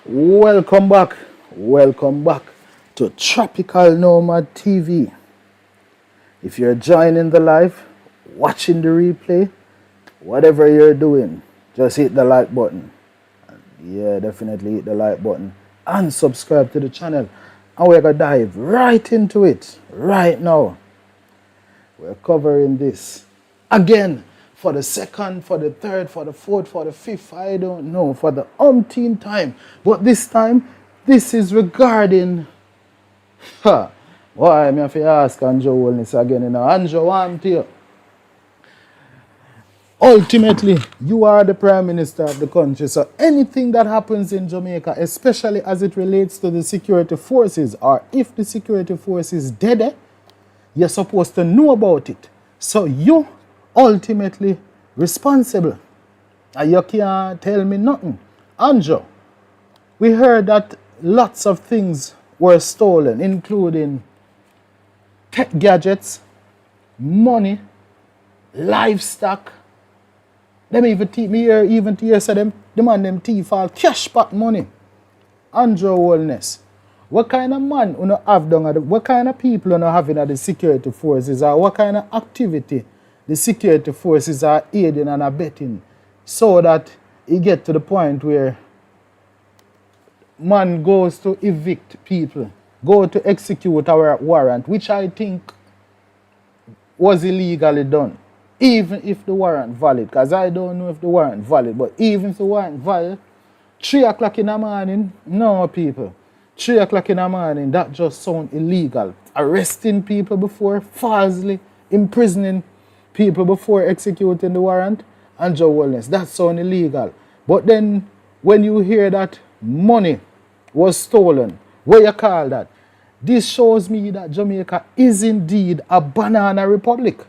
Welcome back to Tropical Nomad TV. If you're joining the live, watching the replay, whatever you're doing, just hit the like button. Yeah, definitely hit the like button and subscribe to the channel. And we're gonna dive right into it right now. We're covering this again for the second, for the third, for the fourth, for the fifth, I don't know, for the umpteenth time. But this time, this is regarding, why me have to ask Andrew Holness again, you know. Andrew, I'm here. Ultimately, you are the Prime Minister of the country, so anything that happens in Jamaica, especially as it relates to the security forces, or if the security force is dead, you're supposed to know about it. So you ultimately responsible. And you can't tell me nothing. Andrew, we heard that lots of things were stolen, including tech gadgets, money, livestock. Them even thief me here, even to hear say them demand them thief all cash back money. Andrew Holness, what kind of man you have done at what kind of people you having at the security forces, or what kind of activity the security forces are aiding and abetting, so that it get to the point where man goes to evict people, go to execute our warrant, which I think was illegally done, even if the warrant valid, because I don't know if the warrant valid, but even if the warrant valid, 3 o'clock in the morning, no people, 3 o'clock in the morning, that just sounds illegal. Arresting people before, falsely imprisoning people before executing the warrant, and Holness, that sounds illegal. But then, when you hear that money was stolen, what you call that? This shows me that Jamaica is indeed a banana republic.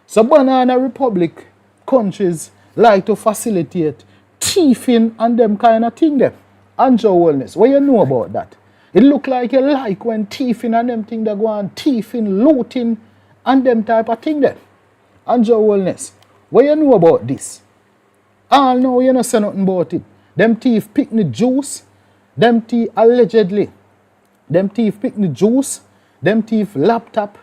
So banana republic countries like to facilitate thieving and them kind of thing there. Andrew Holness, what you know about that? It look like you like when thieving and them thing they go on thieving, looting and them type of thing there. Andrew Holness, what you know about this? All know you don't say nothing about it. Them thief pick the juice, them thief allegedly, them thief pick the juice, them thief laptop,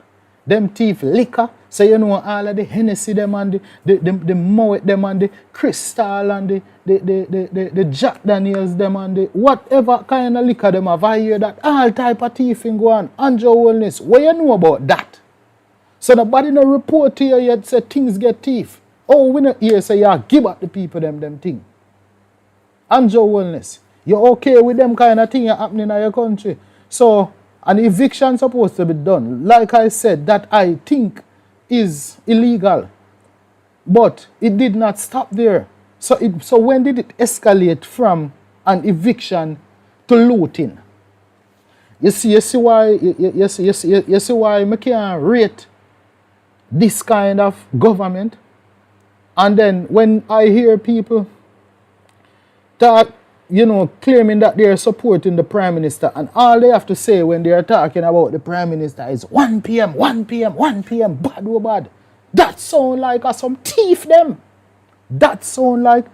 them thief liquor. So you know all of the Hennessy them and the Moet them and the Crystal and the Jack Daniels them and the whatever kind of liquor them have. I hear that all type of thieving go on. Andrew Holness, what you know about that? So nobody no report here yet say things get thief. Oh, we not hear say you give up the people them thing. Andrew Holness, you okay with them kind of thing happening in your country? So an eviction supposed to be done. Like I said, that I think is illegal. But it did not stop there. So when did it escalate from an eviction to looting? You see why I can't rate this kind of government. And then when I hear people talk, claiming that they're supporting the Prime Minister, and all they have to say when they're talking about the Prime Minister is 1 p.m., 1 p.m., 1 p.m., bad or bad. That sound like some thief them. That sound like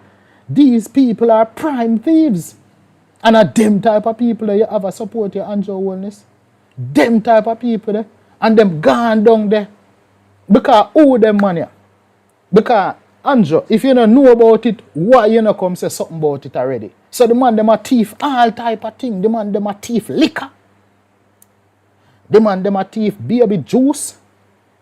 these people are prime thieves. And are them type of people that you have a support your Andrew Holness. Them type of people there. And them gone down there. Because who them money? Because Andrew, if you don't know about it, why you not come say something about it already? So the man them a thief all type of thing. The man them a thief liquor. The man them a thief baby juice.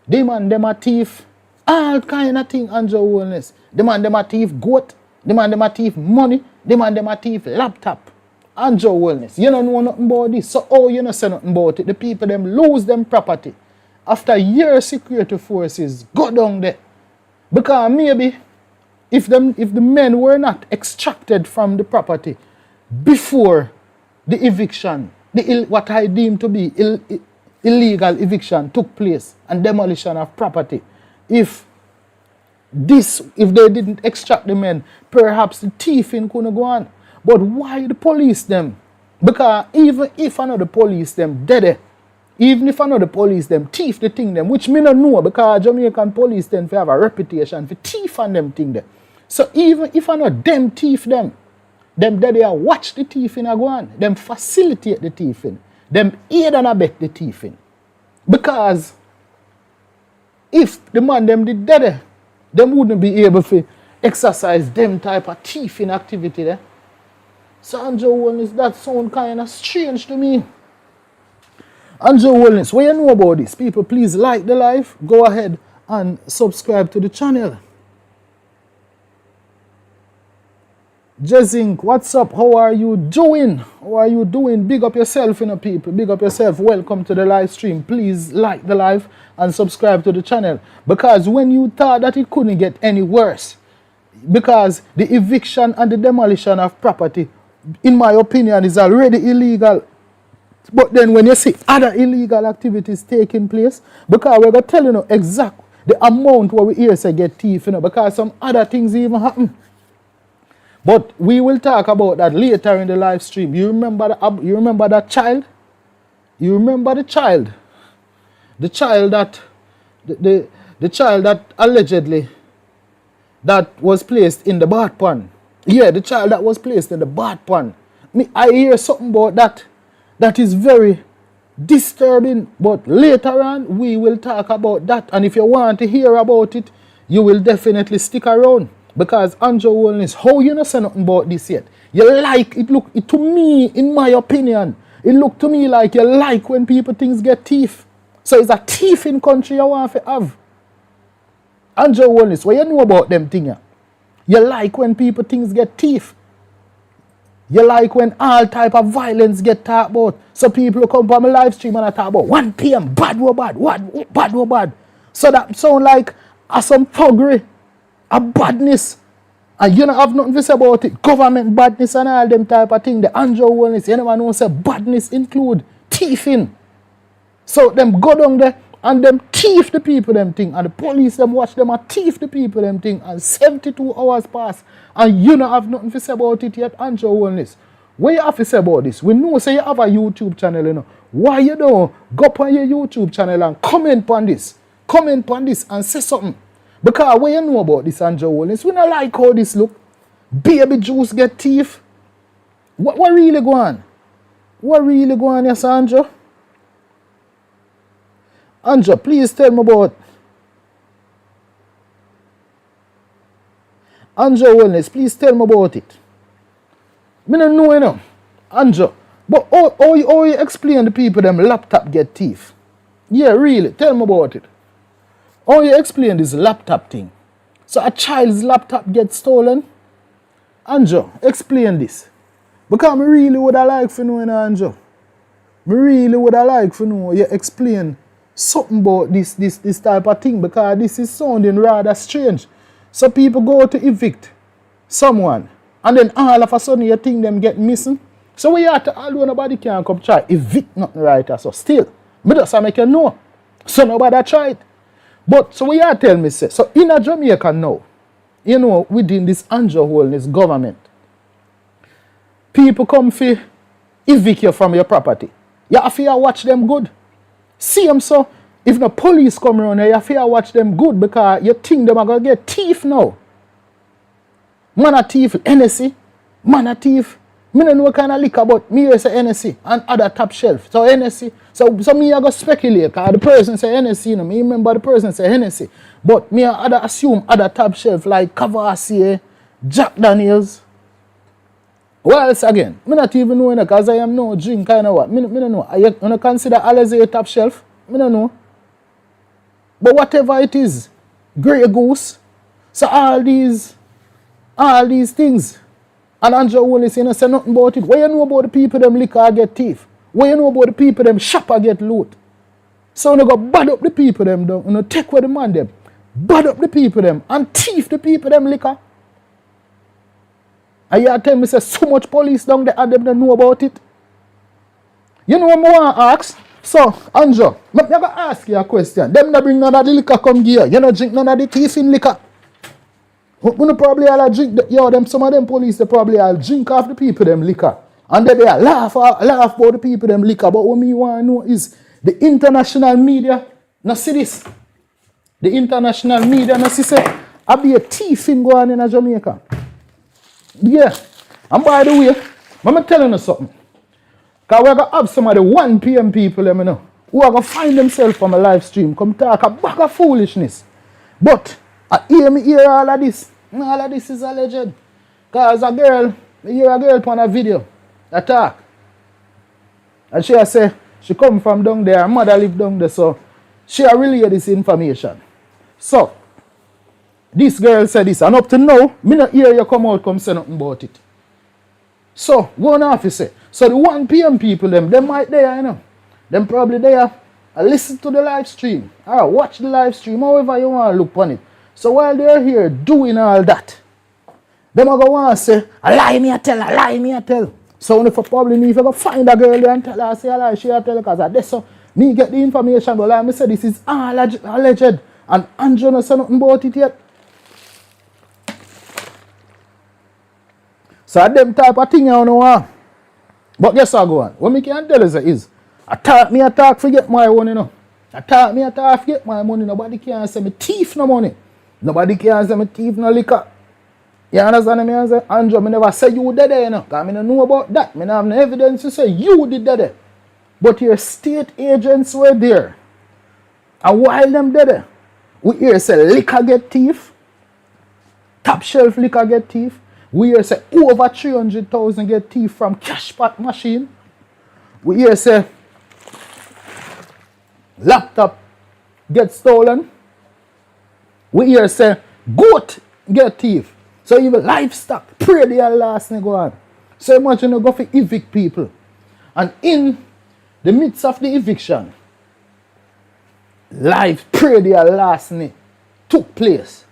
The man them a thief all kind of thing, Andrew Holness. The man them a thief goat. The man them a thief money. The man them a thief laptop. Andrew Holness, you don't know nothing about this. So you don't say nothing about it. The people them lose them property. After years security forces go down there. Because maybe if the men were not extracted from the property before the eviction, what I deem to be illegal eviction took place and demolition of property, if they didn't extract the men, perhaps the thieving couldn't go on. But why the police them? Because even if I know the police them dead, even if I know the police them thief the thing them, which me not know because Jamaican police them have a reputation for thief and them thing them. So even if I know them thief them, Them there watch the thief in a go on. Them facilitate the thiefing. Them aid and abet the thiefing. Because if the man them did there, them wouldn't be able to exercise them type of thieving activity there. So Andrew Holness, that sound kind of strange to me. Andrew Holness, what you know about this? People, please like the live. Go ahead and subscribe to the channel. Jezink, what's up? How are you doing? How are you doing? Big up yourself, people. Big up yourself. Welcome to the live stream. Please like the live and subscribe to the channel. Because when you thought that it couldn't get any worse, because the eviction and the demolition of property, in my opinion, is already illegal. But then when you see other illegal activities taking place, because we're going to tell you exactly the amount where we hear say get thief, because some other things even happen. But we will talk about that later in the live stream. You remember that child? You remember the child? The child that the child that allegedly that was placed in the bath pan. Yeah, the child that was placed in the bath pan. I hear something about that. That is very disturbing. But later on, we will talk about that. And if you want to hear about it, you will definitely stick around. Because Andrew Holness, how you not say nothing about this yet? You like, it to me, in my opinion, it look to me like you like when people things get thief. So it's a thieving country you want to have. Andrew Holness, what you know about them things? You like when people things get thief. You like when all type of violence get talked about. So people come on my live stream and I talk about 1 p.m. bad or bad, what bad or bad. So that sound like some thuggery, a badness. And you don't have nothing to say about it. Government badness and all them type of thing. The Andrew Holness, you never know say badness include thieving. So them go down there and them thief the people them thing. And the police them watch them and thief the people them thing. And 72 hours pass. And you don't have nothing to say about it yet, Andrew Holness. What you have to say about this? We know say you have a YouTube channel, Why you don't go up on your YouTube channel and comment on this? Comment on this and say something. Because what you know about this, Andrew Holness, we don't like how this look. Baby juice get thief. What really go on? What really go on, yes, Andrew? Andrew, please tell me about Andrew Holness, please tell me about it. I don't know, Andrew. But how you explain the people them laptop get thief? Yeah, really, tell me about it. How you explain this laptop thing? So a child's laptop gets stolen? Andrew, explain this. Because I really would have liked to know, Andrew. I really would have liked to know you explain something about this type of thing, because this is sounding rather strange. So people go to evict someone, and then all of a sudden you think them get missing. So we have to, although nobody can come try evict nothing right. So still, me just make you know. So nobody try it. But so we have to tell me, say, so in a Jamaica now, within this Andrew Holness government, people come for evict you from your property. You have to watch them good. See them so, if the police come around here, you have to watch them good, because you think them are going to get thief now. Man a thief, NSC, man a thief. I don't know what kind of liquor, but me say NSC and other top shelf. So NSC, so me I go speculate, because the person say NSC, me remember the person say NSC. But me I assume other top shelf like Cavassier, Jack Daniels. Well, else again, I not even know, because I am no drink kind of what. I don't know. I don't consider Alizé a top shelf. I don't know. But whatever it is, Grey Goose, so all these things. And Andrew Holness, say nothing about it. What you know about the people them liquor get thief? What you know about the people them shopper get loot? So you go bad up the people them down, take away the man them, bad up the people them, and thief the people them liquor. And you tell me say so much police down there and them don't know about it. You know what I want to ask? So, Andrew, I'm going to ask you a question. Them not bring none of the liquor come here. You don't drink none of the thieving liquor. You probably all drink, some of them police, they probably all drink off the people them liquor. And they laugh about the people them liquor. But what me want to know is the international media, now see this. The international media, now see say, I be a thieving going on in Jamaica. Yeah. And by the way, I'm telling you something. Because we're going to have some of the 1 p.m. people, you know, who are going to find themselves on my live stream, come talk a bag of foolishness. But I hear all of this. All of this is alleged. Because I hear a girl on a video, a talk. And she say, she come from down there, her mother live down there, so she relay this information. So, this girl said this, and up to now, me not hear you come out, come say nothing about it. So, one officer. So the 1 p.m. people, them might there, you know. Them probably there, listen to the live stream, or watch the live stream, however you want to look on it. So while they're here doing all that, them are going to want to say, a lie me a tell. So if you probably need to go find a girl there and tell her, say a lie, she a tell, because that's so me get the information, but like I said, this is all alleged, and Andrew not say nothing about it yet. So them type of thing you don't know. But guess what go on? What me can tell you is, I talk, forget my own, you know. I talk, forget my money. Nobody can say me thief no money. Nobody can say me thief no liquor. You understand me? I say, Andrew, me never say you did there, you know. Because I don't know about that. I don't have no evidence to say you did that. But your state agents were there. And while them did there, we hear say liquor get thief. Top shelf liquor get thief. We hear say over 300,000 get thief from cash pot machine. We hear say laptop get stolen. We hear say goat get thief. So even livestock, pray their last go on. So imagine you go for evict people. And in the midst of the eviction, pray their last took place.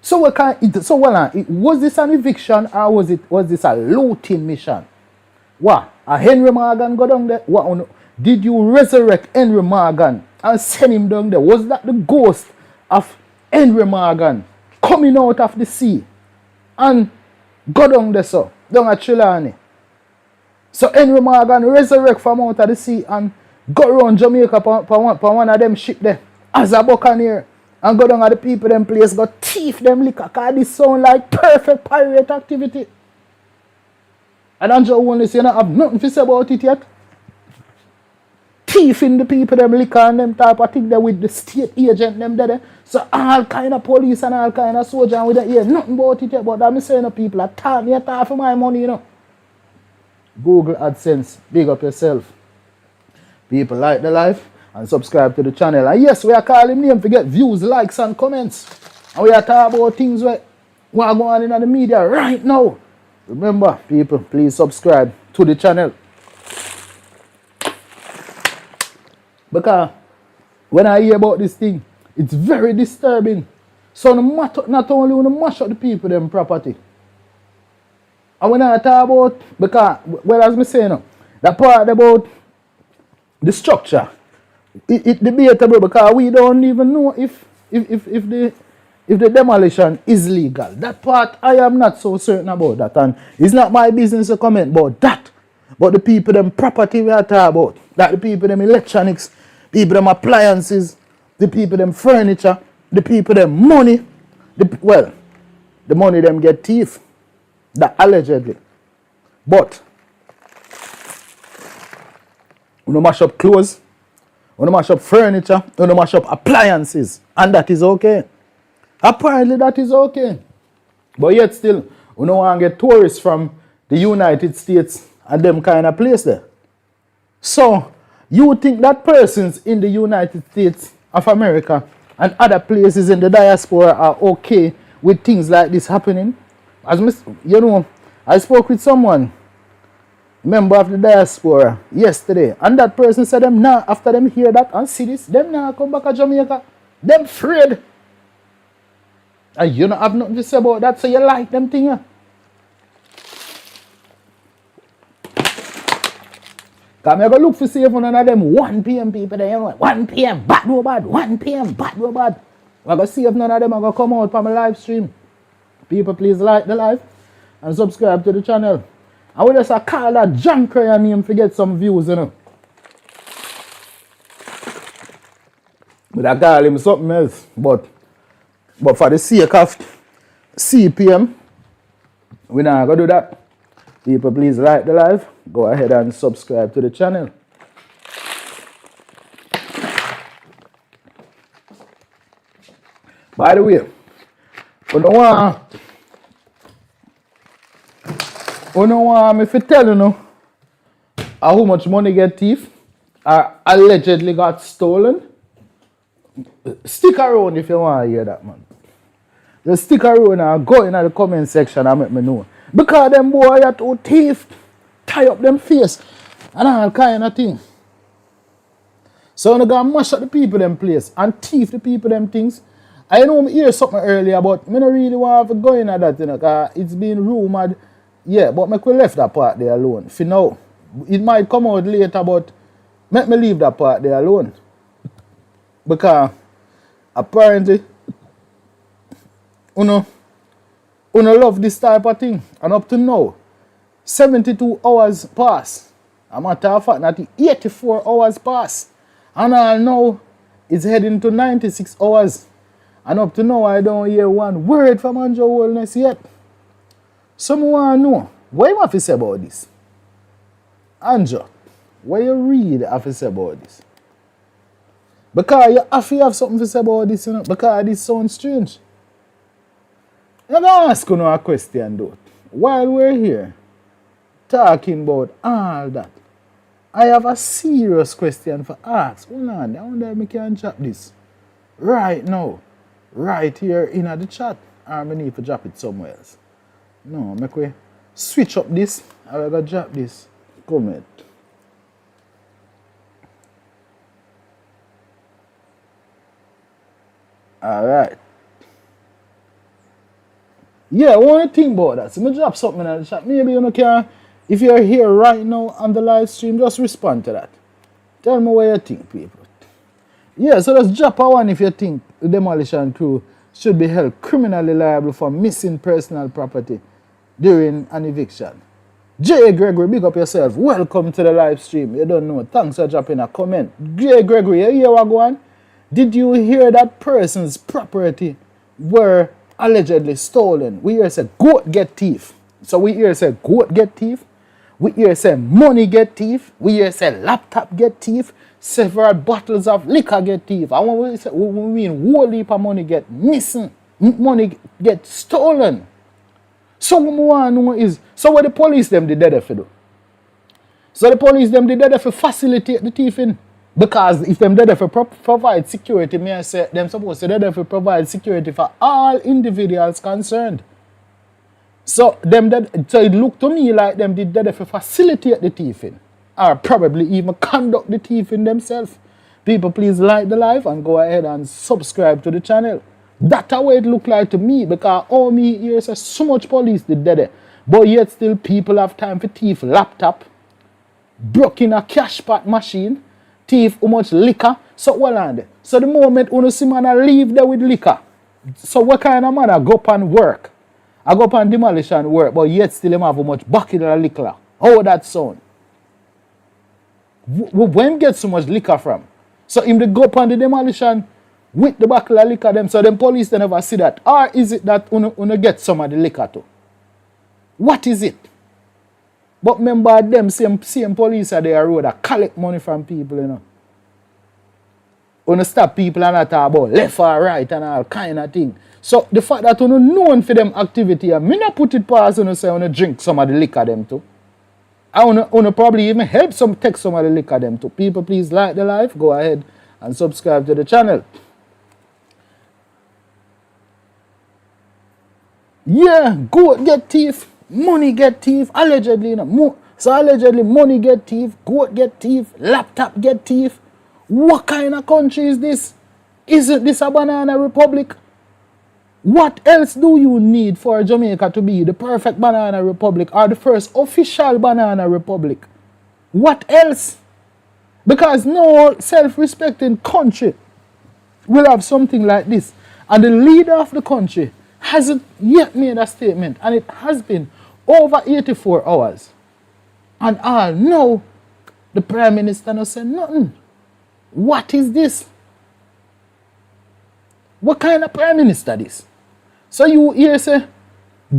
So was this an eviction or was this a looting mission? What? A Henry Morgan go down there? What? Did you resurrect Henry Morgan and send him down there? Was that the ghost of Henry Morgan coming out of the sea and go down there, so down at Trelawny? So Henry Morgan resurrect from out of the sea and go around Jamaica for one of them ship there as a buccaneer. And go down at the people them place, go thief them liquor, because this sound like perfect pirate activity. And Andrew Holness, you don't have nothing to say about it yet. Thiefing the people them liquor and them type of thing there with the state agent them there. So all kind of police and all kind of soldiers with the ear, nothing about it yet. But I'm saying to people, I talk for my money, you know. Google AdSense, big up yourself. People like the life and subscribe to the channel. And yes, we are calling name to get views, likes, and comments. And we are talking about things what are going on in the media right now. Remember, people, please subscribe to the channel. Because when I hear about this thing, it's very disturbing. So not only when you mash up the people, them property. And when I talk about, because, well, as I say now, the part about the structure, it's debatable because we don't even know if the demolition is legal. That part I am not so certain about that, and it's not my business to comment about that. But the people them property we are talking about, like the people them electronics, people them appliances, the people them furniture, the people them money, the money them get thief. That allegedly. But we don't mash up clothes, we don't mash up furniture, we don't mash up appliances, and that is okay. Apparently that is okay. But yet still, we don't want to get tourists from the United States and them kind of place there. So, you think that persons in the United States of America and other places in the diaspora are okay with things like this happening? As you know, I spoke with someone, member of the diaspora, yesterday, and that person said them now, after them hear that and see this, them now come back to Jamaica. Them afraid. And you don't have nothing to say about that, so you like them thing, yeah? Because I'm going to look for see if one of them 1 p.m. people there, 1 p.m. bad or bad, 1 p.m. bad or bad. I'm going to see if none of them are going to come out from my live stream. People, please like the live and subscribe to the channel. I will just call that John Cryer name to get some views, you know. But I call him something else. But for the sake of CPM, we're not going to do that. People, please like the live. Go ahead and subscribe to the channel. By the way, you know what if I tell you know how much money get thief or allegedly got stolen? Stick around if you want to hear that, man. Just stick around and go in the comment section and make me know. Because them boy are too thief, tie up them face and all kind of thing. So I'm going to mash up the people them place and thief the people them things. I know I hear something earlier, but I don't really want to go into that, you know, because it's been rumored. Yeah, but I could left that part there alone. For now, it might come out later, but let me leave that part there alone. Because apparently, you love this type of thing. And up to now, 72 hours pass. A matter of fact, not 84 hours pass. And I know it's heading to 96 hours. And up to now, I don't hear one word from Andrew Holness yet. Someone want to know, what you have to say about this? Andrew, what you really have to say about this? Because you have to have something to say about this, you know, because this sounds strange. I'm going to ask you a question, though. While we're here talking about all that, I have a serious question for ask. Hold on, I wonder if I can drop this right now. Right here in the chat, or I need to drop it somewhere else. No, make we switch up this. I will go drop this comment. Alright. Yeah, one thing about that. So I drop something in the chat. Maybe you can, if you're here right now on the live stream, just respond to that. Tell me what you think, people. Yeah, so let's drop a one if you think the demolition crew should be held criminally liable for missing personal property during an eviction. J. Gregory, big up yourself. Welcome to the live stream. You don't know. Thanks for dropping a comment. J. Gregory, you hear what going on? Did you hear that person's property were allegedly stolen? We hear say goat get thief. So we hear say goat get thief. We hear say money get thief. We hear say laptop get thief. Several bottles of liquor get thief. And when we mean whole heap of money get missing, money get stolen. So what we want to know is, so what the police them did there for do? So the police them did there for facilitate the thieving. Because if them there for provide security, may I say, them supposed to there for provide security for all individuals concerned. So so it looked to me like them did there for facilitate the thieving. Or probably even conduct the thieving themselves. People, please like the live and go ahead and subscribe to the channel. That's how it looked like to me, because all me here says so much police did there. But yet still people have time for thief laptop, broke in a cash pot machine, thief how much liquor. So well on. So the moment you see man leave there with liquor. So what kind of man go up and work? I go up and demolition work, but yet still him have how much bucket of liquor. How that sound? When get so much liquor from? So him they go up on the demolition with the bucket of liquor them, so them police they never see that. Or is it that you get some of the liquor too? What is it? But remember them same police are there road that collect money from people, you know. You stop people and talk about left or right and all kind of thing. So the fact that you known for them activity, I mean not put it past you say you drink some of the liquor them too. I want to probably even help take some of the liquor them too. People, please like the live. Go ahead and subscribe to the channel. Yeah, goat get thief, money get thief, allegedly. You know, so allegedly money get thief, goat get thief, laptop get thief. What kind of country is this? Isn't this a banana republic? What else do you need for Jamaica to be the perfect banana republic or the first official banana republic? What else? Because no self-respecting country will have something like this. And the leader of the country hasn't yet made a statement. And it has been over 84 hours. And all now, the Prime Minister no say nothing. What is this? What kind of Prime Minister this? So you hear say,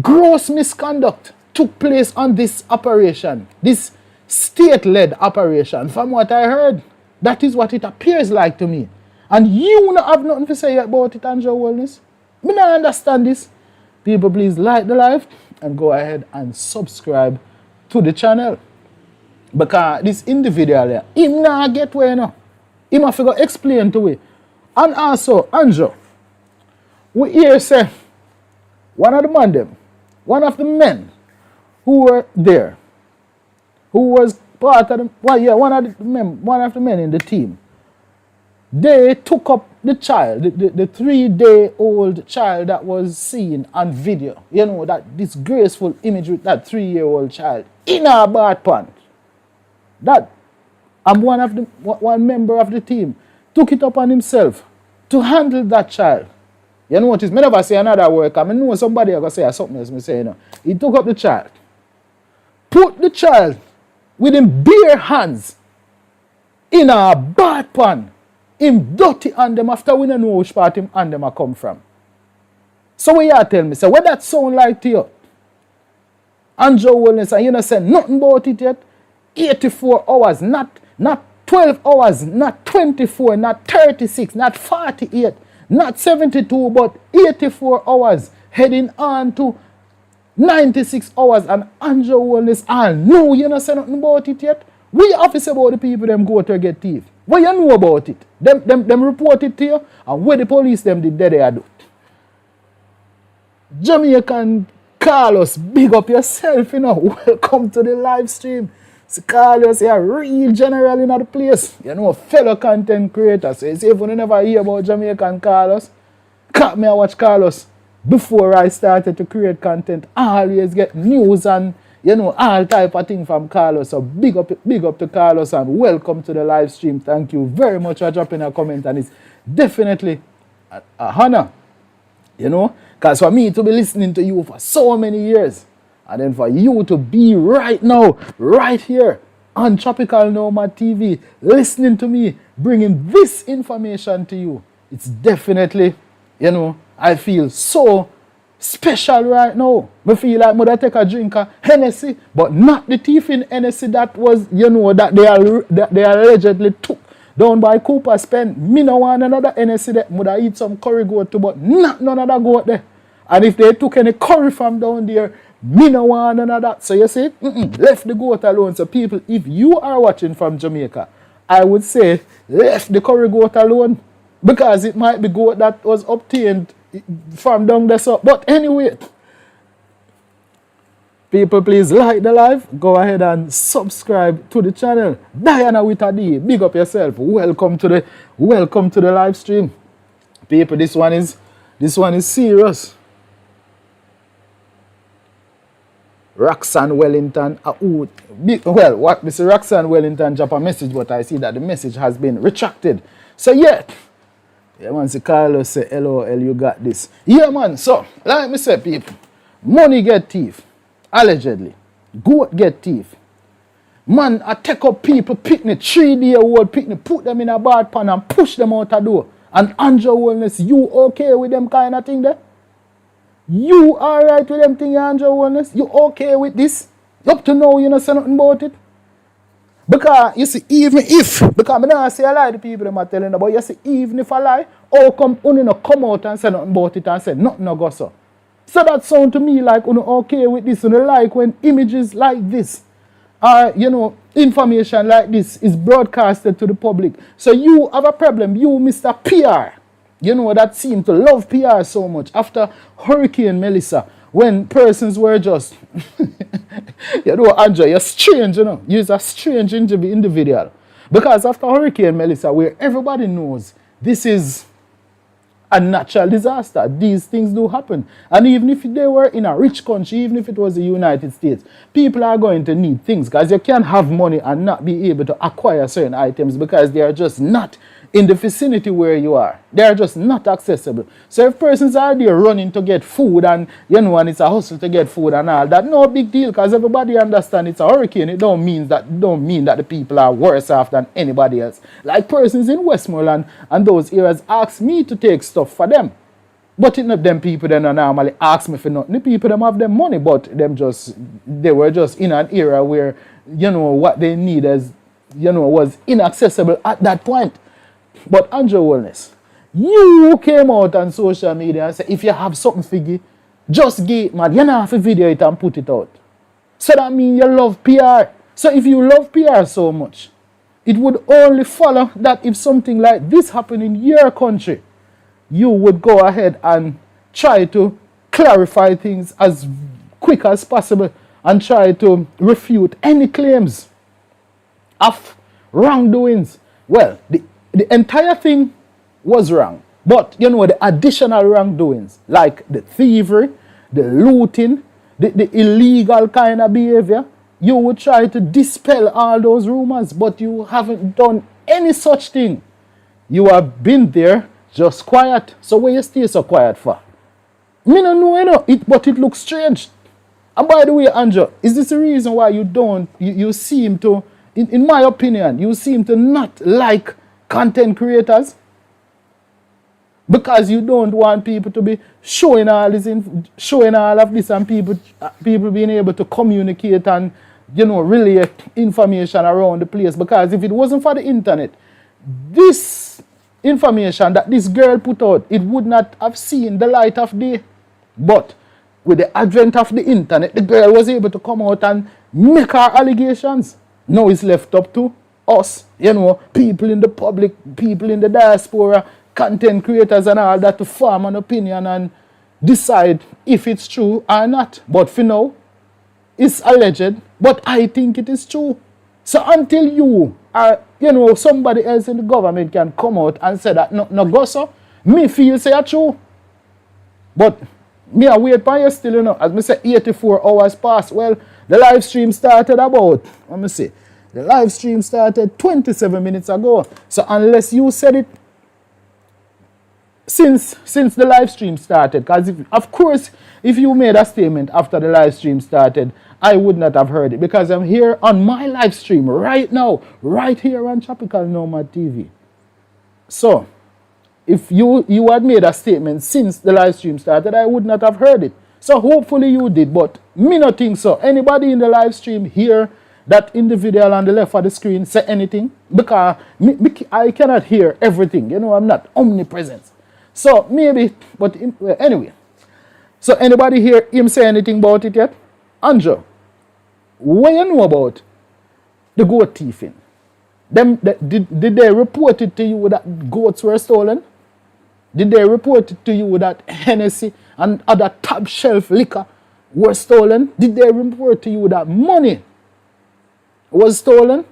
gross misconduct. took place on this operation, this state-led operation. From what I heard, that is what it appears like to me. And you not have nothing to say about it, Andrew Holness. Me not understand this. People, please like the live and go ahead and subscribe to the channel. Because this individual here, him not get where you know. Him have to go explain to it. And also, Andrew, we hear say, one of the men who were there, who was part of the, one of the men in the team, they took up the child, the 3-day-old child that was seen on video. You know, that disgraceful image with that 3-year-old child in a bath pant. That, and one member of the team took it upon himself to handle that child. You notice, me never say another word, because I know somebody going to say something else, me say, you know. He took up the child, put the child with him bare hands in a bath pan, him dirty on them after we don't know which part him and them come from. So what you tell me, say, what that sound like to you? Andrew Holness, and you know say nothing about it yet? 84 hours, not 12 hours, not 24, not 36, not 48, not 72, but 84 hours, heading on to 96 hours, and Andrew Holness, and no, you know say nothing about it yet? We have to say about the people them go to get thief. What you know about it? Them report it to you, and where the police them did they do it. Jamaican Carlos, big up yourself, you know. Welcome to the live stream. So Carlos, you're a real general in the place. You know, fellow content creator. So if you never hear about Jamaican Carlos, cut me and watch Carlos before I started to create content. I always get news and, you know, all type of thing from Carlos. So big up to Carlos and welcome to the live stream. Thank you very much for dropping a comment, and it's definitely a honor, you know, because for me to be listening to you for so many years, and then for you to be right now, right here on Tropical Nomad TV, listening to me, bringing this information to you, it's definitely, you know, I feel so special right now. I feel like I take a drink of Hennessy, but not the thief in Hennessy that was, you know, that they allegedly took down by Cooper's Pen. Me no want another Hennessy that would eat some curry goat too, but not none of that goat there. And if they took any curry from down there, me no want none of that. So you see, left the goat alone. So people, if you are watching from Jamaica, I would say left the curry goat alone, because it might be goat that was obtained from down there. So, but anyway, people, please like the live. Go ahead and subscribe to the channel. Diana with a D, big up yourself. Welcome to the live stream. People, this one is serious. Roxanne Wellington, well, what Mr. Roxanne Wellington drop a message, but I see that the message has been retracted. So yeah, man, see Carlos say, LOL, you got this. Yeah, man, so, like me say, people, money get thief, allegedly. Goat get thief. Man, I take up people, picnic, 3-day-old picnic, put them in a bath pan and push them out the door. And Andrew Holness, you okay with them kind of thing there? You alright with them thing, Andrew Holness? You okay with this? Up to now, you know say nothing about it? Because, you see, even if, because I don't say a lie to people that I'm telling you, but you see, even if I lie, how come you no come out and say nothing about it and say nothing no go so? So that sound to me like you okay with this, you like when images like this, or, you know, information like this is broadcasted to the public. So you have a problem, you Mr. PR, you know, that seem to love PR so much after Hurricane Melissa, when persons were just, you know, Andrew, you're strange, you know. You're a strange individual. Because after Hurricane Melissa, where everybody knows this is a natural disaster, these things do happen. And even if they were in a rich country, even if it was the United States, people are going to need things, because you can't have money and not be able to acquire certain items because they are just not in the vicinity where you are. They are just not accessible. So if persons are there running to get food and, you know, and it's a hustle to get food and all that, no big deal, because everybody understands it's a hurricane. It don't mean that the people are worse off than anybody else. Like persons in Westmoreland and those areas ask me to take stuff for them. But it not them people that normally ask me for nothing. The people them have them money, but they were just in an era where, what they need was inaccessible at that point. But Andrew Holness, you came out on social media and said, if you have something figgy, just get it, man. You don't have to video it and put it out. So that means you love PR. So if you love PR so much, it would only follow that if something like this happened in your country, you would go ahead and try to clarify things as quick as possible and try to refute any claims of wrongdoings. Well, the entire thing was wrong. But, the additional wrongdoings, like the thievery, the looting, the illegal kind of behavior, you would try to dispel all those rumors, but you haven't done any such thing. You have been there just quiet. So where you stay so quiet for? Me no know, but it looks strange. And by the way, Andrew, is this the reason why you seem to, in my opinion, you seem to not like content creators? Because you don't want people to be showing all of this and people being able to communicate and, relay information around the place. Because if it wasn't for the internet, this information that this girl put out, it would not have seen the light of day. But with the advent of the internet, the girl was able to come out and make her allegations. Now it's left up to us, people in the public, people in the diaspora, content creators and all that to form an opinion and decide if it's true or not. But for now, it's alleged, but I think it is true. So until you or somebody else in the government can come out and say that no go so, me feel say it's true. But me I wait for you still, as me say 84 hours passed. Well, the live stream started about, the live stream started 27 minutes ago. So unless you said it since the live stream started, because of course if you made a statement after the live stream started, I would not have heard it, because I'm here on my live stream right now, right here on Tropical Nomad TV. So if you had made a statement since the live stream started, I would not have heard it. So hopefully you did, but me not think so. Anybody in the live stream hear that individual on the left of the screen say anything? Because I cannot hear everything. I'm not omnipresent. So maybe, but anyway. So anybody hear him say anything about it yet? Andrew, what you know about the goat thieving? Did they report it to you that goats were stolen? Did they report it to you that Hennessy and other top shelf liquor were stolen? Did they report to you that money was stolen?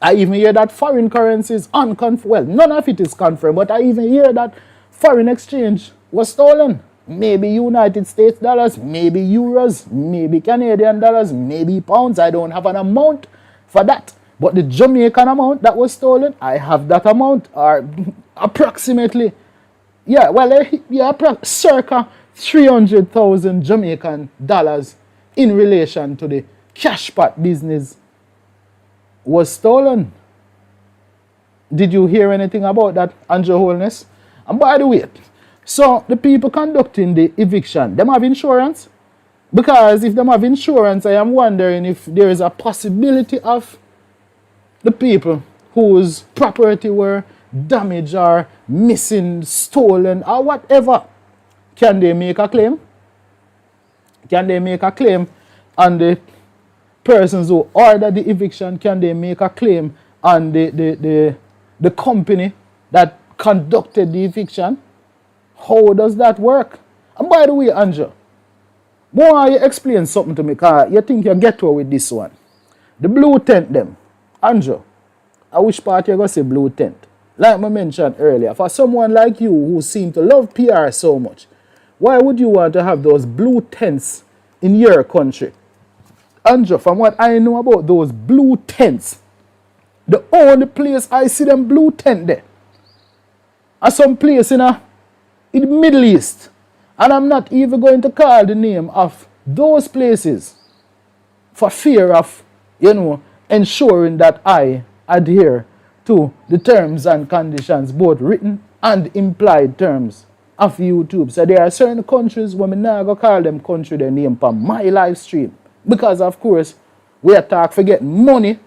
I even hear that foreign currencies unconfirmed. Well, none of it is confirmed, but I even hear that foreign exchange was stolen. Maybe United States dollars, maybe euros, maybe Canadian dollars, maybe pounds. I don't have an amount for that. But the Jamaican amount that was stolen, I have that amount, or approximately, circa 300,000 Jamaican dollars in relation to the cash pot business was stolen. Did you hear anything about that, Andrew Holness? And by the way, so the people conducting the eviction, them have insurance? Because if them have insurance, I am wondering if there is a possibility of the people whose property were damaged or missing, stolen, or whatever, can they make a claim? Can they make a claim on the persons who ordered the eviction? Can they make a claim on the company that conducted the eviction? How does that work? And by the way, Andrew, why you explain something to me, because you think you get to with this one. The blue tent them. Andrew, I which part you going to say blue tent? Like I mentioned earlier, for someone like you who seem to love PR so much, why would you want to have those blue tents in your country? Andrew, from what I know about those blue tents, the only place I see them blue tent there are some place in the Middle East. And I'm not even going to call the name of those places for fear of, ensuring that I adhere to the terms and conditions, both written and implied terms of YouTube. So there are certain countries where me not go call them country their name for my live stream. Because of course, we attack for getting money,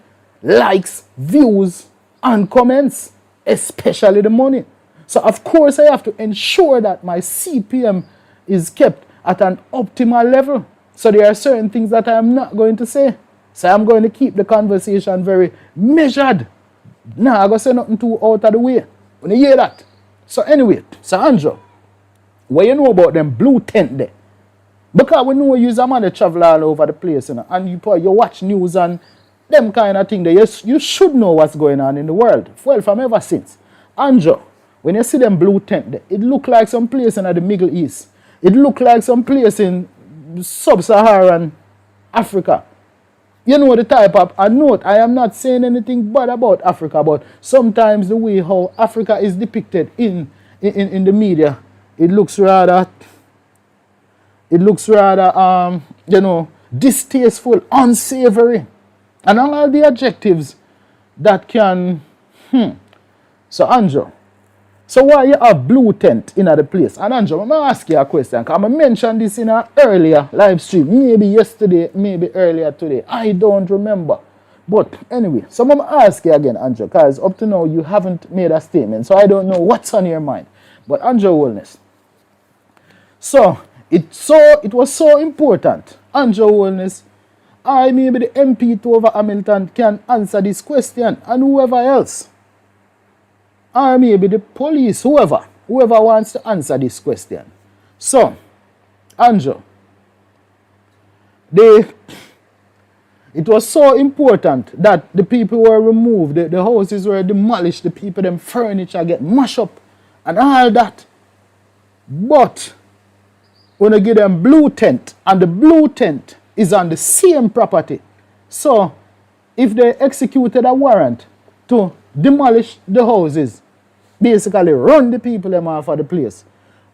likes, views, and comments, especially the money. So of course I have to ensure that my CPM is kept at an optimal level. So there are certain things that I am not going to say. So I'm going to keep the conversation very measured. Nah, I'm going to say nothing too out of the way. When you hear that. So anyway, so Andrew, what you know about them blue tent there? Because we know you're a man that travel all over the place, you know, and you watch news and them kind of thing there. You should know what's going on in the world. Well, from ever since. Andrew, when you see them blue tent there, it look like some place in the Middle East. It look like some place in sub-Saharan Africa. You know the type of, a note, I am not saying anything bad about Africa, but sometimes the way how Africa is depicted in the media, it looks rather, you know, distasteful, unsavory, and all the adjectives that can, So Andrew, so why you have blue tent in the place? And Andrew, I'm going to ask you a question, because I mentioned this in an earlier live stream, maybe yesterday, maybe earlier today, I don't remember. But anyway, so I'm going to ask you again, Andrew, because up to now you haven't made a statement, so I don't know what's on your mind. But Andrew Holness, so it was so important, Andrew Holness, I maybe the MP to over Hamilton can answer this question, and whoever else. Or maybe the police, whoever wants to answer this question. So, Andrew, it was so important that the people were removed, the houses were demolished, the people, them furniture get mashed up, and all that. But, when you give them blue tent, and the blue tent is on the same property. So, if they executed a warrant to demolish the houses, basically run the people them off of the place,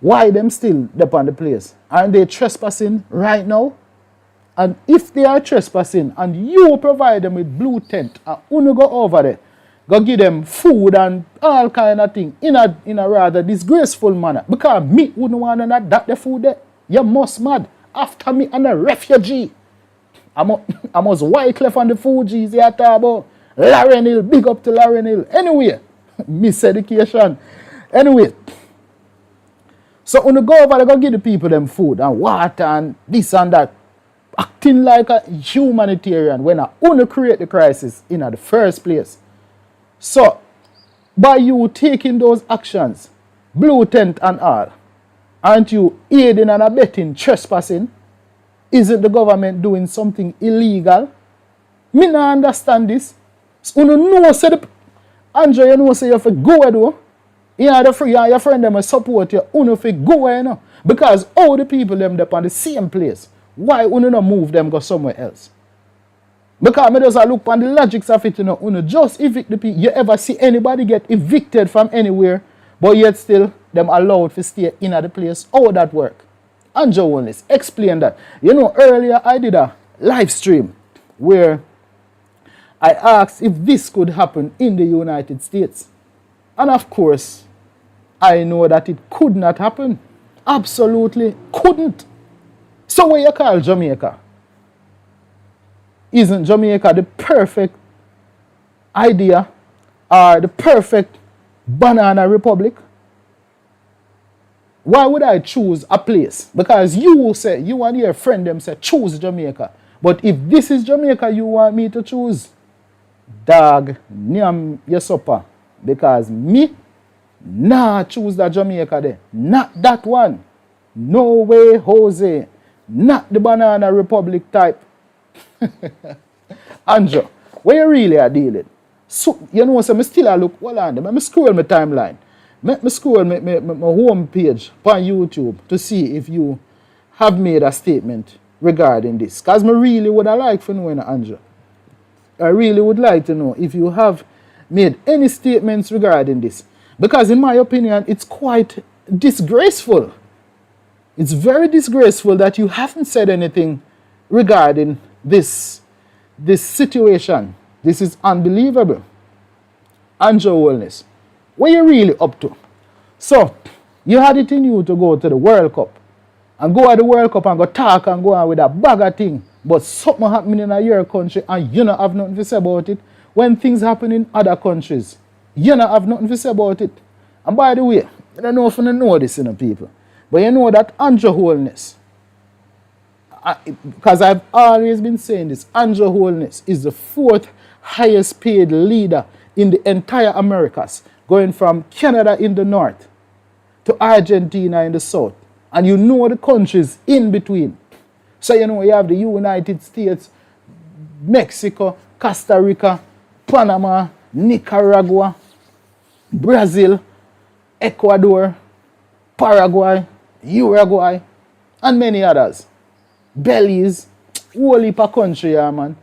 why them still upon the place? Aren't they trespassing right now? And if they are trespassing and you provide them with blue tent and you go over there, go give them food and all kind of thing in a rather disgraceful manner, because me wouldn't want to that the food there. You must mad. After me and a refugee. I must white left on the Fugees here talk about Lauren Hill, big up to Lauren Hill. Anyway, miseducation. Anyway, so when you go over there, go give the people them food and water and this and that, acting like a humanitarian when I want to create the crisis in the first place. So, by you taking those actions, blue tent and all, aren't you aiding and abetting trespassing? Isn't the government doing something illegal? Me not understand this. So you know, say the Andrew, you know, say you have to go where though. Your friend them will support you. You have to go where, you know. Because all the people them up on the same place. Why you not move them go somewhere else? Because me just look on the logics of it, you know. You just evict the people. You ever see anybody get evicted from anywhere, but yet still them allowed to stay in the place? How that work? Andrew Holness, explain that. You know, earlier I did a live stream where I asked if this could happen in the United States. And of course, I know that it could not happen. Absolutely couldn't. So what you call Jamaica? Isn't Jamaica the perfect idea or the perfect banana republic? Why would I choose a place? Because you say, you and your friend them say, choose Jamaica. But if this is Jamaica you want me to choose, dog, nyam your supper. Because me, nah choose that Jamaica there. Not that one. No way, Jose. Not the banana republic type. Andrew, where you really are dealing? So, you know, so I still look, hold on, let me scroll my timeline. Let me scroll my home page on YouTube to see if you have made a statement regarding this. Because I really would like to know, Andrew. I really would like to know if you have made any statements regarding this. Because in my opinion, it's quite disgraceful. It's very disgraceful that you haven't said anything regarding this situation. This is unbelievable. Andrew Holness, what are you really up to? So, You had it in you to go to the World Cup. And go at the World Cup and go talk and go on with a bag of thing. But something happening in your country and you don't have nothing to say about it. When things happen in other countries, you don't have nothing to say about it. And by the way, I don't know if you know this, people. But you know that Andrew Holness, because I've always been saying this, Andrew Holness is the 4th highest paid leader in the entire Americas, going from Canada in the north to Argentina in the south. And you know the countries in between. So you know you have the United States, Mexico, Costa Rica, Panama, Nicaragua, Brazil, Ecuador, Paraguay, Uruguay, and many others. Belize, whole heap of country, yeah, man.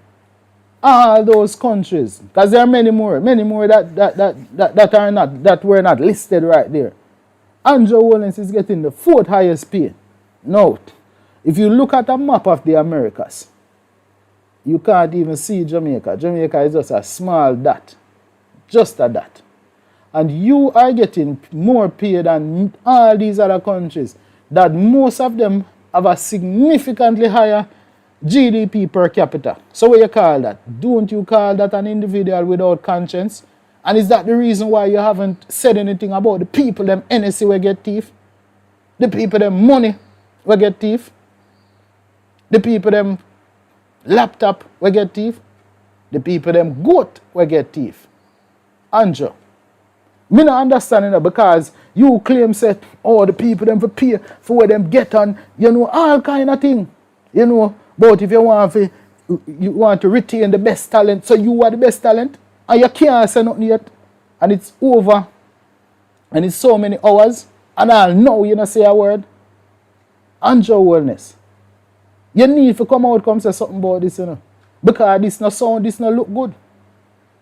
All those countries, because there are many more that were not listed right there. Andrew Holness is getting the 4th highest pay. Note, if you look at a map of the Americas, you can't even see Jamaica. Jamaica is just a small dot. Just a dot. And you are getting more pay than all these other countries, that most of them have a significantly higher GDP per capita. So what you call that? Don't you call that an individual without conscience? And is that the reason why you haven't said anything about the people them NSC will get thief? The people them money will get thief? The people them laptop will get thief? The people them goat will get thief? Andrew, me not understanding that, because you claim that, oh, the people them for pay for where them get on, you know, all kind of thing. You know, but if you want to retain the best talent, so you are the best talent, and you can't say nothing yet, and it's over, and it's so many hours, and I'll know you not say a word. Andrew Holness, you need to come out and say something about this, you know, because this no sound, this no look good.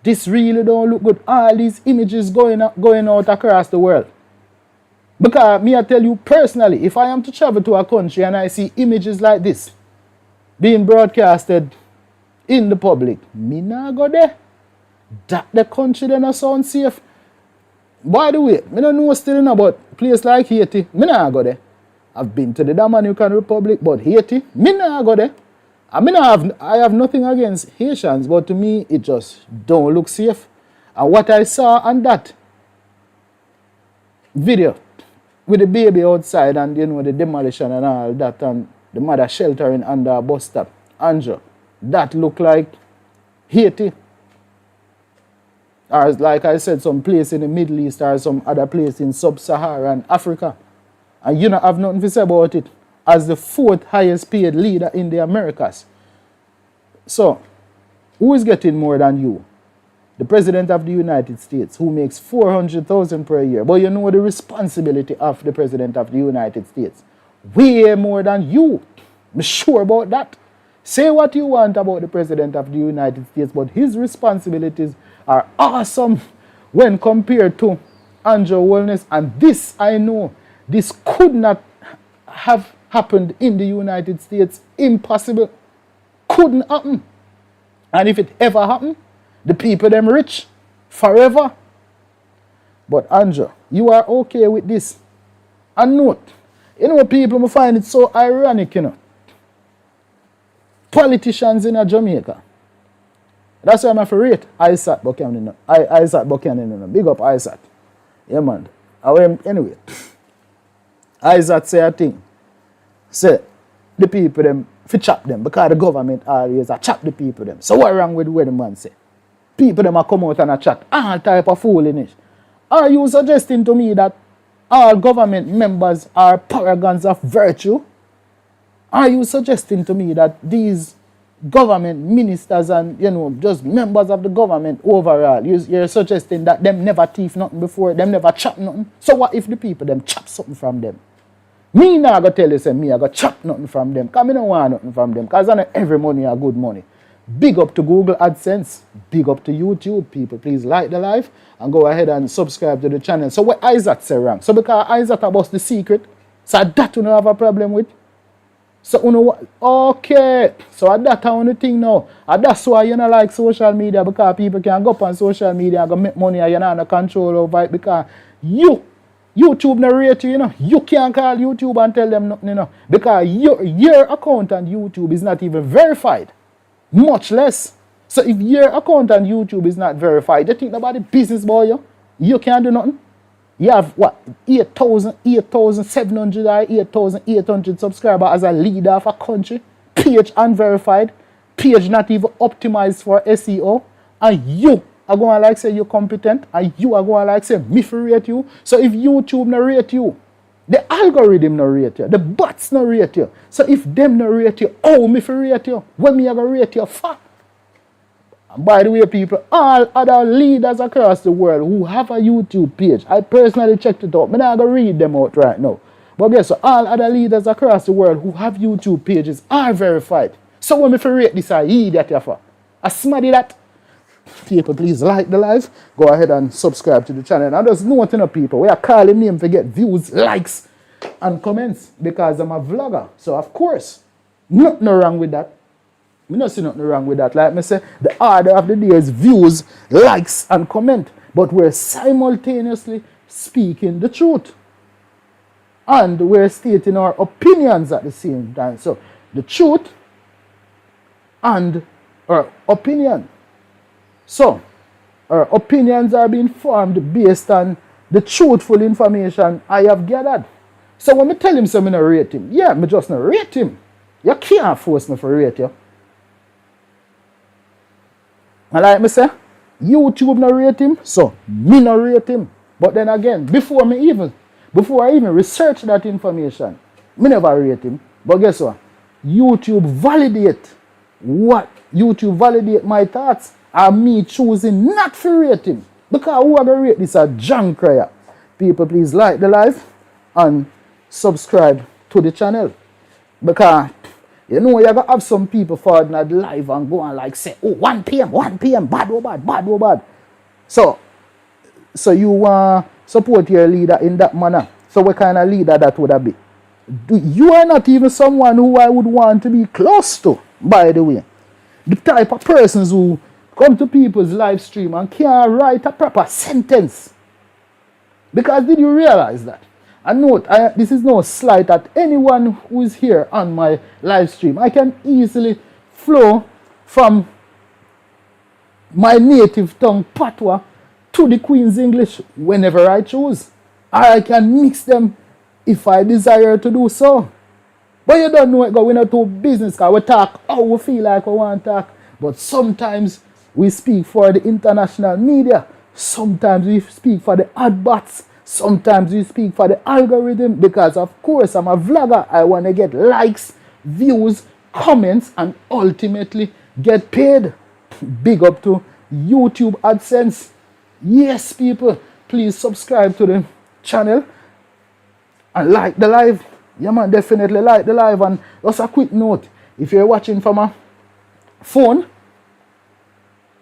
This really don't look good. All these images going out across the world. Because me I tell you personally, if I am to travel to a country and I see images like this being broadcasted in the public, me not go there. That the country then not sound safe. By the way, me don't know still about place like Haiti. Me not go there. I've been to the Dominican Republic, but Haiti, me not go there. I have nothing against Haitians, but to me it just don't look safe. And what I saw on that video with the baby outside and you know the demolition and all that and the mother sheltering under a bus stop, Andrew, that looked like Haiti. Or like I said, some place in the Middle East or some other place in sub-Saharan Africa. And you don't have nothing to say about it as the 4th highest paid leader in the Americas. So, who is getting more than you? The President of the United States, who makes $400,000 per year. But you know the responsibility of the President of the United States. Way more than you. I'm sure about that. Say what you want about the President of the United States, but his responsibilities are awesome when compared to Andrew Holness. And this, I know, this could not have happened in the United States. Impossible. Couldn't happen. And if it ever happened, the people them rich forever. But Andrew, you are okay with this. And note, you know people find it so ironic, you know. Politicians in Jamaica. That's why I'm afraid Isaac Buchanan. Isaac Buchanan. Big up Isaac. Yeah, man. Anyway, Isaac say a thing. Say, the people them, fi chop them, because the government always a chop the people them. So what wrong with what the man say? People them a come out and a chat all type of foolishness. Are you suggesting to me that all government members are paragons of virtue? Are you suggesting to me that these government ministers and, you know, just members of the government overall, you're suggesting that them never thief nothing before, them never chop nothing? So what if the people them chop something from them? Me not go tell you say me I go chop nothing from them, because I don't want nothing from them, because I know every money is good money. Big up to Google AdSense, big up to YouTube, people. Please like the live and go ahead and subscribe to the channel. So what Isaac say wrong? So because Isaac about the secret, so that you don't have a problem with? So you know, okay, so that only thing now. And that's why you don't like social media, because people can go up on social media and go make money and you don't have no control over it, because you YouTube narrate you, you know. You can't call YouTube and tell them nothing, you know. Because your account on YouTube is not even verified. Much less. So if your account on YouTube is not verified, you think about the business, boy, you can't do nothing. You have what, 8,700 or 8,800 subscribers as a leader of a country. Page unverified. Page not even optimized for SEO. And you are going to like say you're competent. And you are going to like say me for rate you. So if YouTube not rate you, the algorithm not rate you. The bots not rate you. So if them not rate you, oh, me for rate you. When me are going to rate you, fuck. By the way, people, all other leaders across the world who have a YouTube page, I personally checked it out. I'm not going to read them out right now. But guess what? All other leaders across the world who have YouTube pages are verified. So when I rate this, I idiot you for. I smaddy that. People, please like the live. Go ahead and subscribe to the channel. And there's nothing of people. We are calling me to get views, likes, and comments because I'm a vlogger. So, of course, nothing wrong with that. I don't see nothing wrong with that. Like I say, the order of the day is views, likes, and comment. But we're simultaneously speaking the truth. And we're stating our opinions at the same time. So, the truth and our opinion. So, our opinions are being formed based on the truthful information I have gathered. So, when I tell him something, I rate him. Yeah, I just not rate him. You can't force me to rate you. And like me say, YouTube no rate him, so me no rate him. But then again, before I even research that information, me never rate him. But guess what? YouTube validate my thoughts and me choosing not to rate him. Because who are going to rate this a junk crier? People, please like the live and subscribe to the channel. Because you know, you're going to have some people forward at live and go and like say, oh, 1 p.m., bad or bad. So you want to support your leader in that manner. So what kind of leader that would have been? You are not even someone who I would want to be close to, by the way. The type of persons who come to people's live stream and can't write a proper sentence. Because did you realize that? And note, this is no slight at anyone who is here on my live stream. I can easily flow from my native tongue, Patois, to the Queen's English whenever I choose. Or I can mix them if I desire to do so. But you don't know it, we're not to business, because we talk how we feel like we want to talk. But sometimes we speak for the international media. Sometimes we speak for the adbots. Sometimes we speak for the algorithm because, of course, I'm a vlogger. I want to get likes, views, comments, and ultimately get paid. Big up to YouTube AdSense. Yes, people, please subscribe to the channel and like the live. Yeah, man, definitely like the live. And just a quick note, if you're watching from a phone,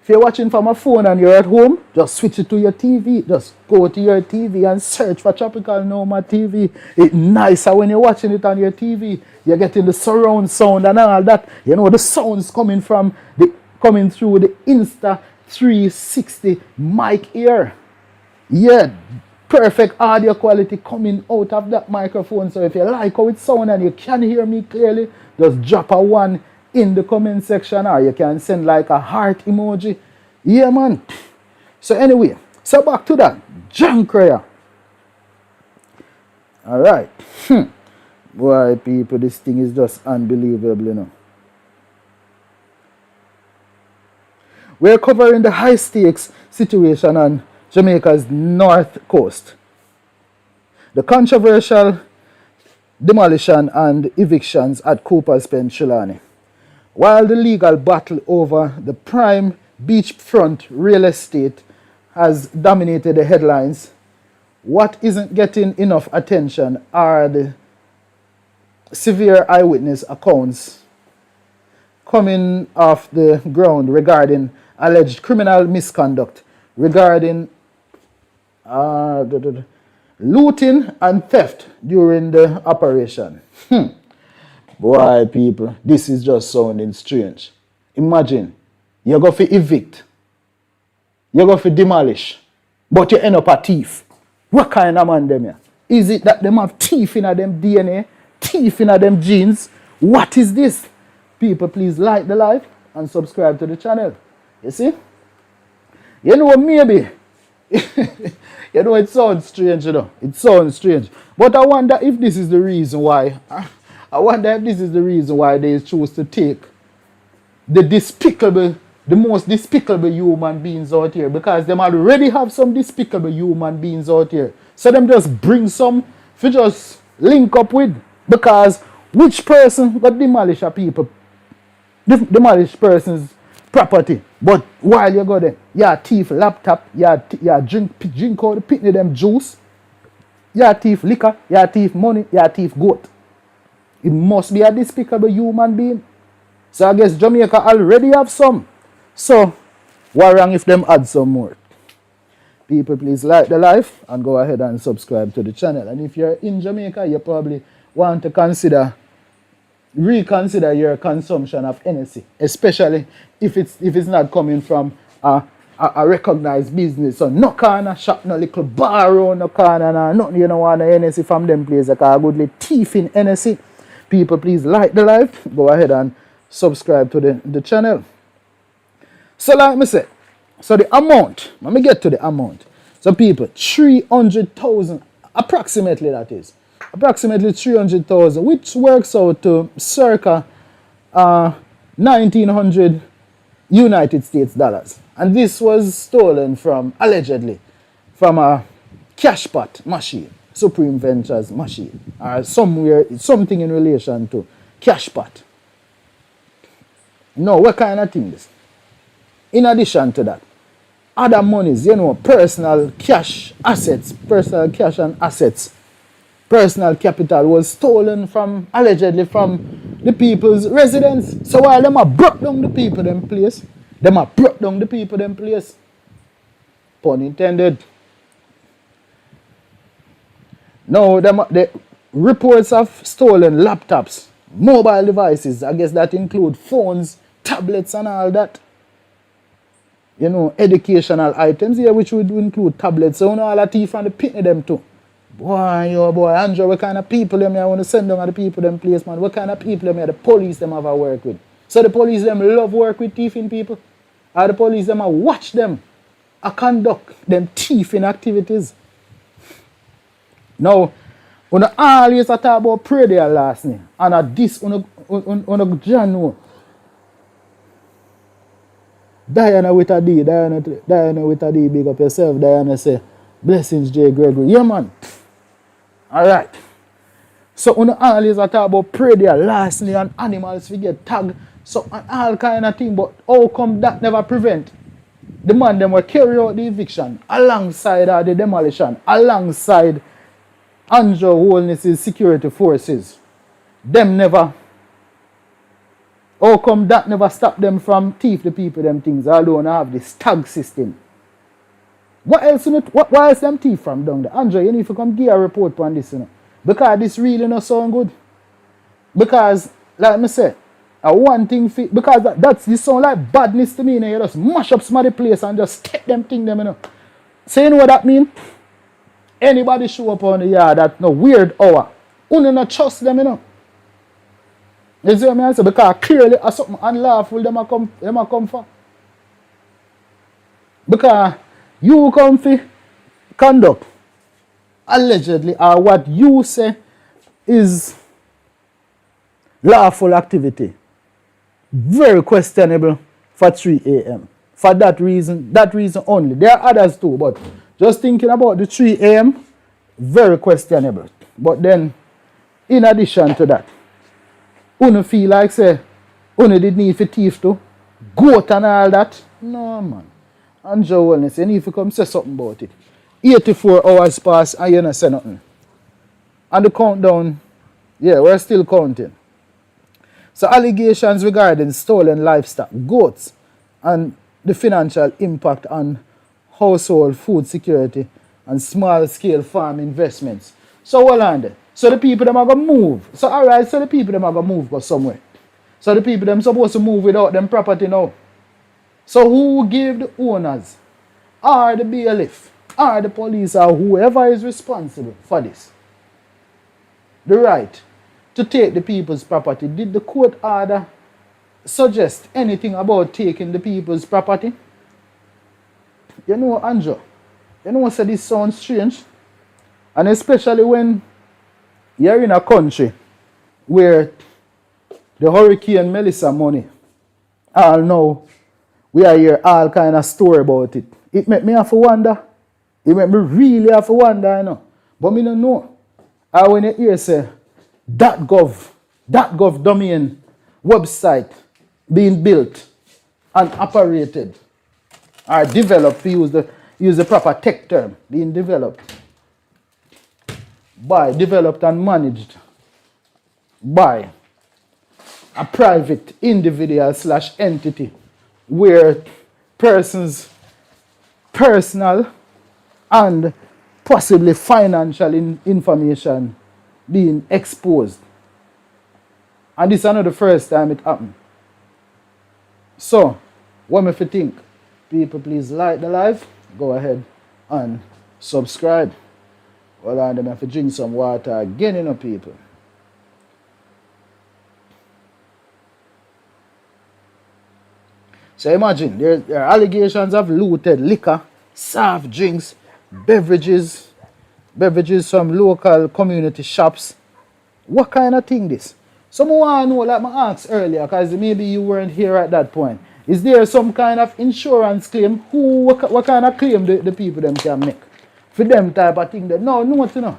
and you're at home, just switch it to your TV. Just go to your TV and search for Tropical Nomad TV. It's nicer when you're watching it on your TV. You're getting the surround sound and all that. You know, the sounds coming through the Insta 360 mic here. Yeah, perfect audio quality coming out of that microphone. So if you like how it sounds and you can hear me clearly, just drop a 1 in the comment section, or you can send like a heart emoji. Yeah, man. So anyway, so back to that junk crier. All right. Boy, people, this thing is just unbelievable, you know. We're covering the high stakes situation on Jamaica's north coast. The controversial demolition and evictions at Cooper's Pen, Trelawny. While the legal battle over the prime beachfront real estate has dominated the headlines, what isn't getting enough attention are the severe eyewitness accounts coming off the ground regarding alleged criminal misconduct, regarding looting and theft during the operation. Boy, people, this is just sounding strange. Imagine, you go for evict, you go for demolish, but you end up a thief. What kind of man them here? Is it that them have teeth in them DNA, teeth in them genes? What is this? People, please like the live and subscribe to the channel. You see? You know, maybe, you know, it sounds strange, you know. It sounds strange. But I wonder if this is the reason why, they choose to take the most despicable human beings out here, because them already have some despicable human beings out here. So them just bring some to just link up with, because which person but demolish a people, demolish person's property, but while you go there, you thief laptop, you drink out the pitney them juice, you thief liquor, you thief money, you thief goat. It must be a despicable human being. So I guess Jamaica already have some. So what wrong if them add some more? People, please like the live and go ahead and subscribe to the channel. And if you're in Jamaica, you probably want to reconsider your consumption of NSC, especially if it's not coming from a recognized business. So no corner shop, no little bar, no corner, nothing you don't want the NSC from them places. Like a goodly thief in NSC. People, please like the live. Go ahead and subscribe to the channel. So like I said, so the amount, let me get to the amount. So people, 300,000, approximately that is. Approximately 300,000, which works out to circa 1,900 United States dollars. And this was stolen from, allegedly, from a cash pot machine, Supreme Ventures machine, or somewhere, something in relation to cash pot. No, what kind of thing this? In addition to that, other monies, you know, personal cash assets, personal cash and assets, personal capital was stolen from, allegedly, from the people's residence. So while them are brought down the people them place, pun intended. Now, the reports of stolen laptops, mobile devices, I guess that include phones, tablets and all that. You know, educational items here, which would include tablets. So, you know, all the thief and the pitney them too. Boy, Andrew, what kind of people them I want to send down at the people them place, man? What kind of people them the police them have a work with? So the police them love work with thieving people? Or the police them watch them conduct them thieving activities? Now, when always talk about prayer last night, and at this, on January, Diana with a D, Diana with a D, big up yourself. Diana say, blessings J. Gregory. Yeah, man. Alright. So, on always talk about prayer last night, and animals we get tagged. So, and all kind of thing, but how come that never prevent the man them will carry out the eviction alongside the demolition, alongside Andrew Holness' security forces? Them never. How come that never stop them from thief the people them things, although they have this tag system? What else why else them thief from down there? Andrew, you need to come give a report on this, you know. Because this really not sound good. Because, like I said, one thing, because this sound like badness to me, you know. You just mash up somebody place and just take them thing them, you know. So you know what that mean? Anybody show up on the yard at no weird hour, you not trust them, you know. You see what I say? Because clearly something unlawful them a come for. Because you come for conduct, allegedly, or what you say is lawful activity, very questionable for 3 a.m. For that reason only. There are others too, but just thinking about the 3 a.m., very questionable. But then, in addition to that, you feel like, say, you did need for thief to goat and all that. No, man. Andrew Holness, you need to come say something about it. 84 hours pass and you don't say nothing. And the countdown, yeah, we're still counting. So allegations regarding stolen livestock, goats, and the financial impact on household food security and small-scale farm investments. So hold on there. So the people them are going to move. So alright, so the people them are going to move go somewhere. So the people them supposed to move without them property now. So who gave the owners, or the bailiff, or the police, or whoever is responsible for this? the right to take the people's property. Did the court order suggest anything about taking the people's property? You know, Andrew, you know what this sounds strange? And especially when you're in a country where the Hurricane Melissa money, all know, we are hear all kind of story about it. It make me have to wonder. It make me really have to wonder, you know. But me don't know. And when you hear say, .gov domain website being built and operated or developed, to use the proper tech term, being developed and managed by a private individual / entity where persons personal and possibly financial information being exposed. And this is not the first time it happened. So, what if you think? People, please like the live. Go ahead and subscribe. Well, I'm going to have to drink some water again, you know, people. So imagine, there are allegations of looted liquor, soft drinks, beverages from local community shops. What kind of thing this? Someone want to know, like I asked earlier, because maybe you weren't here at that point. Is there some kind of insurance claim? What kind of claim the people them can make? For them type of thing? No, you know.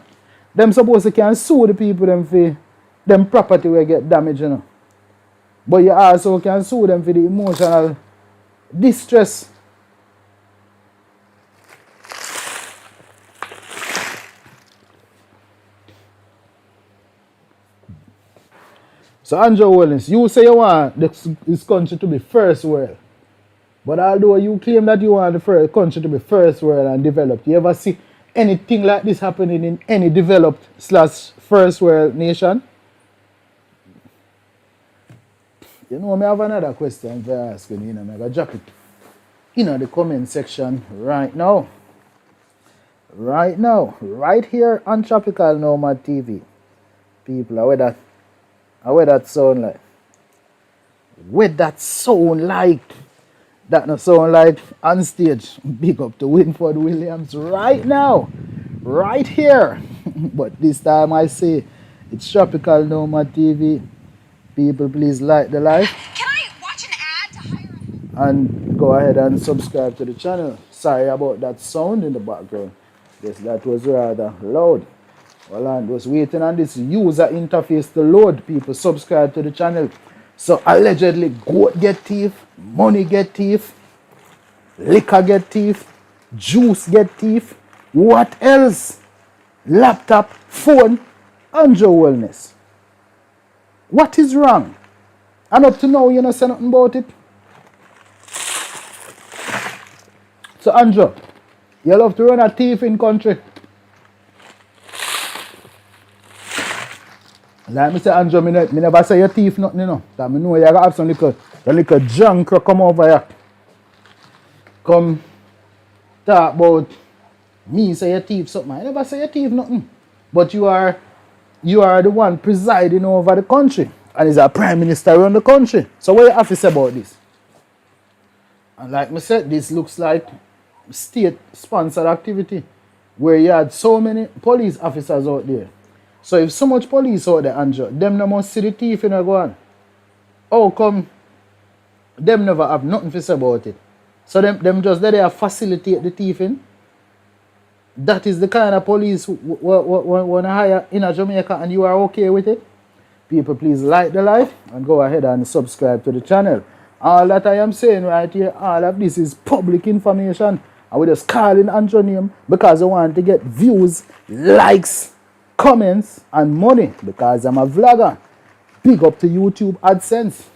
Them supposed to can sue the people them for them property will get damaged, you know. But you also can sue them for the emotional distress. So Andrew Holness, you say you want this country to be first world. But although you claim that you want the country to be first world and developed, you ever see anything like this happening in any developed / first world nation? You know, I have another question to ask you, I'm going to drop it in the comment section right now. Right here on Tropical Nomad TV. People, what that sound like? What that sound like? That not sound like on stage. Big up to Winford Williams right now. Right here. But this time I say it's Tropical Nomad TV. People, please like the live. Can I watch an ad to hire? And go ahead and subscribe to the channel. Sorry about that sound in the background. Yes, that was rather loud. Well, I was waiting on this user interface to load. People, subscribe to the channel. So allegedly, goat get thief, money get thief, liquor get thief, juice get thief. What else? Laptop, phone, Andrew Holness. What is wrong? And up to now, you don't say nothing about it. So Andrew, you love to run a thief in country. Like me say, Andrew, me never say you thief nothing, you know. Because I know you have some little junk come over here. Come talk about me say you thief something. I never say you thief nothing. But you are the one presiding over the country. And is a Prime Minister around the country. So what you have to say about this? And like I said, this looks like state-sponsored activity where you had so many police officers out there. So if so much police out there, Andrew, them no must see the thief in a go on. How come them never have nothing to say about it? So them just there facilitate the thieving? That is the kind of police want to hire in a Jamaica, and you are okay with it? People, please like the live and go ahead and subscribe to the channel. All that I am saying right here, all of this is public information. I will just call in Andrew name because I want to get views, likes, comments and money because I'm a vlogger. Big up to YouTube AdSense.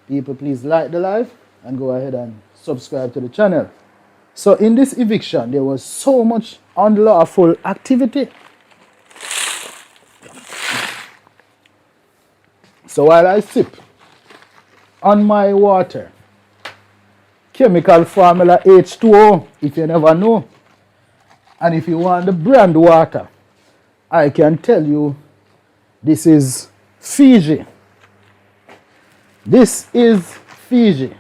People, please like the live and go ahead and subscribe to the channel. So in this eviction, there was so much unlawful activity. So while I sip on my water, chemical formula H2O, if you never know, and if you want the brand water, I can tell you this is Fiji. This is Fiji.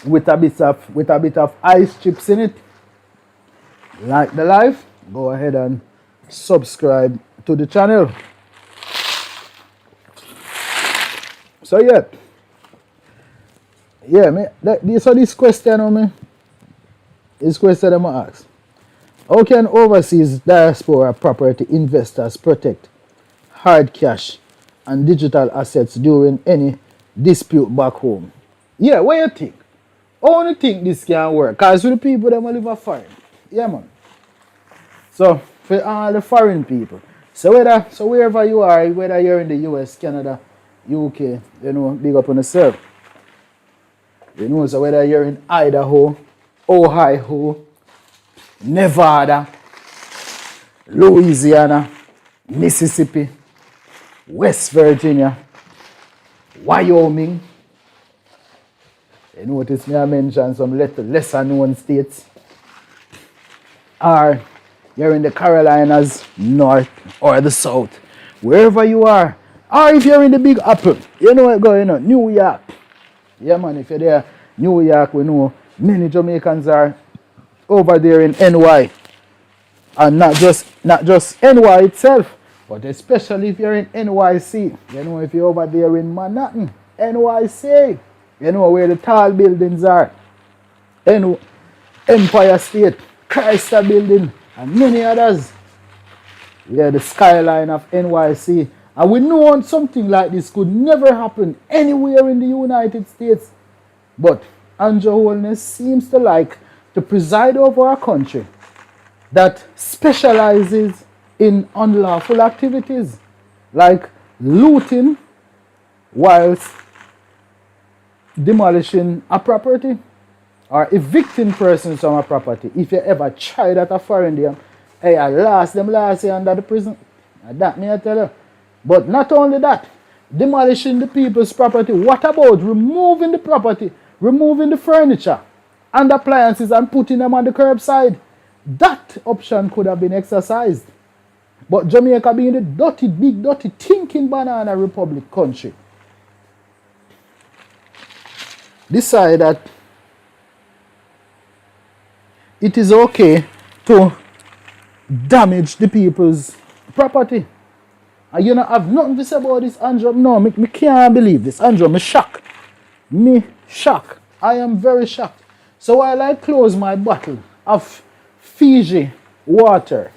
With a bit of ice chips in it. Like the live, go ahead and subscribe to the channel. So so this question on me, this question I'm gonna ask. How can overseas diaspora property investors protect hard cash and digital assets during any dispute back home? Yeah, what you think? I only think this can work, because for the people that live a foreign. Yeah, man. So for all the foreign people, so wherever you are, whether you're in the US, Canada, UK, you know, big up on yourself. You know, so whether you're in Idaho, Ohio, Nevada, Louisiana, Mississippi, West Virginia, Wyoming. You notice me I mentioned some lesser known states. Or you're in the Carolinas, north or the south, wherever you are. Or if you're in the Big Apple, you know what's going on, New York. Yeah, man, if you're there, New York, we know many Jamaicans are over there in NY. And not just NY itself, but especially if you're in NYC. You know, if you're over there in Manhattan, NYC, you know where the tall buildings are. Empire State, Chrysler Building, and many others. Yeah, the skyline of NYC. And we know something like this could never happen anywhere in the United States. But Andrew Holness seems to like to preside over a country that specializes in unlawful activities like looting whilst demolishing a property or evicting persons from a property. If you ever try that a foreign them, hey, I lost them last year under the prison. That me I tell you. But not only that, demolishing the people's property. What about removing the property, removing the furniture and appliances and putting them on the curbside? That option could have been exercised. But Jamaica being the dirty, big, dirty, thinking banana republic country, decide that it is okay to damage the people's property. And you know, I've nothing to say about this, Andrew. No, me can't believe this. Andrew, me shocked. Me shocked. I am very shocked. So while I close my bottle of Fiji water,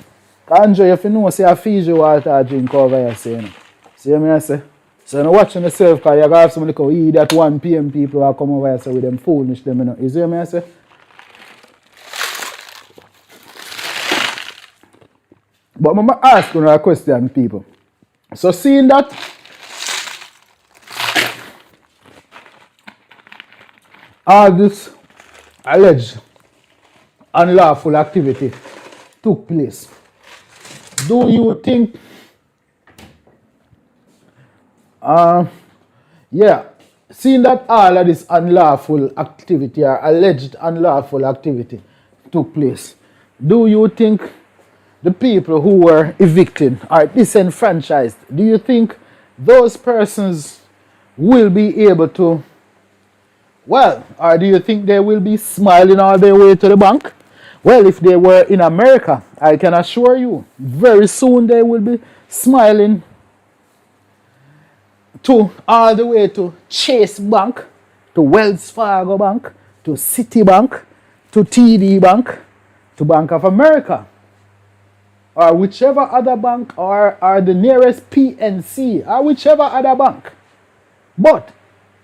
Andrew, if you know, say a Fiji water I drink over here, say, you know. See what I say? So you're watching yourself, because you're going to have somebody who eat at 1 p.m. people who come over here so with them foolish them, you know. You see what I say? But I'm going to ask you a question, people. So seeing that, all this alleged unlawful activity took place, do you think, seeing that all of this unlawful activity or alleged unlawful activity took place, do you think the people who were evicted or disenfranchised, do you think those persons will be able to, well, or do you think they will be smiling all their way to the bank? Well, if they were in America, I can assure you, very soon they will be smiling to all the way to Chase Bank, to Wells Fargo Bank, to Citibank, to TD Bank, to Bank of America, or whichever other bank, or the nearest PNC, or whichever other bank. But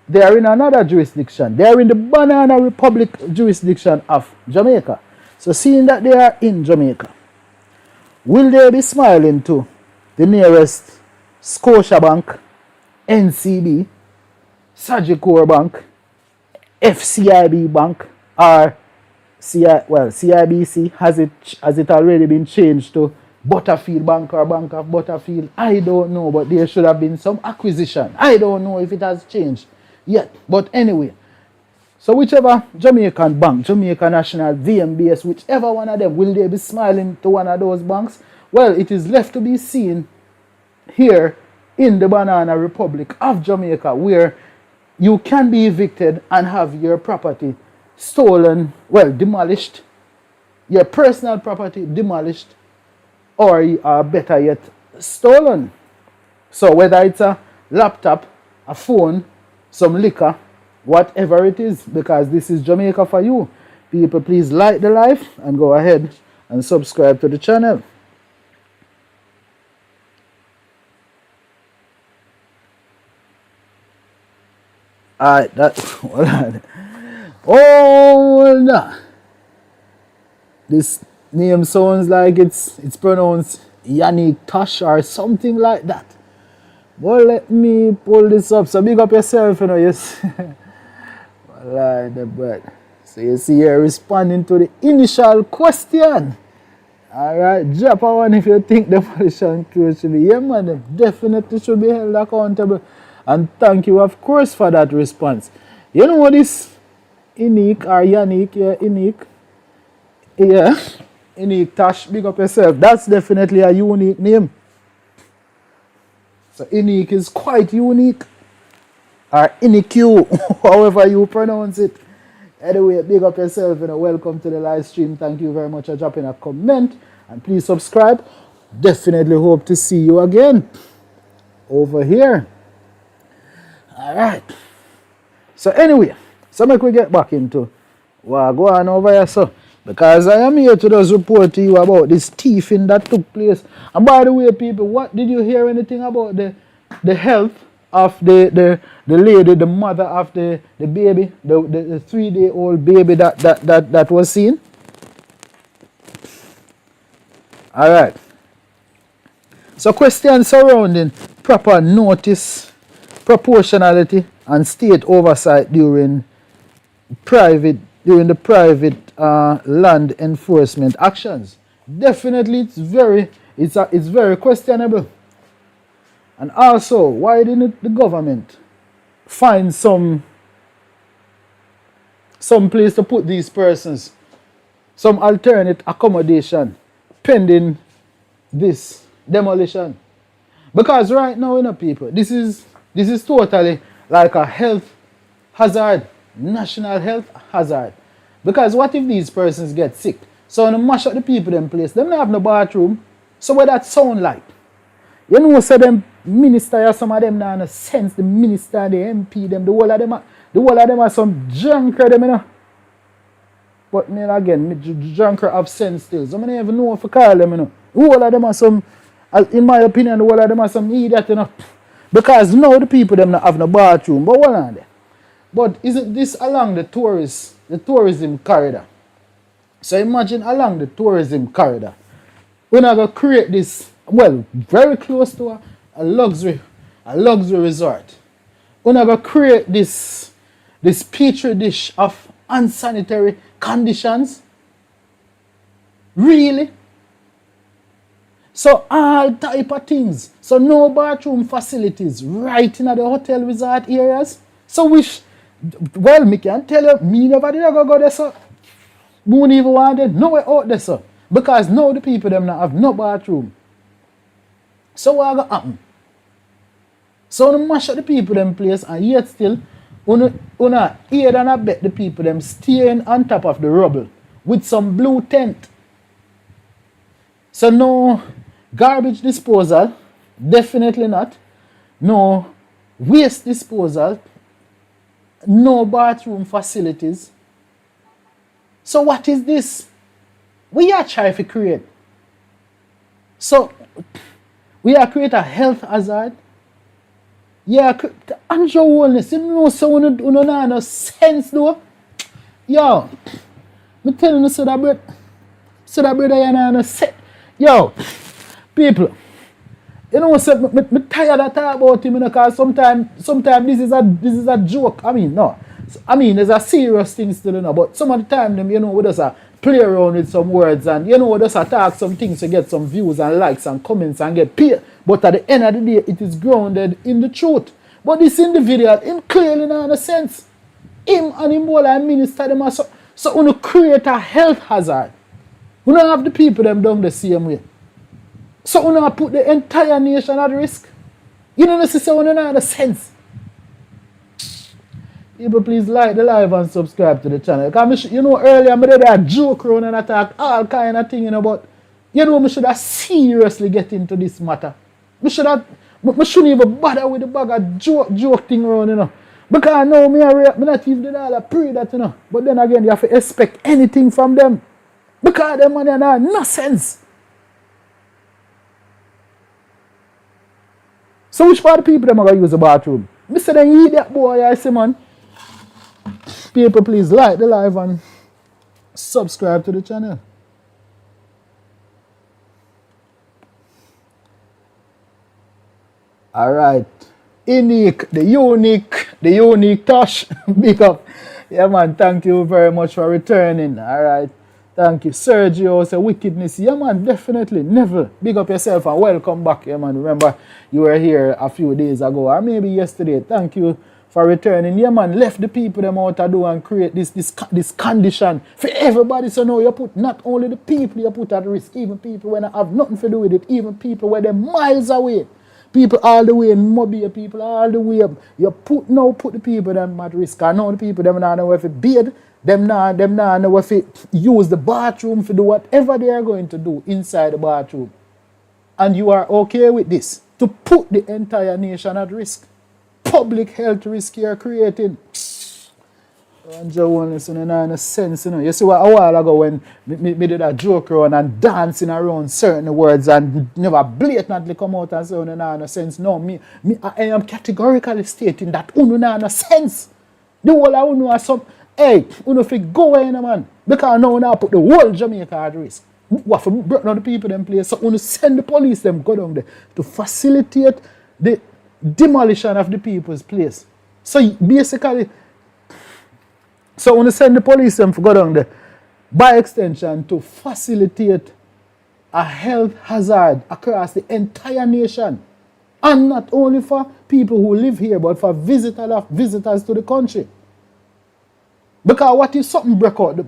they are in another jurisdiction. They are in the Banana Republic jurisdiction of Jamaica. So seeing that they are in Jamaica, will they be smiling to the nearest Scotiabank, NCB, Sagicor Bank, FCIB Bank, or CIBC? Has it already been changed to Butterfield Bank or Bank of Butterfield? I don't know, but there should have been some acquisition. I don't know if it has changed yet. But anyway, So whichever Jamaican bank, Jamaica National, VMBS, whichever one of them, will they be smiling to one of those banks? Well, it is left to be seen here in the Banana Republic of Jamaica, where you can be evicted and have your property stolen, well, demolished, your personal property demolished, or better yet, stolen. So whether it's a laptop, a phone, some liquor, whatever it is, because this is Jamaica for you. People, please like the live and go ahead and subscribe to the channel. Alright, hold on. This name sounds like it's pronounced Yannick Tosh or something like that. But let me pull this up. So big up yourself, you know, yes. So you see here responding to the initial question. Alright, drop a one if you think the politician crew should be. Yeah, man, they definitely should be held accountable. And thank you, of course, for that response. You know what this Inique or Yannick, yeah, Inique. Yeah, Inique Tash, big up yourself. That's definitely a unique name. So Inique is quite unique. Or Inique, however you pronounce it. Anyway, big up yourself and welcome to the live stream. Thank you very much for dropping a comment. And please subscribe. Definitely hope to see you again over here. Alright. So anyway, so make we get back into what go on over here, so. Because I am here to just report to you about this thieving that took place. And by the way, people, what did you hear anything about the health of the lady, the mother of the baby, the 3-day-old baby that was seen? Alright. So questions surrounding proper notice, proportionality, and state oversight during the private land enforcement actions. Definitely, it's very questionable. And also, why didn't the government find some place to put these persons, some alternate accommodation pending this demolition? Because right now, you know, people, this is totally like a health hazard, national health hazard. Because what if these persons get sick? So when they mash up the people in place, them don't have no bathroom. So what that sound like? You know, so them minister, some of them now no sense, the minister, the MP, them, the whole of them are some junker, them, you know. But me again, junker have sense still. So I don't even know if I call them, you know. The whole of them are some, in my opinion, the whole of them are some idiot, you know. Because now the people them not have no bathroom. But what on there? But isn't this along the tourism corridor? So imagine along the tourism corridor, we're not going to create this, well, very close to a luxury resort. We're not going to create this petri dish of unsanitary conditions. Really? So all type of things. So no bathroom facilities right in the hotel resort areas. So well, me can tell you, me never did go there, sir. Won't even want it. Nowhere out there, sir. Because now the people them not have no bathroom. So what going to happen? So they mash up the people them place, and yet still, una hear than I bet the people them staying on top of the rubble with some blue tent. So no garbage disposal, definitely not. No waste disposal, no bathroom facilities. So what is this? We are trying to create. So we are create a health hazard. Yeah, Andrew Holness, you know, so we don't have no sense though. Yo, I'm telling you, so that brother, you know, sense. Yo, people, you know, so I'm tired of talking about him, you know, because sometimes this is a joke. I mean, no. I mean, there's a serious thing still, you know, but some of the time, them, you know, we just play around with some words and, you know, we just talk some things to get some views and likes and comments and get paid. But at the end of the day, it is grounded in the truth. But this individual, him clearly not a sense. Him and him whole and minister them so you create a health hazard. You don't have the people them down the same way. So you put the entire nation at risk. You don't necessarily you don't have the sense. People, please like the live and subscribe to the channel. Because you know earlier I did a joke around and attack all kind of things, you know, but you know I should have seriously get into this matter. I shouldn't even bother with the bag of joke thing around, you know. Because now I not even did all I pray that, you know. But then again, you have to expect anything from them. Because them money have no sense. So which part of people them are going to use the bathroom? I say they eat that boy, I say man. People, please like the live and subscribe to the channel. Alright. The unique Tosh. Big up. Yeah man, thank you very much for returning. Alright. Thank you. Sergio say wickedness. Yeah man, definitely. Never. Big up yourself and welcome back. Yeah man. Remember you were here a few days ago or maybe yesterday. Thank you for returning. Yeah man, left the people them out to do and create this condition for everybody. So now you put not only the people you put at risk, even people when I have nothing to do with it, even people where they're miles away. People all the way in Mobile, people all the way up. You put the people them at risk. I know the people them now know if it bathe, them now know if it use the bathroom to do whatever they are going to do inside the bathroom. And you are okay with this to put the entire nation at risk. Public health risk you're creating. Andrew Holness, you know, in a sense, you know. You see what a while ago when me did a joke around and dancing around certain words and never blatantly come out and say, you know, in a sense. No, I am categorically stating that you know, in a sense. The whole of you know some, hey, you know, if you go in, man, because now I put the whole Jamaica at risk. What for break down the people them place, so you send the police them go down there to facilitate the demolition of the people's place. So basically, so when you send the police them to go down there, by extension, to facilitate a health hazard across the entire nation. And not only for people who live here, but for visitors to the country. Because what if something break out? I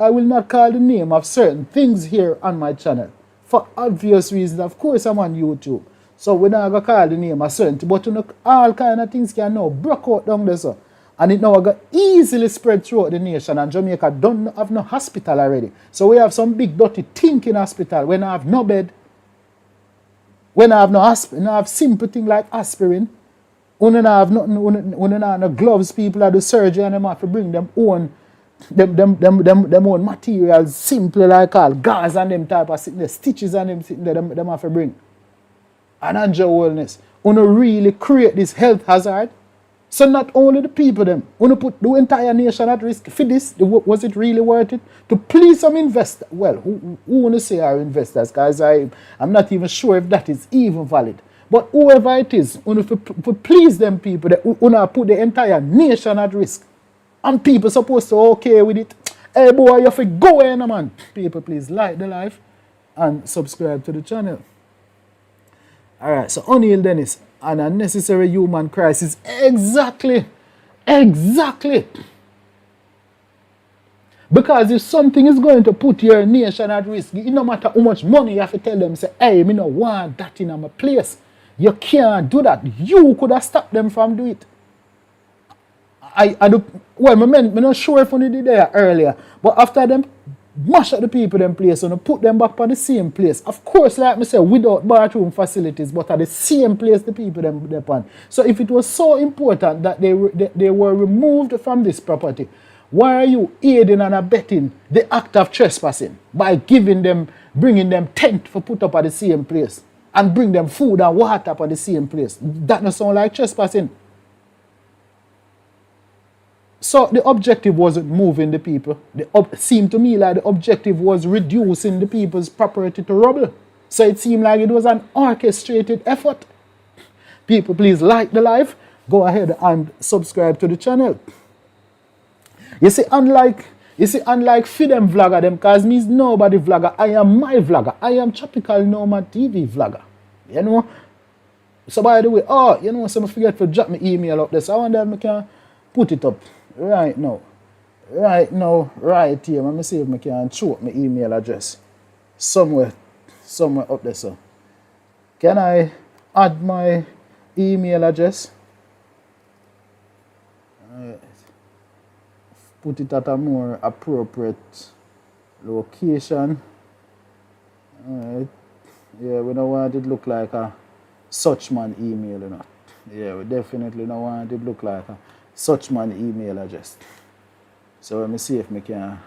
will not call the name of certain things here on my channel. For obvious reasons, of course I'm on YouTube. So we're not going to call the name of certain, but you know, all kind of things can now break out down there, so. And it now got easily spread throughout the nation, and Jamaica don't have no hospital already. So we have some big dirty thinking hospital when I have no bed. When I have no aspirin, I have simple thing like aspirin. When I have nothing, when I have no gloves, people are the surgery and them have to bring them own materials, simple like all gauze and them type of sitting there, stitches and them sitting there, them have to bring. And Andrew Holness, when you really create this health hazard, so not only the people them, when you put the entire nation at risk for this, was it really worth it? To please some investors, well, who want to say are investors, because I'm not even sure if that is even valid. But whoever it is, when you please them people, that when put the entire nation at risk, and people supposed to okay with it, hey boy, you have to go in, man. People, please like the live and subscribe to the channel. Alright, so O'Neill Dennis, an unnecessary human crisis. Exactly. Because if something is going to put your nation at risk, no matter how much money you have to tell them, say, hey, me no want that in my place. You can't do that. You could have stopped them from doing it. I'm not sure if I did there earlier, but after them mash up the people them place and put them back on the same place. Of course, like I said, without bathroom facilities, but at the same place the people them upon. So if it was so important that they were removed from this property, why are you aiding and abetting the act of trespassing by bringing them tent for put up at the same place and bring them food and water up at the same place? That not sound like trespassing. So the objective wasn't moving the people. It seemed to me like the objective was reducing the people's property to rubble. So it seemed like it was an orchestrated effort. People, please like the live. Go ahead and subscribe to the channel. You see, unlike Fidem vlogger them, cause me's nobody vlogger. I am my vlogger. I am Tropical Nomad TV vlogger. You know? So by the way, so I forget to drop my email up there. So I wonder if I can put it up right now. Right now, right here. Let me see if I can show up my email address. Somewhere up there, so. Can I add my email address? Put it at a more appropriate location. Alright. Yeah, we don't want it to look like a Suchman email, you know. Yeah, we definitely don't want it to look like a Suchman email address. So let me see if we can,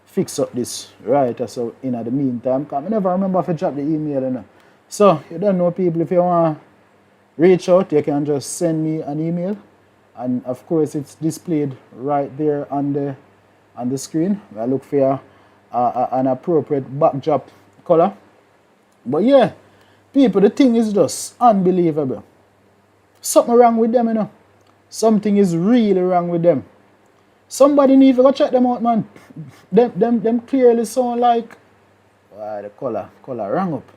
fix up this right so in the meantime. Because I never remember if I drop the email, you know. So, you don't know, people, if you want to reach out, you can just send me an email. And of course, it's displayed right there on the screen. I look for an appropriate backdrop color. But yeah, people, the thing is just unbelievable. Something wrong with them, you know. Something is really wrong with them. Somebody need to go check them out, man. Them clearly sound like the color rang up.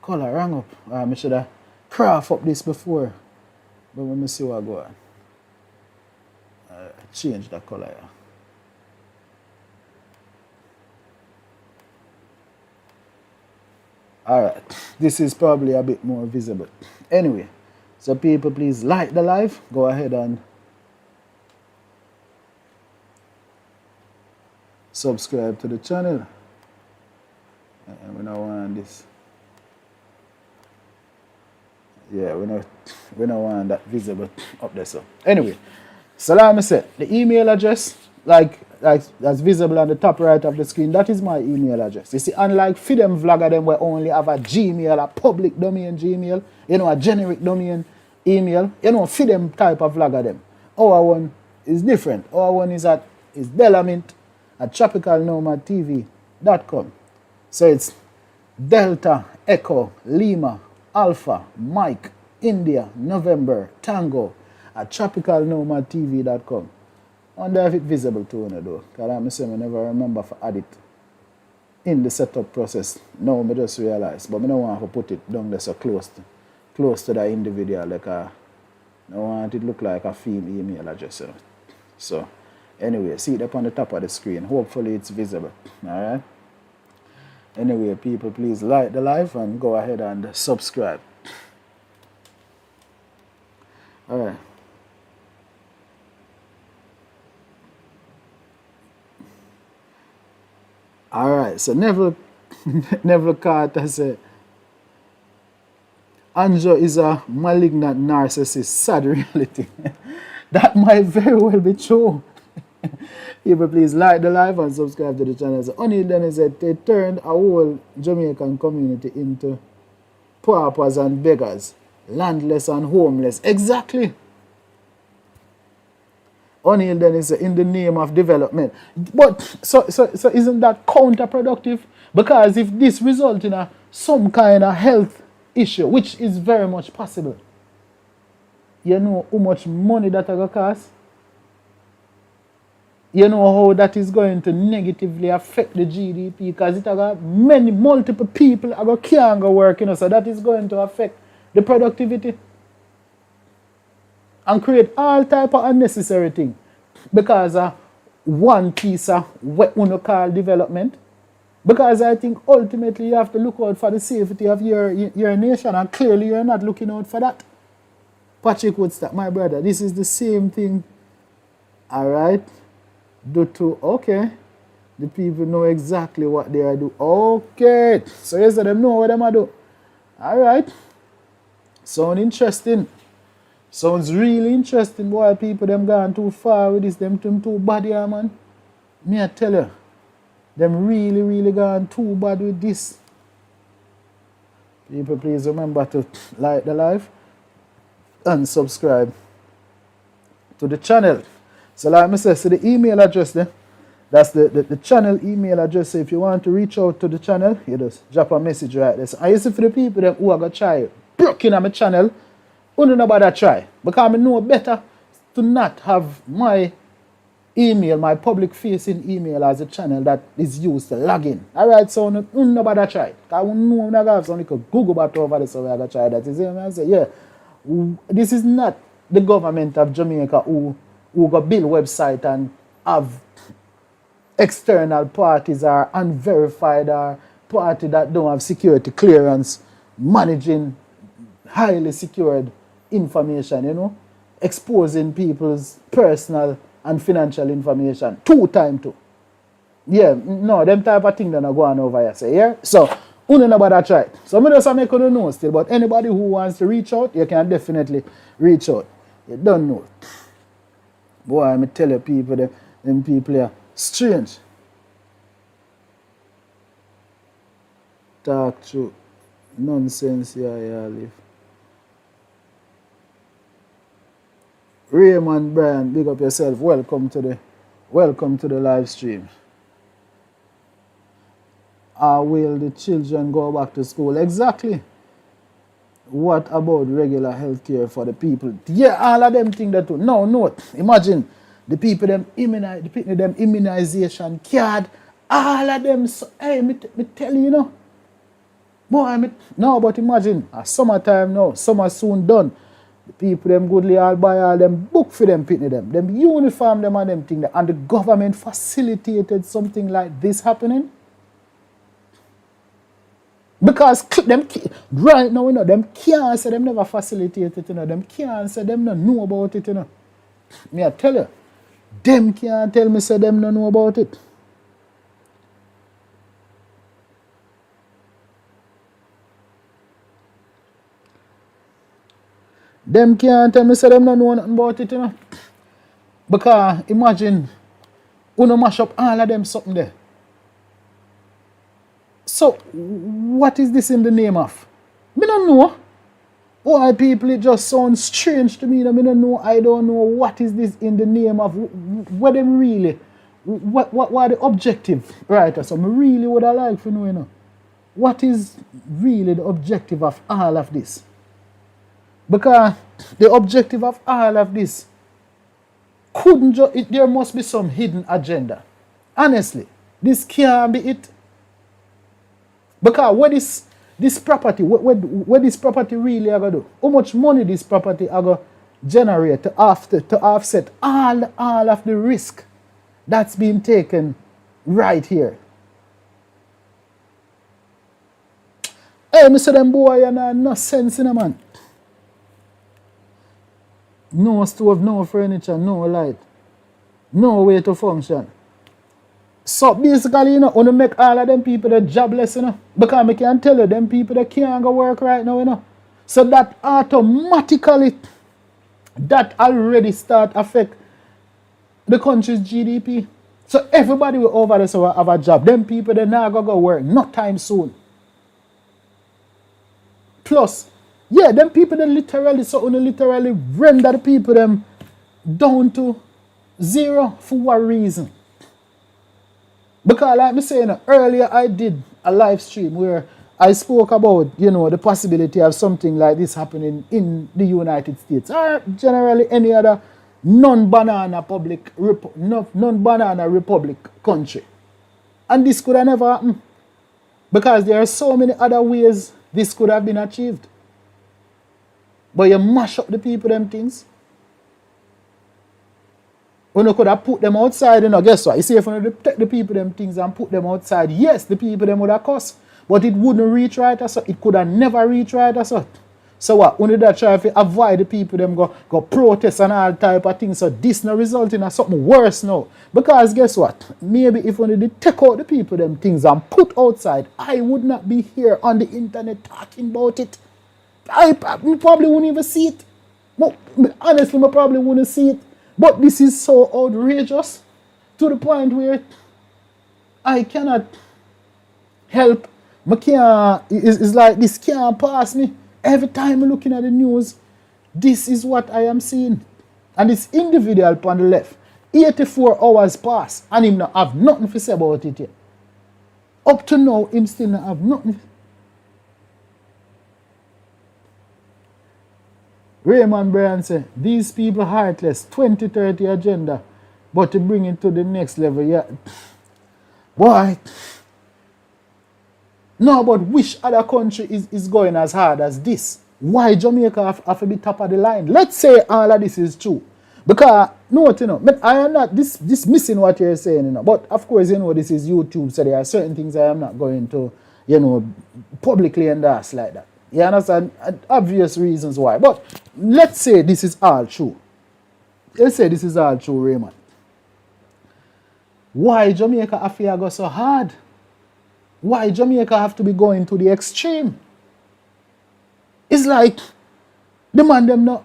Color rang up. I should have craft up this before. But let me see what I go on. Change the color here. Alright, this is probably a bit more visible. Anyway, so people, please like the live. Go ahead and subscribe to the channel. And we don't want this. Yeah, we don't want that visible up there. So anyway, so like I said, the email address, like that's visible on the top right of the screen, that is my email address. You see, unlike for them vlogger, them we only have a Gmail, a public domain Gmail, a generic domain email, for them type of vlogger them. Our one is different. Our one is Delamint at tropicalnomadtv.com. So it's Delta Echo Lima Alpha Mike India November Tango at tropicalnomadtv.com. I wonder if it's visible to you though, because I'm saying I never remember to add it in the setup process. Now I just realized, but I don't want to put it down there so close to the individual, like I don't want it to look like a theme email address. So anyway, see it up on the top of the screen. Hopefully it's visible. Alright. Anyway, people, please like the live and go ahead and subscribe. Alright. Alright, so Neville Carter said, Andrew is a malignant narcissist, sad reality. That might very well be true. People, please like the live and subscribe to the channel. So only then is that they turned a whole Jamaican community into paupers and beggars, landless and homeless. Exactly. Only then is in the name of development. But so isn't that counterproductive? Because if this results in some kind of health issue, which is very much possible, you know how much money that will cost? You know how that is going to negatively affect the GDP, because it got multiple people can't go work, so that is going to affect the productivity and create all type of unnecessary things because of one piece of what we call development. Because I think ultimately you have to look out for the safety of your nation, and clearly you're not looking out for that. Patrick Woodstock, my brother, this is the same thing. All right. Okay. The people know exactly what they are doing. Okay. So yes, them know what they are doing. All right. Sounds interesting. Sounds really interesting. Boy, people them gone too far with this. Them too bad here, man. Me I tell you. Them really gone too bad with this. People, please remember to like the live and subscribe to the channel. So like I said, so the email address there, that's the channel email address. So if you want to reach out to the channel, you just drop a message right there. So I see for the people them who are going to try broken on my channel, who don't know about that try. Because I know better to not have my email, my public facing email as a channel that is used to log in. Alright, so who don't know about that try. Because I know I'm going to have some Google back over this, so we're going to try that. You see what I'm saying? Yeah, this is not the government of Jamaica who go build website and have external parties or unverified or party that don't have security clearance managing highly secured information, you know, exposing people's personal and financial information 2 times too. Yeah, no, them type of thing that are going over here. Say, yeah? So, you know about that try. So, I just make you know still, but anybody who wants to reach out, you can definitely reach out. You don't know. Boy, I tell you people, them people are strange. Talk through nonsense here, yeah, live. Raymond Bryan, big up yourself. Welcome to the live stream. Will the children go back to school? Exactly. What about regular health care for the people? Yeah, all of them think that too. No. Imagine the people them immunization card. All of them. Hey, me tell you, you know. Boy, no, but imagine, summertime now, summer soon done. The people them goodly all buy all them book for them pitney them uniform them and them thing that, and the government facilitated something like this happening. Because them right now, you know, them can't say them never facilitated it, you know, them can't say them not know about it, you know. Me I tell you, them can't tell me say them not know about it. Them can't tell me say them not know nothing about it, you know. Because imagine, you mash up all of them something there. So, what is this in the name of? Me don't know. Why people, it just sounds strange to me. I don't know. I don't know what is this in the name of. What them really, what the objective, right? So, I really would I like to know, you know. What is really the objective of all of this? Because the objective of all of this couldn't just, there must be some hidden agenda. Honestly, this can't be it. Because what this property, what this property really are going to do? How much money this property are going to generate to offset all of the risk that's being taken right here? Hey, Mr. Them boy, you know, no sense in a man. No stove, no furniture, no light, no way to function. So basically, you know, when you make all of them people that jobless, you know, because I can tell you, them people that can't go work right now, you know. So that automatically, that already start affect the country's GDP. So everybody will over there so have a job. Them people that not go work, not time soon. Plus, yeah, them people that literally render the people them down to zero for what reason? Because like I saying earlier, I did a live stream where I spoke about, you know, the possibility of something like this happening in the United States or generally any other non-banana republic country. And this could have never happened. Because there are so many other ways this could have been achieved. But you mash up the people, them things. When you could have put them outside, you know, guess what? You see, if you take the people, them things and put them outside, yes, the people, them would have cost. But it wouldn't reach right as so. It could have never reached right as so. So what? When you try to avoid the people, them go protest and all type of things. So this no result in something worse now. Because guess what? Maybe if only they take out the people, them things and put outside, I would not be here on the internet talking about it. I probably wouldn't even see it. Honestly, I probably wouldn't see it. But this is so outrageous to the point where I cannot help. It's like this can't pass me. Every time I'm looking at the news, this is what I am seeing. And this individual on the left, 84 hours pass and him not have nothing to say about it yet. Up to now, him still not have nothing. Raymond Bryan said, these people heartless, 2030 agenda, but to bring it to the next level, yeah. Boy, no, but which other country is going as hard as this? Why Jamaica have to be top of the line? Let's say all of this is true. Because, note, I am not dismissing what you're saying, but of course, this is YouTube, so there are certain things I am not going to, publicly endorse like that. You understand? And obvious reasons why. But let's say this is all true. Let's say this is all true, Raymond. Why Jamaica have to go so hard? Why Jamaica have to be going to the extreme? It's like, the man them not...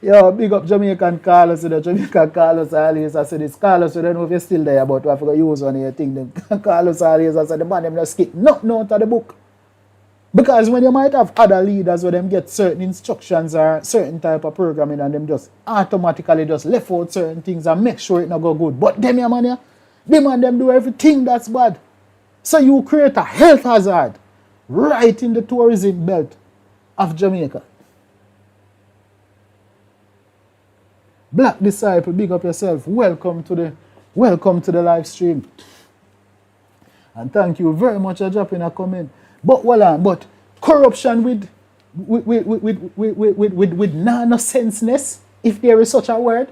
Yo, big up Jamaican Carlos, Jamaican Carlos always I said this. Carlos, I don't know if you're still there, but I forgot to use one of your thing. Carlos always I said the man them not skip nothing out of the book. Because when you might have other leaders where them get certain instructions or certain type of programming and them just automatically just left out certain things and make sure it not go good. But them man here, them do everything that's bad. So you create a health hazard right in the tourism belt of Jamaica. Black Disciple, big up yourself. Welcome to the live stream. And thank you very much for dropping a comment. But corruption with nanosenseness, if there is such a word.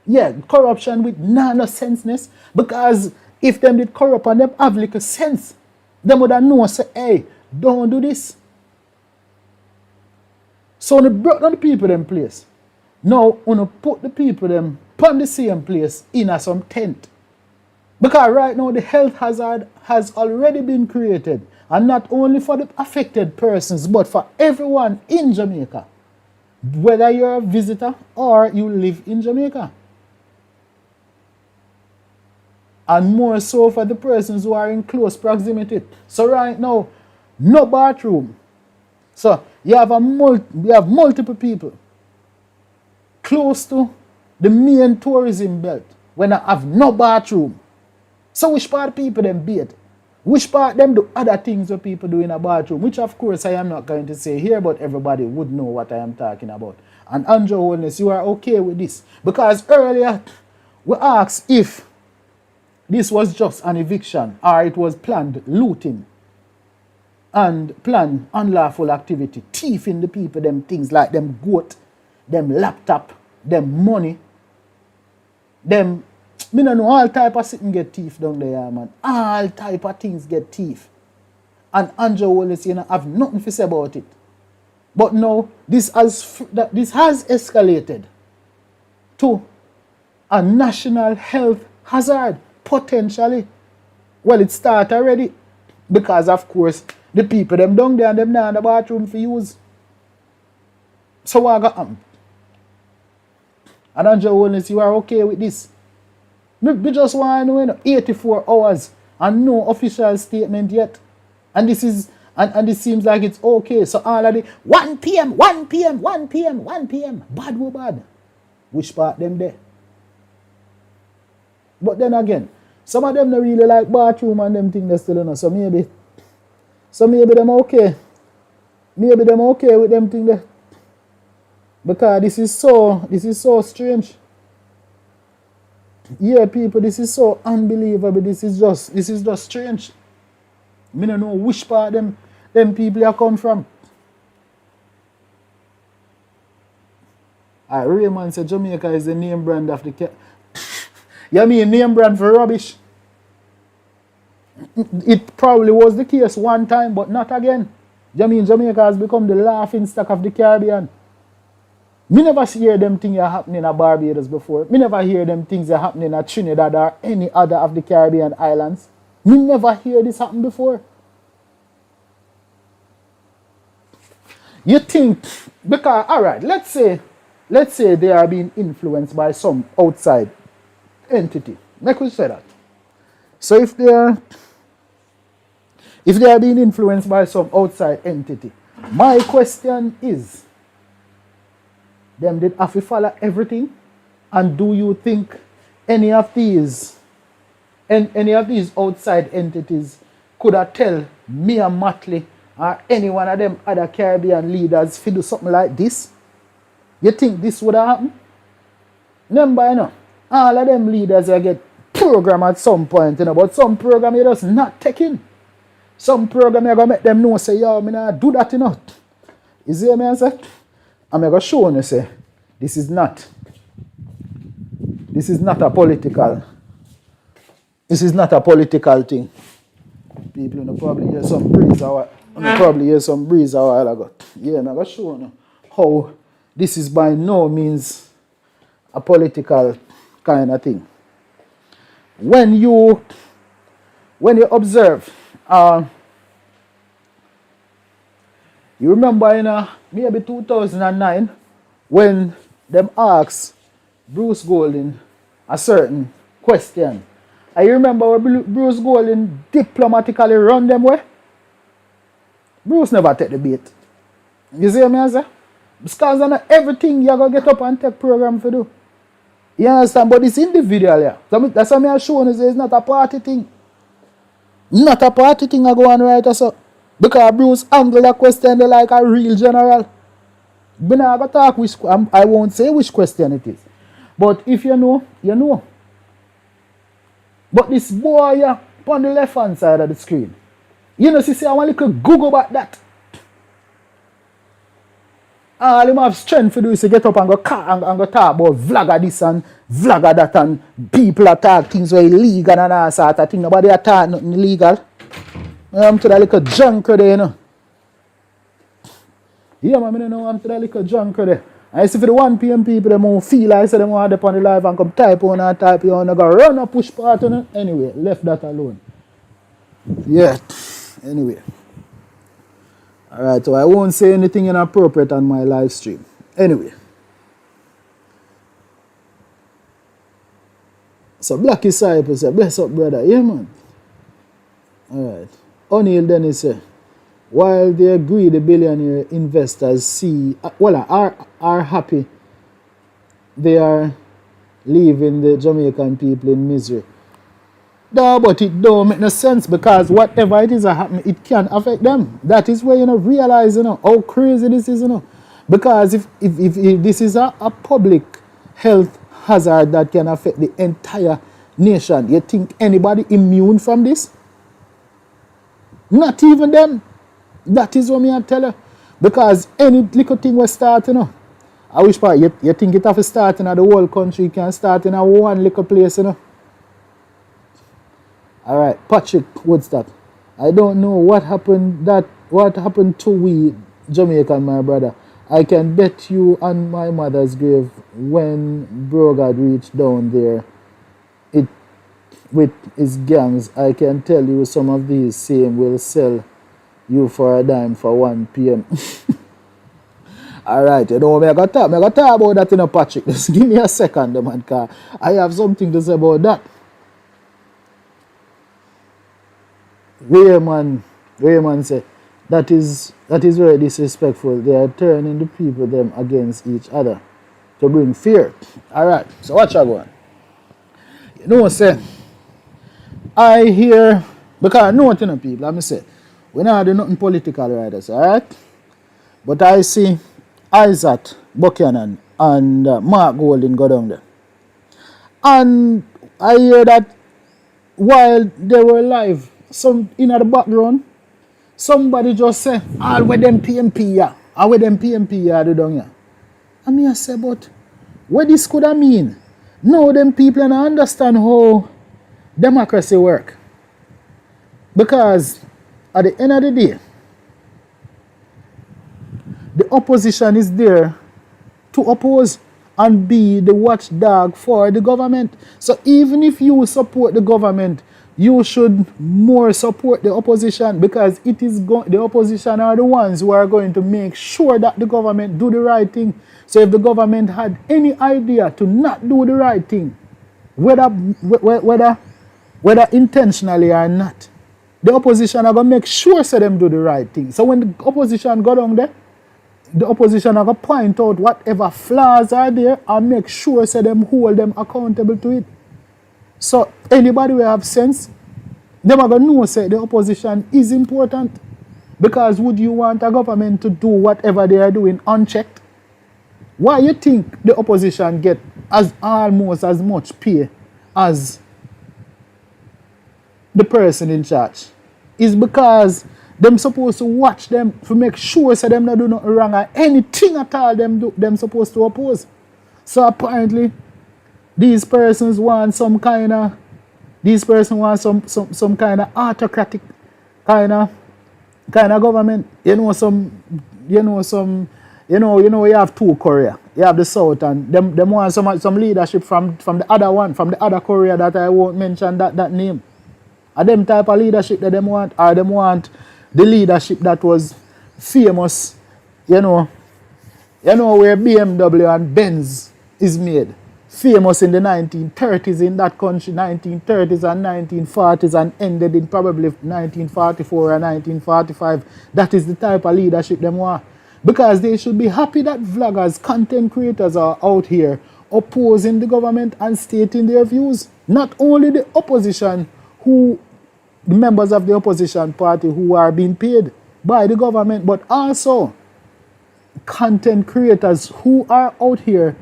Yeah, corruption with nanosenseness. Because if them did corrupt and them have little sense, them would have known, say, hey, don't do this. So they brought down the people them place. Now, when put the people them on the same place in a some tent. Because right now the health hazard has already been created. And not only for the affected persons, but for everyone in Jamaica. Whether you're a visitor or you live in Jamaica. And more so for the persons who are in close proximity. So right now, no bathroom. So you have multiple people close to the main tourism belt when I have no bathroom. So which part of people them beat? Which part them do other things that people do in a bathroom? Which of course I am not going to say here, but everybody would know what I am talking about. And Andrew Holness, you are okay with this? Because earlier we asked if this was just an eviction or it was planned looting and planned unlawful activity, thieving the people, them things like them goat, them laptop, them money, them, me don't know, all type of things get thief down there, man. All type of things get thief. And Andrew Holness, have nothing to say about it. But now, this has escalated to a national health hazard, potentially. Well, it started already. Because, of course, the people, them down there, and them not in the bathroom for use. So what got them? And Andrew Holness, you are okay with this? We just want to know 84 hours and no official statement yet. And this is and it seems like it's okay. So all of the 1 p.m., 1 p.m., 1 p.m., 1 p.m. Bad or bad? Which part them there? But then again, some of them don't really like bathroom and them things they still don't know. So maybe them okay. Maybe them okay with them things there. Because this is so strange. Yeah, people, this is so unbelievable. This is just strange. I don't know which part them people have come from. Raymond said Jamaica is the name brand of the cat. You mean name brand for rubbish? It probably was the case one time, but not again. You mean Jamaica has become the laughing stock of the Caribbean? Me never hear them things are happening at Barbados before. Me never hear them things are happening at Trinidad or any other of the Caribbean islands. Me never hear this happen before. You think, because, alright, let's say they are being influenced by some outside entity. Like we say that. So if they are being influenced by some outside entity, my question is, them did have to follow everything? And do you think any of these outside entities could have tell me and Matley or any one of them other Caribbean leaders to do something like this? You think this would have happened? Remember, all of them leaders get program at some point, but some program you just not taking. Some program you gonna make them know say, yo, me not do that, You see what I say? I'm going to show you, say, this is not a political, this is not a political thing. People will probably hear some breeze a while ago. Yeah, I'm going to show you how this is by no means a political kind of thing. When you observe, you remember in maybe 2009 when them asked Bruce Golding a certain question. I remember where Bruce Golding diplomatically run them way. Bruce never take the bait. You see what I say? Because on everything you're going to get up and take program for do. You understand? But it's individual, yeah. That's what I'm showing you. It's not a party thing. Not a party thing I go on right so. Because Bruce angle that question like a real general. But now I go talk which, I won't say which question it is. But if you know, you know. But this boy yeah, on the left hand side of the screen. You know, see, I want to Google about that. All him have strength to do is to get up and go talk about vlogger this and vlogger that and people attack things where illegal and all sort of thing. Nobody attack nothing illegal. I'm to that little junker there, you know. Yeah, man, I don't know I'm to that little junker there. I see for the 1 p.m. people, they won't feel like they want to on the live and come type on and type on and go run and push part on it. Anyway, left that alone. Yeah, anyway. Alright, so I won't say anything inappropriate on my live stream. Anyway. So Black Disciple say, bless up brother. Yeah man. Alright. O'Neill Dennis say, while the greedy billionaire investors are happy, they are leaving the Jamaican people in misery. No, but it don't make no sense because whatever it is that happen, it can affect them. That is where you realize how crazy this is, Because if this is a public health hazard that can affect the entire nation, you think anybody immune from this? Not even them. That is what I tell you. Because any little thing will start, I wish part you think it have to start in the whole country, it can start in a one little place, Alright, Patrick Woodstock. I don't know what happened to we Jamaican, my brother. I can bet you on my mother's grave when Brogard reached down there with his gangs. I can tell you some of these same will sell you for a dime for 1 p.m. Alright, I'm going to talk about that Patrick. Just give me a second, man, because I have something to say about that. Raymond said, that is very disrespectful. They are turning the people them against each other to bring fear. Alright, so watch I go on. Say, I hear, because I know what people, let me say, we not do nothing political right us, alright? But I see Isaac Buchanan and Mark Golding go down there. And I hear that while they were live, some in the background, somebody just say, all with them PMP ya, all with them PMP ya do down here. And me I say, but what this could have mean? No, them people don't understand how democracy work. Because at the end of the day, the opposition is there to oppose and be the watchdog for the government. So even if you support the government, you should more support the opposition because the opposition are the ones who are going to make sure that the government do the right thing. So if the government had any idea to not do the right thing, whether intentionally or not, the opposition are going to make sure so them do the right thing. So when the opposition go down there, the opposition are going to point out whatever flaws are there and make sure so them hold them accountable to it. So anybody who have sense, them are going to know say the opposition is important. Because would you want a government to do whatever they are doing unchecked? Why you think the opposition get almost as much pay as the person in charge? Is because Them supposed to watch them to make sure so them not do nothing wrong or anything at all them do, them supposed to oppose. So apparently these persons want some kind of autocratic kind of government. You have two Korea. You have the South and them want some leadership from the other one, from the other Korea that I won't mention that name. Are them type of leadership that them want, or them want the leadership that was famous, where BMW and Benz is made. Famous in the 1930s in that country, 1930s and 1940s, and ended in probably 1944 or 1945. That is the type of leadership them want. Because they should be happy that vloggers, content creators are out here opposing the government and stating their views. Not only the opposition, the members of the opposition party who are being paid by the government, but also content creators who are out here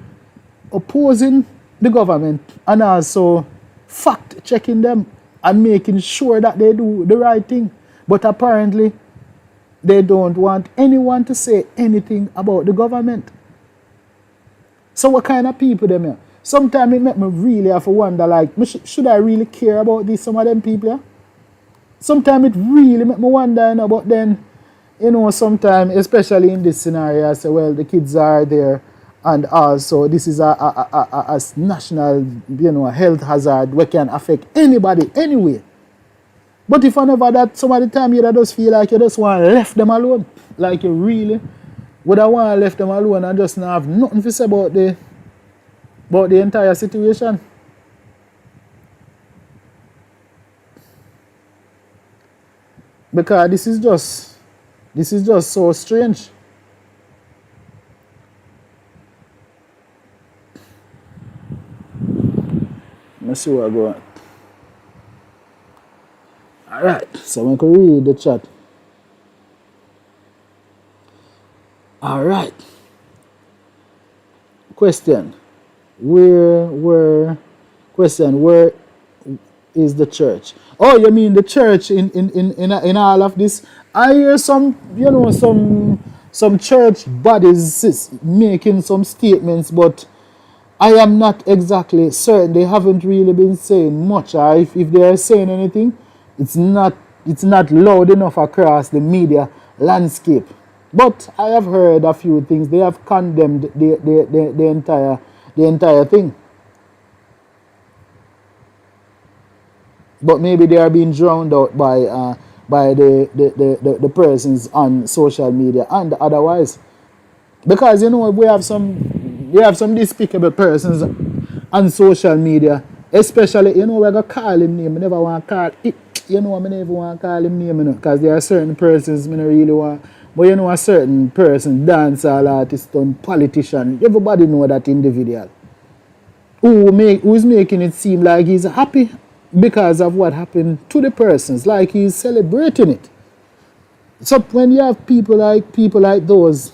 opposing the government and also fact checking them and making sure that they do the right thing. But apparently they don't want anyone to say anything about the government. So what kind of people them here? Sometimes it make me really have to wonder, like, should I really care about this, some of them people here? Sometimes it really make me wonder, but then, sometimes, especially in this scenario, I say, well, the kids are there, and also this is a national, health hazard which can affect anybody anyway. But if I never that, some of the time you just feel like you just want to left them alone. Like you really would have want to left them alone and just not have nothing to say about the entire situation. Because this is just so strange. Let's see what I go on. Alright, so I can read the chat. Alright. Question. Where is the church? Oh, you mean the church in all of this? I hear some church bodies making some statements, but I am not exactly certain. They haven't really been saying much. Or if they are saying anything, it's not loud enough across the media landscape. But I have heard a few things. They have condemned the entire thing. But maybe they are being drowned out by the persons on social media and otherwise. Because we have some despicable persons on social media, especially we're gonna call him name. I never want to call it. I never want to call him name, because there are certain persons I really want. But a certain person, dancer, artist, politician, everybody know that individual who is making it seem like he's happy because of what happened to the persons, like he's celebrating it. So when you have people like those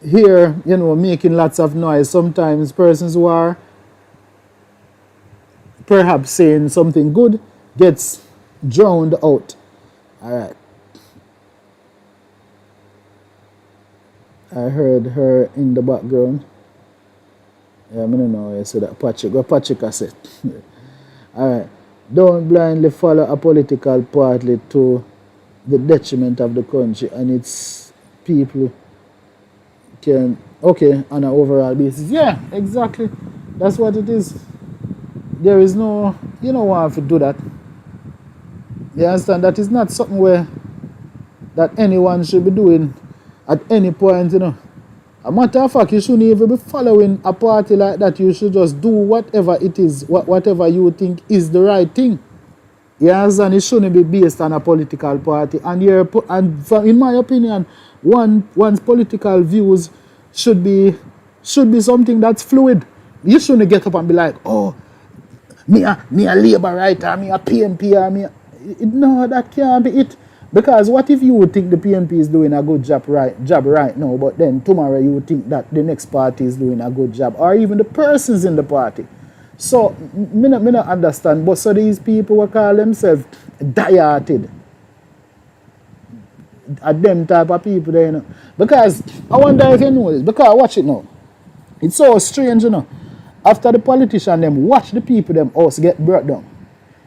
here, making lots of noise, sometimes persons who are perhaps saying something good gets drowned out. Alright. I heard her in the background. Yeah, I don't know. I said that Patrick said. Alright. Don't blindly follow a political party to the detriment of the country and its people can, on an overall basis. Yeah, exactly. That's what it is. There is no, you don't want to do that. You understand? That is not something that anyone should be doing at any point, A matter of fact, you shouldn't even be following a party like that. You should just do whatever it is, whatever you think is the right thing. You understand? It shouldn't be based on a political party. And in my opinion, one's political views should be something that's fluid. You shouldn't get up and be like, oh, me a Labour writer, me a PNP, no, that can't be it. Because what if you would think the PNP is doing a good job right now, but then tomorrow you would think that the next party is doing a good job, or even the persons in the party. So, me not understand. But so these people will call themselves die-hearted. At them type of people there, you know. Because, I wonder if you know this, because watch it now. It's so strange, you know. After the politician them watch the people them house get brought down.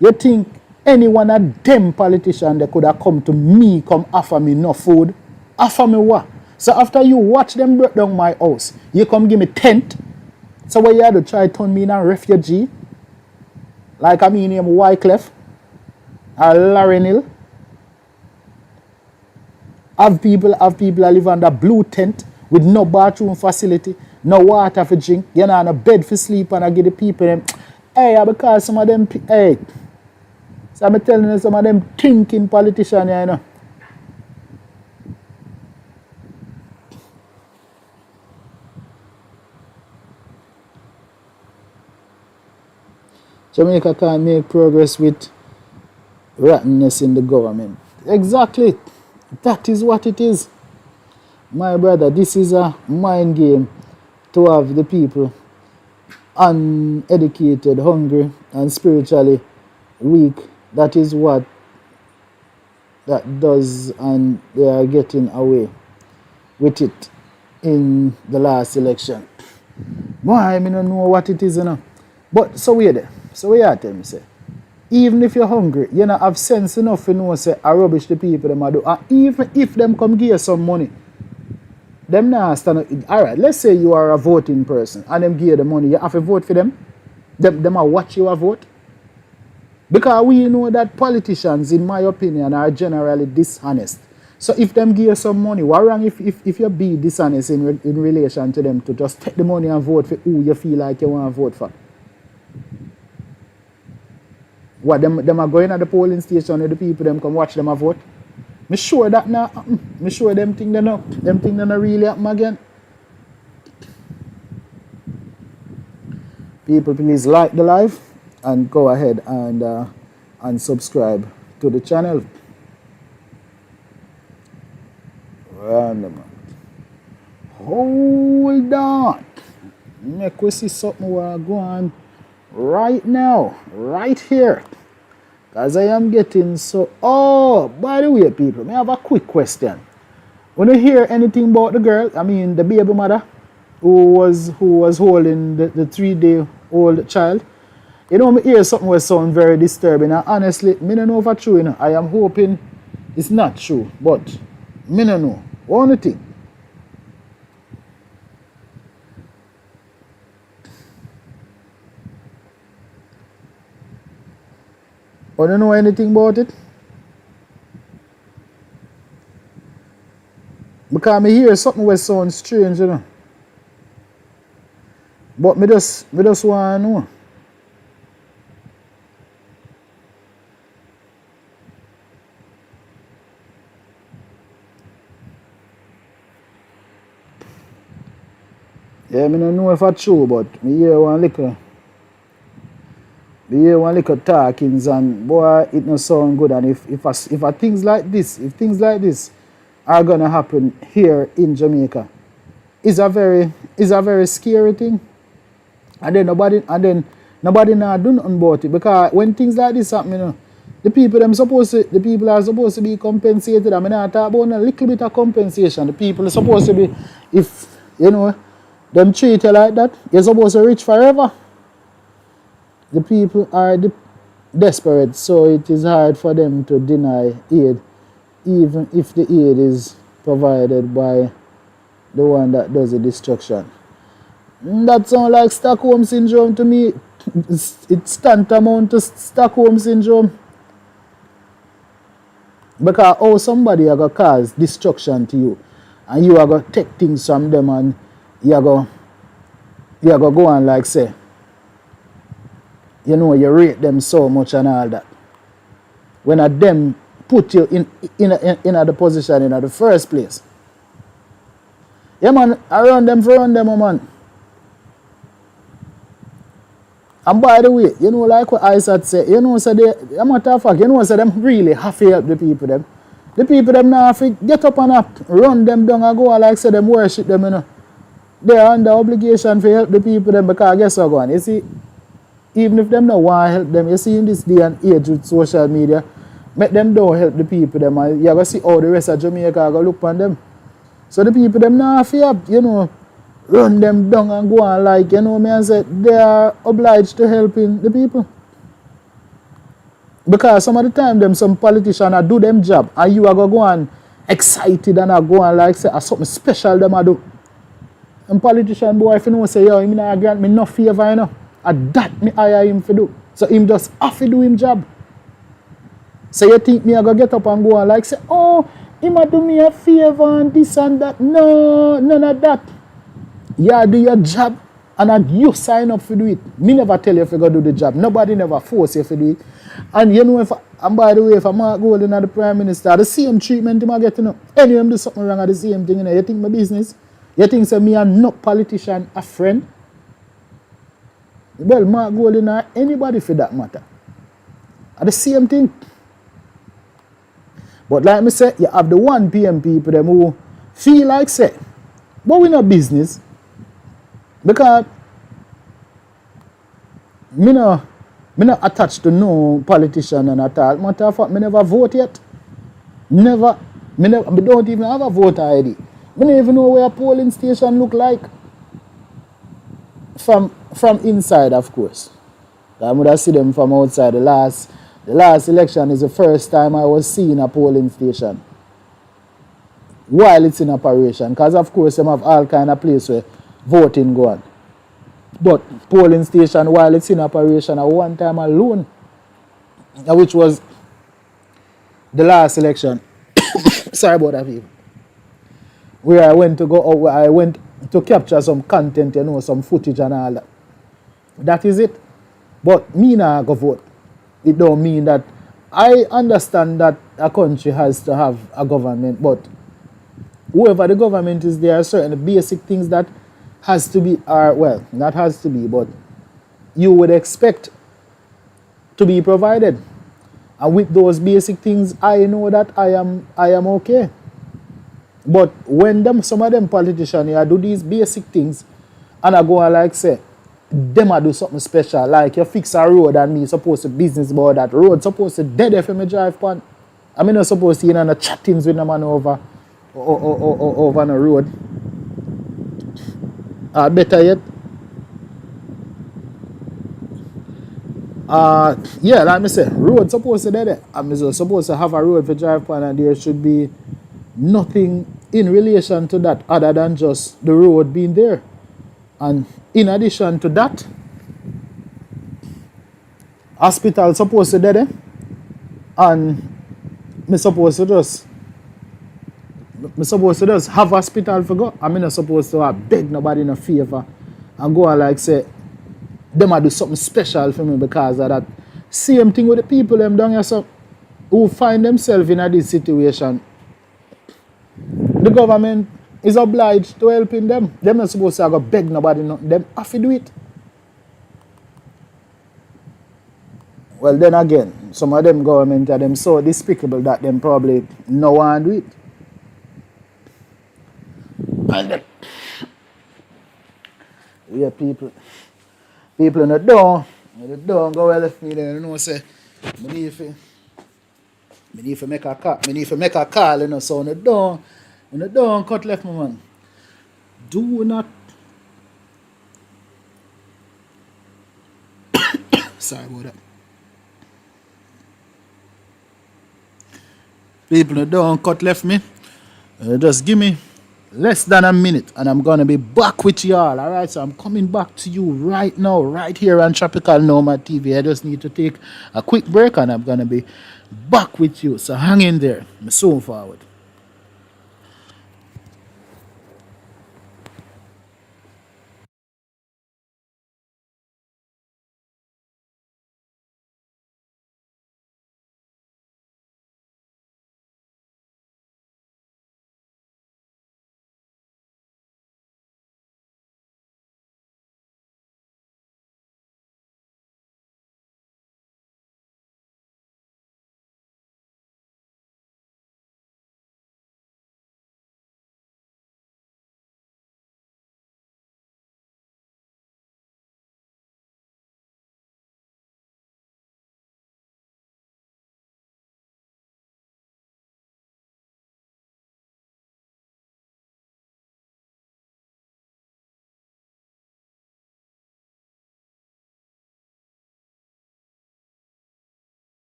You think any one of them politicians they could have come to me, come offer me no food? Offer me what? So after you watch them break down my house, you come give me tent. So what you had to try to turn me in a refugee? Like I mean him Wycliffe or Lauren Hill. Have people that live under blue tent with no bathroom facility, no water for drink, you know, and a bed for sleep, and I give the people them, hey, because some of them, hey, so I'm telling you, some of them thinking politicians, you know. Jamaica can't make progress with rottenness in the government. Exactly. That is what it is. My brother, this is a mind game to have the people uneducated, hungry, and spiritually weak. That is what that does, and they are getting away with it in the last election. Boy, I don't know what it is, you know. But so we're there. So we are telling me, say, even if you're hungry, you know, have sense enough to know, say, I rubbish the people them do. And even if them come give you some money, them now stand. All right, let's say you are a voting person and them give you the money, you have to vote for them. Them are watch you a vote. Because we know that politicians, in my opinion, are generally dishonest. So if them give you some money, what wrong if you be dishonest in relation to them to just take the money and vote for who you feel like you want to vote for? What, them are going at the polling station and the people them come watch them a vote? Me sure that now, me sure them think they know. Them think they not really happen again. People, please like the live and go ahead and subscribe to the channel. Random. Hold on. Make we see something where I go on right now, right here. Because I am getting so... Oh, by the way, people, I have a quick question. When you hear anything about the girl, I mean the baby mother, who was holding the 3-day-old child, you know, I hear something that sounds very disturbing. And honestly, I don't know if it's true. You know. I am hoping it's not true, but I don't know. One thing. I don't know anything about it. Because I hear something that sounds strange, you know. But me just want to know. Yeah, I don't know if it's true, but I hear one little talkings, and boy, it not sound good. And if things like this are gonna happen here in Jamaica, it's a very scary thing. And then nobody now do nothing about it, because when things like this happen, you know, the people are supposed to be compensated. I mean, I talk about a little bit of compensation. The people are supposed to be, if you know, them treat you like that, you're supposed to rich forever. The people are desperate, so it is hard for them to deny aid, even if the aid is provided by the one that does the destruction. That sounds like Stockholm Syndrome to me. It's tantamount to Stockholm Syndrome. Because how somebody are going to cause destruction to you, and you are going to take things from them, and you are going to go on like say, you know, you rate them so much and all that. When them put you in the position in the first place. Yeah, man, I run them, man. And by the way, you know, like what Isaac said, you know, so a matter of fact, you know, so them really have to help the people them. The people them now have to get up and up, run them down and go like say them worship them, you know. They are under obligation to help the people them, because guess what going on? You see, even if them don't want to help them, you see in this day and age with social media, Make them don't help the people them, and you go see how the rest of Jamaica go look on them. So the people them not fear, run them down and go on like, me and say they are obliged to helping the people. Because some of the time them some politicians do them job and you are go on excited and are go on like say something special them a do. And politician boy if you know say yo him not grant me no favor and that me hire him for do. So him just have to do him job. So you think me I go get up and go on like say oh him a do me a favor and this and that. No, none of that. You do your job and you sign up to do it. Me never tell you if you go do the job. Nobody never force you to do it. And and by the way, if I'm not going to the Prime Minister, the same treatment I get, Anyway, I'm do something wrong at the same thing, You think my business? You think say me and no politician a friend? Well, Mark Golding or anybody for that matter. At the same thing. But like me say, you have the 1 PM people them who feel like say, but we no business. Because me no attached to no politician and at all. Matter of fact, me never vote yet. Never. Me don't even have a voter ID. Me don't even know where a polling station look like. From inside, of course. I would have seen them from outside. The last election is the first time I was seeing a polling station while it's in operation. Because of course them have all kind of place where voting go on. But polling station while it's in operation at one time alone, which was the last election. Sorry about that, people. Where I went to capture some content, some footage and all that. That is it. But me not go vote. It don't mean that I understand that a country has to have a government, but whoever the government is, there are certain basic things that has to be, not has to be, but you would expect to be provided. And with those basic things, I know that I am okay. But when some of them politicians here do these basic things, and I go and like say, them I do something special, like you fix a road and me supposed to business about that road, supposed to dead if me drive pan. I mean not supposed to in the chattings with the man over on the road. Better yet. Yeah, like I say, road supposed to be there. I'm supposed to have a road for drive pan and there should be nothing in relation to that other than just the road being there. And in addition to that, hospital supposed to be there. And me supposed to just have hospital for go. I'm not supposed to beg nobody no favor and go and like say them I do something special for me because of that. Same thing with the people them down here so who find themselves in this situation. The government is obliged to helping them. Them not supposed to go beg nobody nothing. Them have to do it. Well then again, some of them government are them so despicable that them probably no one do it. And we are people in the door go well if me there, say me need to make a call, so on the door cut left my man. Do not sorry about that. People in the door cut left me. Just give me less than a minute and I'm gonna be back with y'all. Alright, so I'm coming back to you right now, right here on Tropical Nomad TV. I just need to take a quick break and I'm gonna be back with you. So hang in there. I'm soon forward.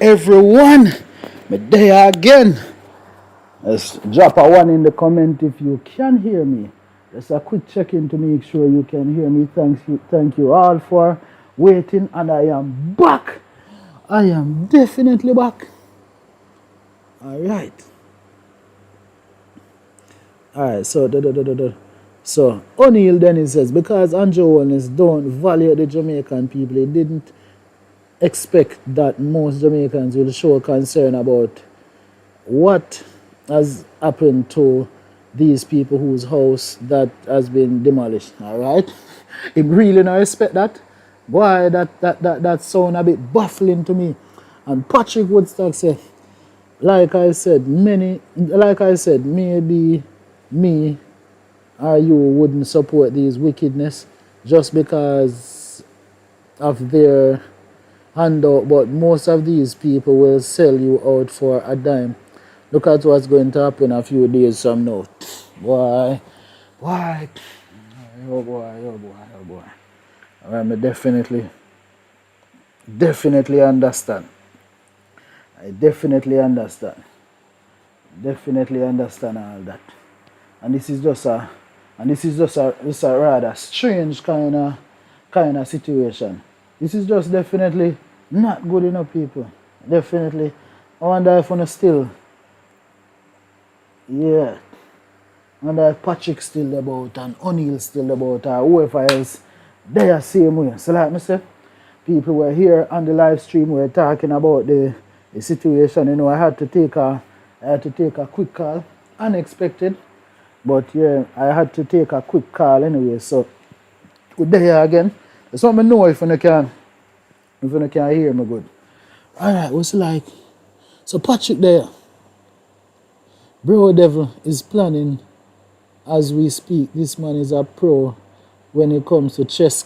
Everyone, me there again. Let's drop a one in the comment if you can hear me. Just a quick check-in to make sure you can hear me. Thank you all for waiting, and I am back. I am definitely back. All right. So O'Neill then says, because Andrew Holness don't value the Jamaican people, he didn't expect that most Jamaicans will show concern about what has happened to these people whose house that has been demolished. All right, he really not expect that. Boy, that sound a bit baffling to me. And Patrick Woodstock said, like I said, maybe me or you wouldn't support these wickedness just because of their handout, but most of these people will sell you out for a dime. Look at what's going to happen a few days from now. Boy. Oh boy. I definitely understand. I definitely understand all that. And this is just a rather strange kind of situation. This is just definitely not good enough, people. Definitely. I wonder if I'm still, I wonder if Patrick's still about and O'Neill's still about or whoever else, they are same way. So like I said, people were here on the live stream, were talking about the situation. You know, I had to take a quick call, unexpected. But yeah, I had to take a quick call anyway, so we're there again. Just want me to know if you can hear me good. Alright, what's it like? So Patrick there, Bro Devil is planning as we speak. This man is a pro when it comes to chess.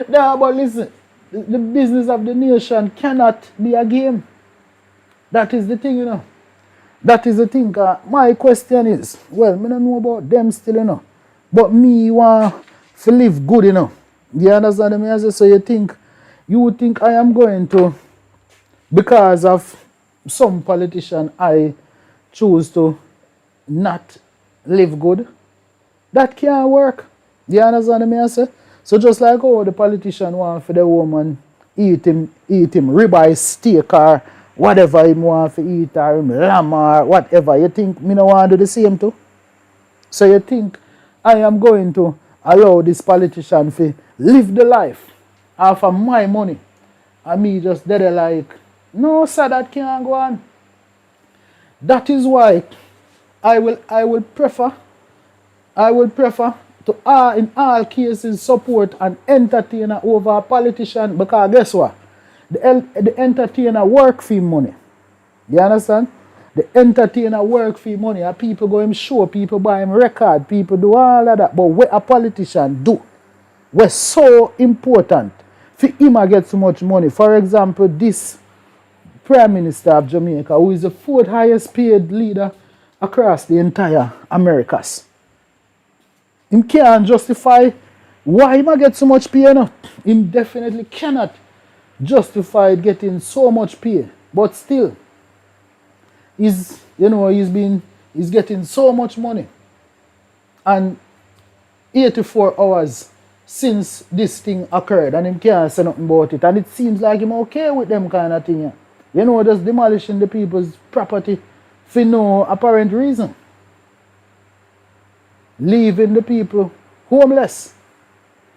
No, but listen, the business of the nation cannot be a game. That is the thing, you know. That is the thing. My question is, well, I don't know about them still, you know. But me want to live good, you know. You understand me? So you think I am going to, because of some politician, I choose to not live good? That can't work. You understand me? So just like how the politician want for the woman eat him ribeye steak or whatever he want to eat, or him lamb or whatever, you think me no want to do the same too? So you think I am going to allow this politician to live the life off of my money and me just dead like, no sir, that can't go on. That is why I will prefer to in all cases support an entertainer over a politician, because guess what? The entertainer work for money. You understand? The entertainer work for money. And people go him show, people buy him record, people do all of that. But what a politician do, was so important for him to get so much money. For example, this Prime Minister of Jamaica, who is the fourth highest paid leader across the entire Americas. Him can't justify why he get so much pay. No? Him definitely cannot justify getting so much pay. But still, he's getting so much money. And 84 hours since this thing occurred, and him can't say nothing about it. And it seems like him okay with them kind of thing. You know, just demolishing the people's property for no apparent reason. Leaving the people homeless.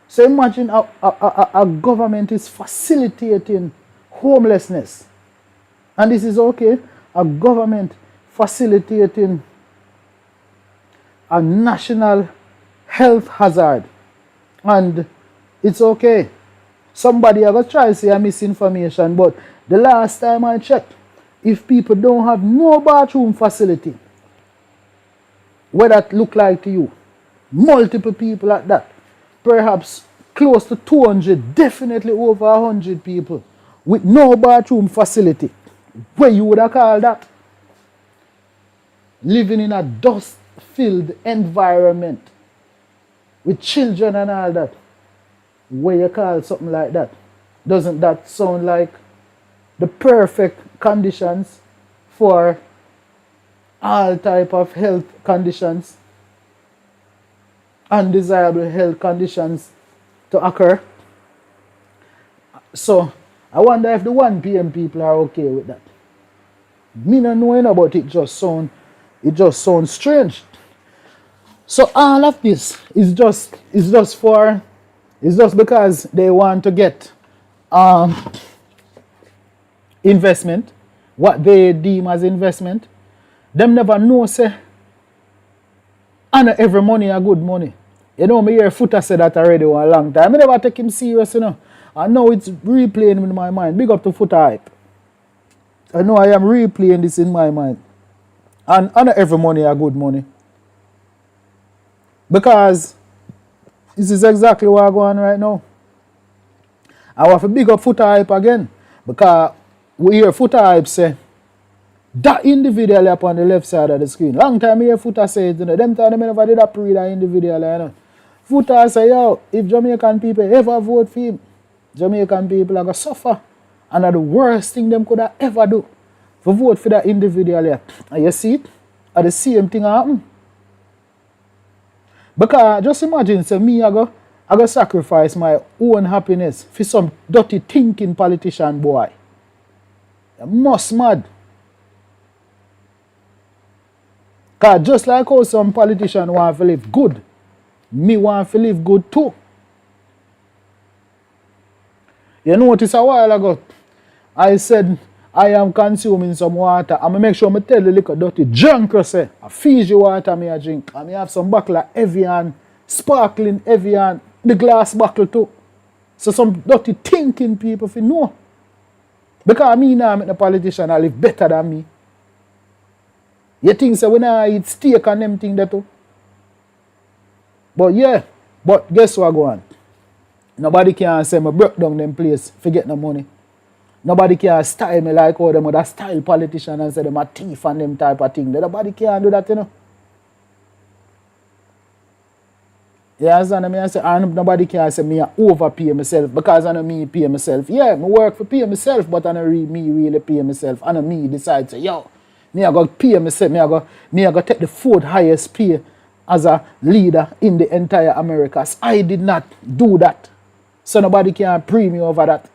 So imagine a government is facilitating homelessness. And this is okay. A government facilitating a national health hazard. And it's okay. Somebody ever try to say a misinformation, but the last time I checked, if people don't have no bathroom facility, what that look like to you? Multiple people like that. Perhaps close to 200, definitely over 100 people with no bathroom facility. What you would have called that? Living in a dust-filled environment with children and all that. What you call something like that? Doesn't that sound like the perfect conditions for all type of health conditions, undesirable health conditions to occur. So I wonder if the 1 p.m. people are okay with that. Me not knowing about it just sounds strange. So all of this is just because they want to get investment, what they deem as investment. Them never know say and every money a good money. You know, me hear Footer say that already for a long time. I never take him serious, you know. And now it's replaying in my mind. Big up to Footer hype. I know I am replaying this in my mind. And every money a good money. Because this is exactly what I'm going on right now. I want to big up Footer hype again. Because we hear Footer hype say that individual up on the left side of the screen. Long time I hear Footer say it, you know. Them time I never did that pre that individual, you know. Footer say, yo, if Jamaican people ever vote for him, Jamaican people are going to suffer. And that's the worst thing them could have ever do. For vote for that individual here. And you see it? And the same thing happen. Because just imagine, say me, I go sacrifice my own happiness for some dirty thinking politician boy. You must mad. Because just like how some politicians want to live good, me want to live good too. You notice a while ago, I said I am consuming some water. I'm going to make sure I tell the little dirty drunk you say, a Fiji water me I drink. And I have some bottle of Evian, sparkling Evian, the glass bottle too. So some dirty thinking people if you know. Because me now I'm a politician, I live better than me. You think so when I eat steak and them thing that too? But yeah, but guess what go on? Nobody can say me broke down them place for get no money. Nobody can style me like how them other style politician and say them a thief and them type of thing. Nobody can do that, you know. You understand me? I say, and nobody can say me overpay myself because I know me pay myself. Yeah, me work for pay myself, but I know me really pay myself. I know me decide to say, yo, me I go pay myself. Me I go take the 4th highest pay as a leader in the entire Americas. I did not do that. So nobody can pre me over that.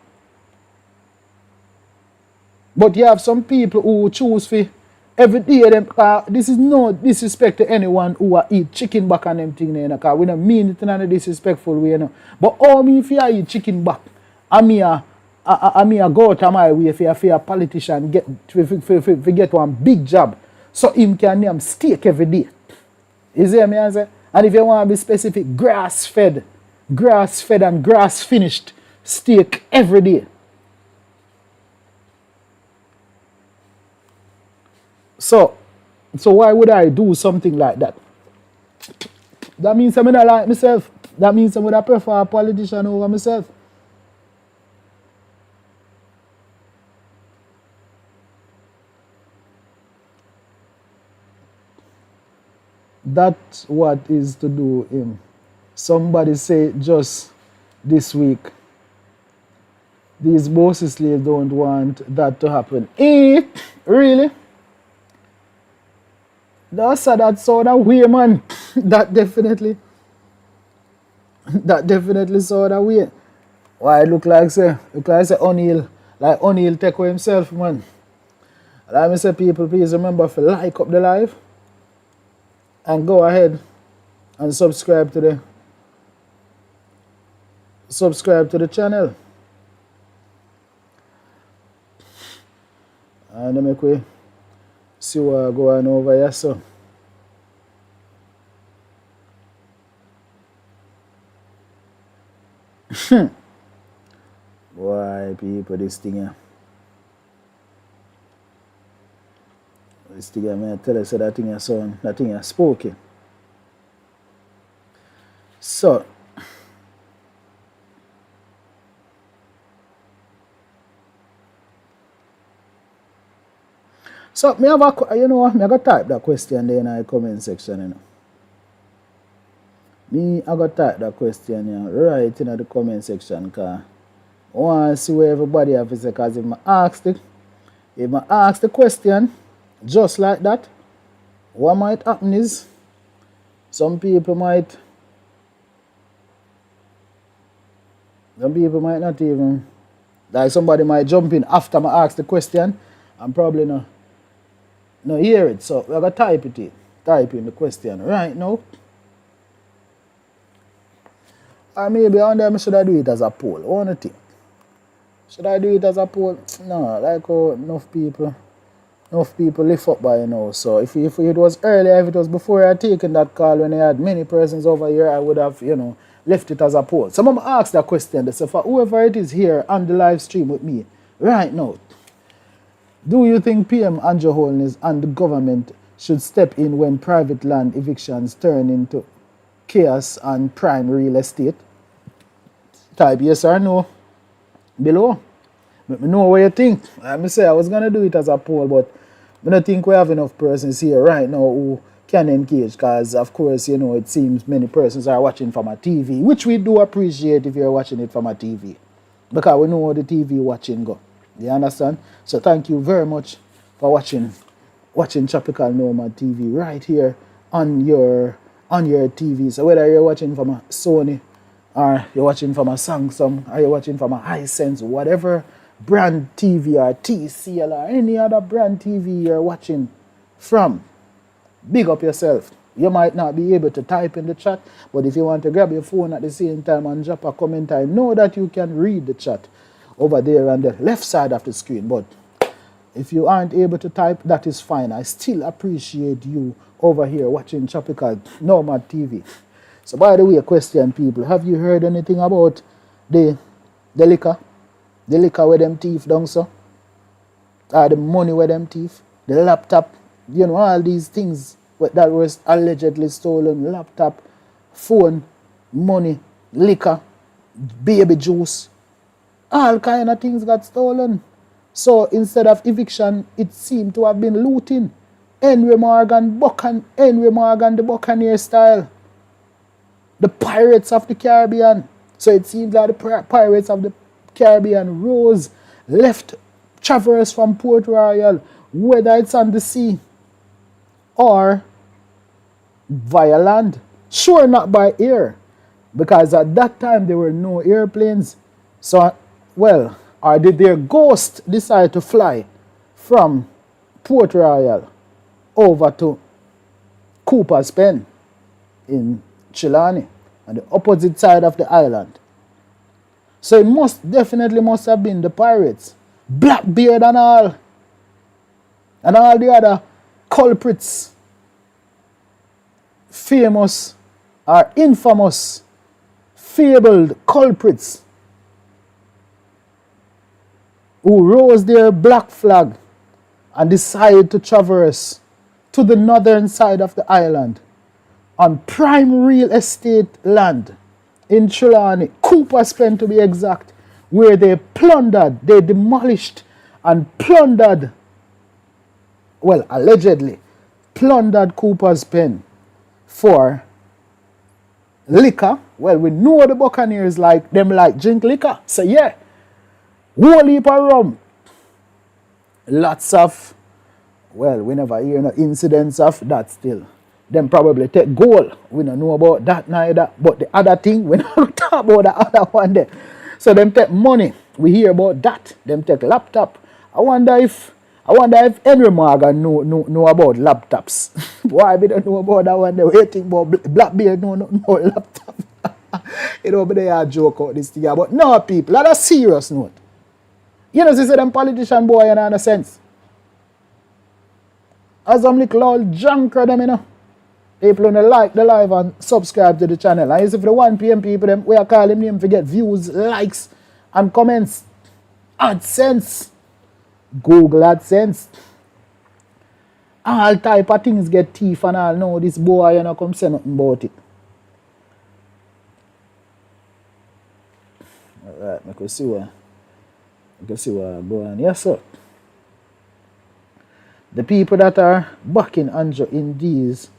But you have some people who choose for every day them. This is no disrespect to anyone who eat chicken back and them thing there, because we don't mean it in a disrespectful way, you know. But all me if you eat chicken back, I me go out of my way for a politician get one big job, so him can name steak every day. You see me answer? And if you want to be specific, grass fed and grass finished steak every day. So why would I do something like that? That means I'm not like myself. That means I would prefer a politician over myself. That's what is to do him. Somebody say just this week, these bossy slaves don't want that to happen. Really? That's that sort of way, man. That definitely sort of way. Why it look like say O'Neal take away himself, man. Like me say, people, please remember to like up the live and go ahead and subscribe to the channel. And make we see what going over here, so. Boy, people, this thing here. This thing here, man, tell us that thing here, son. That thing here, spooky. So. So, me have a, you know, me I got type that question there in the comment section, you know. Me I got type that question here right in the comment section, because I want to see where everybody have to say, because if I ask the question just like that, what might happen is some people might not even, like somebody might jump in after I ask the question and probably not hear it. So we're going to type in the question right now. Or maybe on there I should do it as a poll. What do you think? Should I do it as a poll? No, like how enough people lift up by now. So if it was earlier, if it was before I had taken that call when I had many persons over here, I would have, left it as a poll. So I'm going to ask that question. So for whoever it is here on the live stream with me right now, do you think PM Andrew Holness and the government should step in when private land evictions turn into chaos and prime real estate? Type yes or no below. Let me know what you think. I was going to do it as a poll, but I don't think we have enough persons here right now who can engage, because of course, it seems many persons are watching from a TV, which we do appreciate if you're watching it from a TV, because we know how the TV watching go. You understand? So thank you very much for watching Tropical Nomad TV right here on your TV. So whether you're watching from a Sony, or you're watching from a Samsung, or you're watching from a Hisense, whatever brand TV or TCL or any other brand TV you're watching from, big up yourself. You might not be able to type in the chat, but if you want to grab your phone at the same time and drop a comment, I know that you can read the chat over there on the left side of the screen. But if you aren't able to type, that is fine. I still appreciate you over here watching Tropical Nomad TV. So by the way, a question, people, have you heard anything about the liquor? The liquor where them thief down so? Or the money where them thief? The laptop? All these things that was allegedly stolen. Laptop, phone, money, liquor, baby juice. All kind of things got stolen. So instead of eviction, it seemed to have been looting. Henry Morgan, the Buccaneer style. The Pirates of the Caribbean. So it seems like the Pirates of the Caribbean rose, left, traverse from Port Royal, whether it's on the sea or via land. Sure, not by air, because at that time there were no airplanes. So, or did their ghost decide to fly from Port Royal over to Cooper's Pen in Trelawny, on the opposite side of the island? So it definitely must have been the pirates, Blackbeard and all the other culprits, famous or infamous, fabled culprits who rose their black flag and decided to traverse to the northern side of the island on prime real estate land in Trelawny, Cooper's Pen to be exact, where they demolished and plundered, allegedly plundered Cooper's Pen for liquor. We know the Buccaneers like drink liquor. So yeah, whole heap of rum. Lots of, we never hear no incidents of that still. Them probably take gold. We don't know about that neither. But the other thing, we don't talk about the other one there. So them take money. We hear about that. Them take laptop. I wonder if Henry Morgan know about laptops. Why we don't know about that one? They're waiting about Blackbeard know nothing about laptop. But they are joke out this thing. But no, people, on a serious note. They say them politician boy in a sense. As I'm little old junker them, People don't like the live and subscribe to the channel. And if the 1 PM people, we are calling them to get views, likes, and comments. AdSense. Google AdSense. All type of things get thief and all. No, this boy, come say nothing about it. Alright, I can see what I'm going. Yes, sir. The people that are backing Andrew in these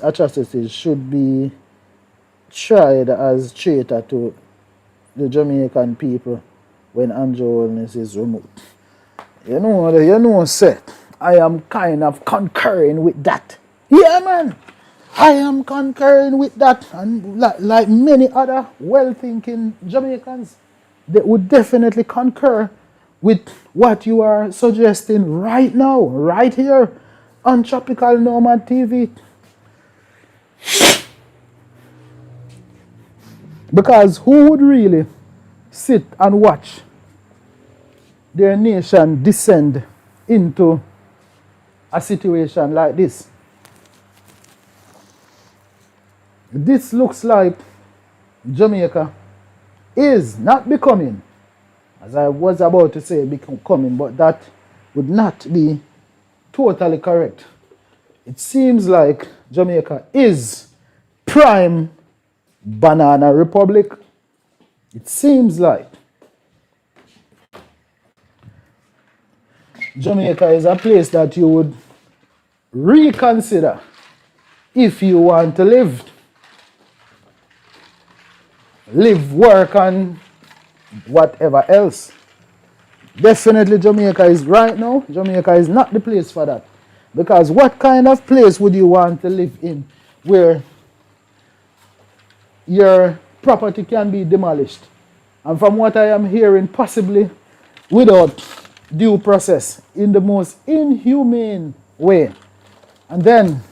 atrocities should be tried as traitor to the Jamaican people when Andrew Holness is removed. You know, sir, I am kind of concurring with that. Yeah, man. I am concurring with that. And like many other well-thinking Jamaicans, they would definitely concur with what you are suggesting right now, right here on Tropical Nomad TV. Because who would really sit and watch their nation descend into a situation like this? This looks like Jamaica is not becoming, as I was about to say, becoming, but that would not be totally correct. It seems like Jamaica is prime banana republic. It seems like Jamaica is a place that you would reconsider if you want to live, work, and whatever else. Definitely Jamaica is right now. Jamaica is not the place for that. Because what kind of place would you want to live in where your property can be demolished? And from what I am hearing, possibly without due process, in the most inhumane way. And then,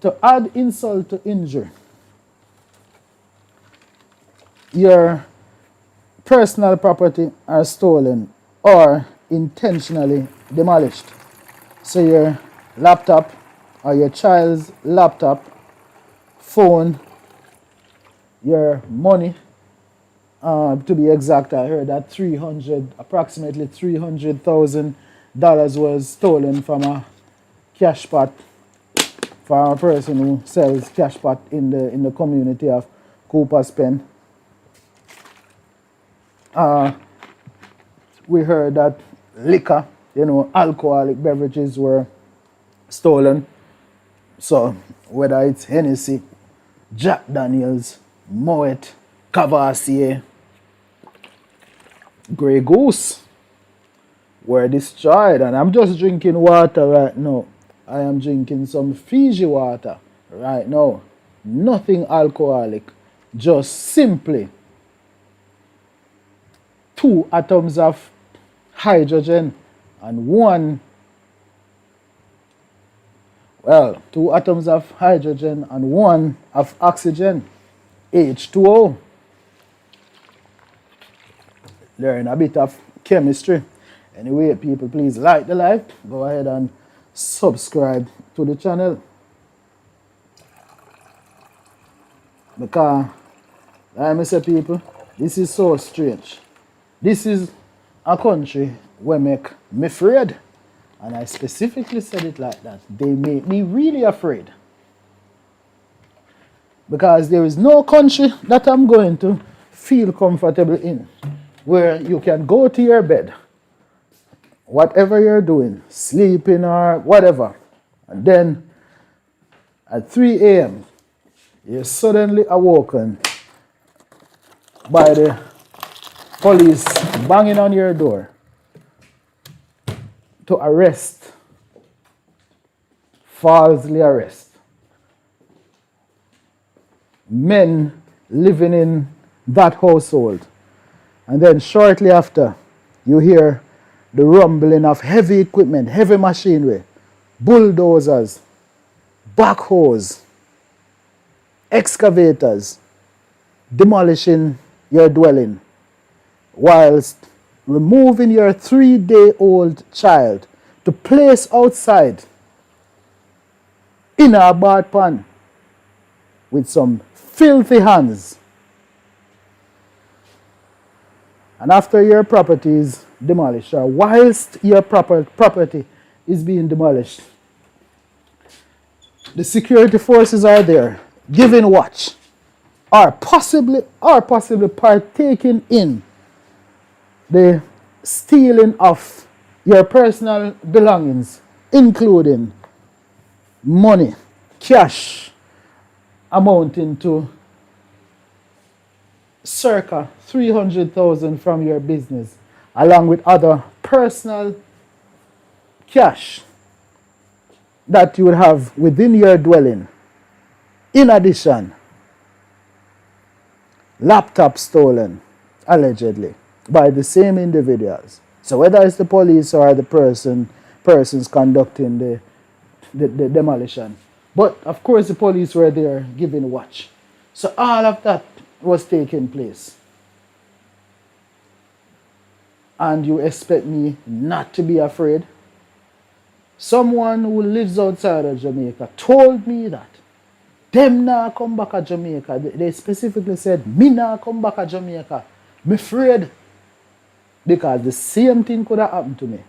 to add insult to injury, your personal property are stolen or intentionally demolished. So your laptop or your child's laptop, phone, your money, to be exact, I heard that approximately $300,000 was stolen from a cash pot for a person who sells cash pot in the community of Cooper's Pen. We heard that liquor, alcoholic beverages were stolen. So whether it's Hennessy, Jack Daniels, Moet, Cavassier, Grey Goose were destroyed. And I'm just drinking water right now. I am drinking some Fiji water right now. Nothing alcoholic. Just simply 2 atoms of hydrogen and 2 atoms of hydrogen and 1 of oxygen, H2O. Learn a bit of chemistry. Anyway, people, please like the live. Go ahead and subscribe to the channel. Because, like I say, people, this is so strange. This is a country where make me afraid. And I specifically said it like that. They make me really afraid. Because there is no country that I'm going to feel comfortable in where you can go to your bed, whatever you're doing, sleeping or whatever, and then at 3 a.m. you're suddenly awoken by the police banging on your door to arrest, falsely arrest men living in that household. And then shortly after, you hear the rumbling of heavy equipment, heavy machinery, bulldozers, backhoes, excavators, demolishing your dwelling, whilst removing your 3-day-old child to place outside in a bath pan with some filthy hands. And after your property is demolished, or whilst your property is being demolished, the security forces are there giving watch, or possibly partaking in the stealing of your personal belongings, including money, cash, amounting to circa 300,000 from your business, along with other personal cash that you would have within your dwelling. In addition, laptop stolen, allegedly, by the same individuals. So whether it's the police or the persons conducting the demolition. But of course the police were there giving watch. So all of that was taking place. And you expect me not to be afraid? Someone who lives outside of Jamaica told me that them nah come back to Jamaica. They specifically said, me nah come back to Jamaica. I'm afraid. Because the same thing could have happened to me.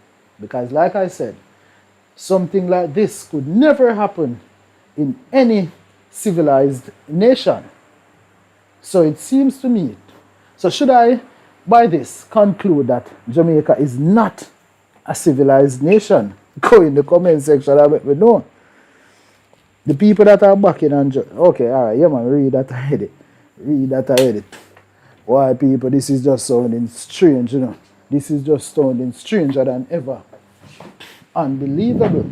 Because like I said, something like this could never happen in any civilized nation. So it seems to me. So should I, by this, conclude that Jamaica is not a civilized nation? Go in the comment section and let me know. The people that are backing on... Okay, alright, yeah man, read that already. Read that already. Why people, this is just sounding strange, you know. This is just sounding stranger than ever. Unbelievable.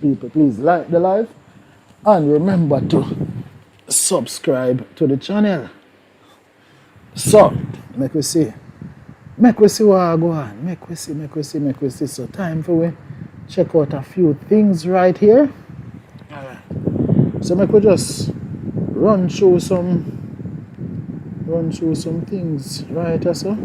People, please like the live. And remember to subscribe to the channel. So, make we see. Make we see what I go on. Make we see. So time for we check out a few things right here. Alright. So make we just run through some things right here, so.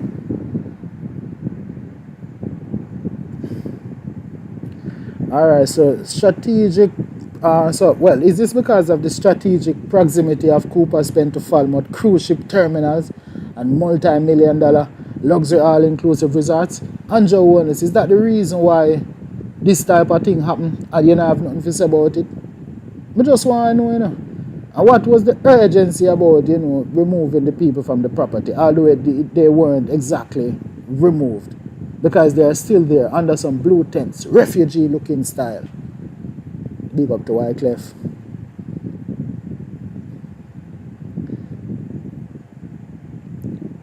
Alright, so strategic is this because of the strategic proximity of Cooper Spent to Falmouth cruise ship terminals and multi-million-dollar luxury all-inclusive resorts? Andrew Holness, is that the reason why this type of thing happened and you don't have nothing to say about it? I just want to know, you know. And what was the urgency about, you know, removing the people from the property, although they weren't exactly removed, because they are still there under some blue tents, refugee-looking style. Big up to Wycliffe.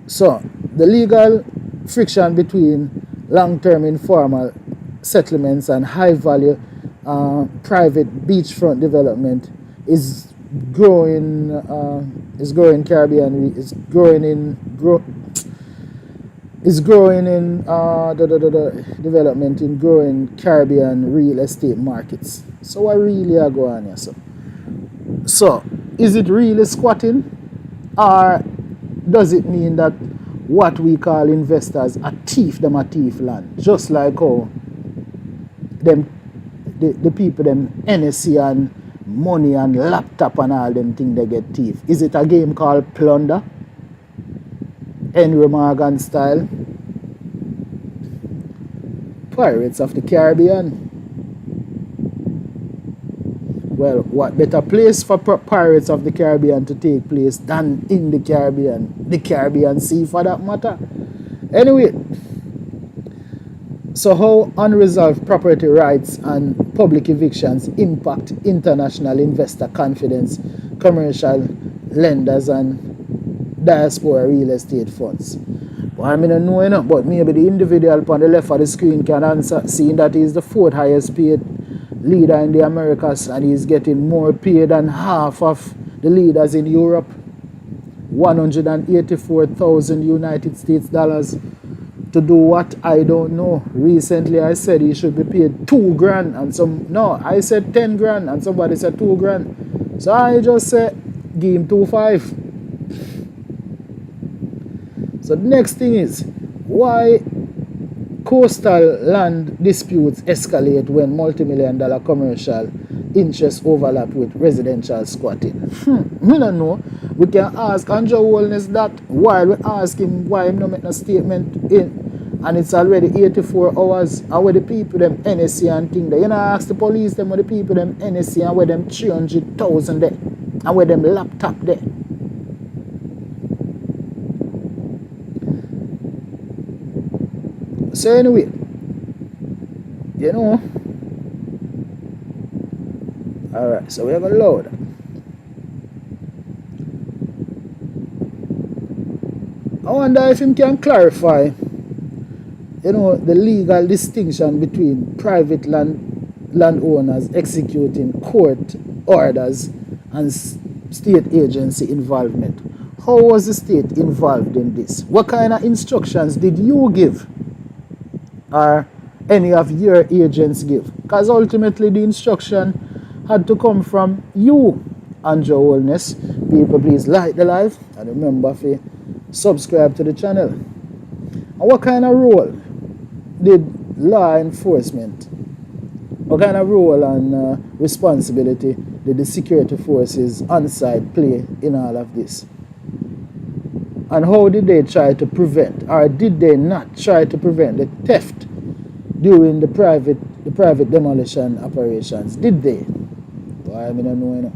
So, the legal friction between long-term informal settlements and high-value private beachfront development is growing. Caribbean is growing in development in growing Caribbean real estate markets. So what really are going on here? So is it really squatting, or does it mean that what we call investors are thief land, just like how the people them NSC and money and laptop and all them things they get thief? Is it a game called plunder, Henry Morgan style? Pirates of the Caribbean. Well, what better place for Pirates of the Caribbean to take place than in the Caribbean Sea for that matter? Anyway, so how unresolved property rights and public evictions impact international investor confidence, commercial lenders and diaspora real estate funds? Well, I don't know enough, but maybe the individual on the left of the screen can answer, seeing that he's the 4th highest paid leader in the Americas and he's getting more pay than half of the leaders in Europe. 184,000 United States dollars to do what? I don't know. Recently I said he should be paid $2,000 and I said 10 grand and somebody said 2 grand. So I just said give him 2.5. So the next thing is, why coastal land disputes escalate when multi-million-dollar commercial interests overlap with residential squatting? I don't know. We can ask Andrew Holness that while we ask him why he no make no statement in, and it's already 84 hours, and where the people them NSC and thing there. You know, ask the police them where the people them NSC and where them 300,000 there, and where them laptop there. So anyway, you know, alright, so we have a load. wonder if him can clarify, you know, the legal distinction between private landowners executing court orders and state agency involvement. How was the state involved in this? What kind of instructions did you give, or any of your agents give? Because ultimately the instruction had to come from you, Andrew Holness. People, please like the live and remember to subscribe to the channel. And what kind of role did law enforcement, what kind of role and responsibility did the security forces on site play in all of this? And how did they try to prevent, or did they not try to prevent, the theft during the private demolition operations? Did they? Why, I don't know, you know.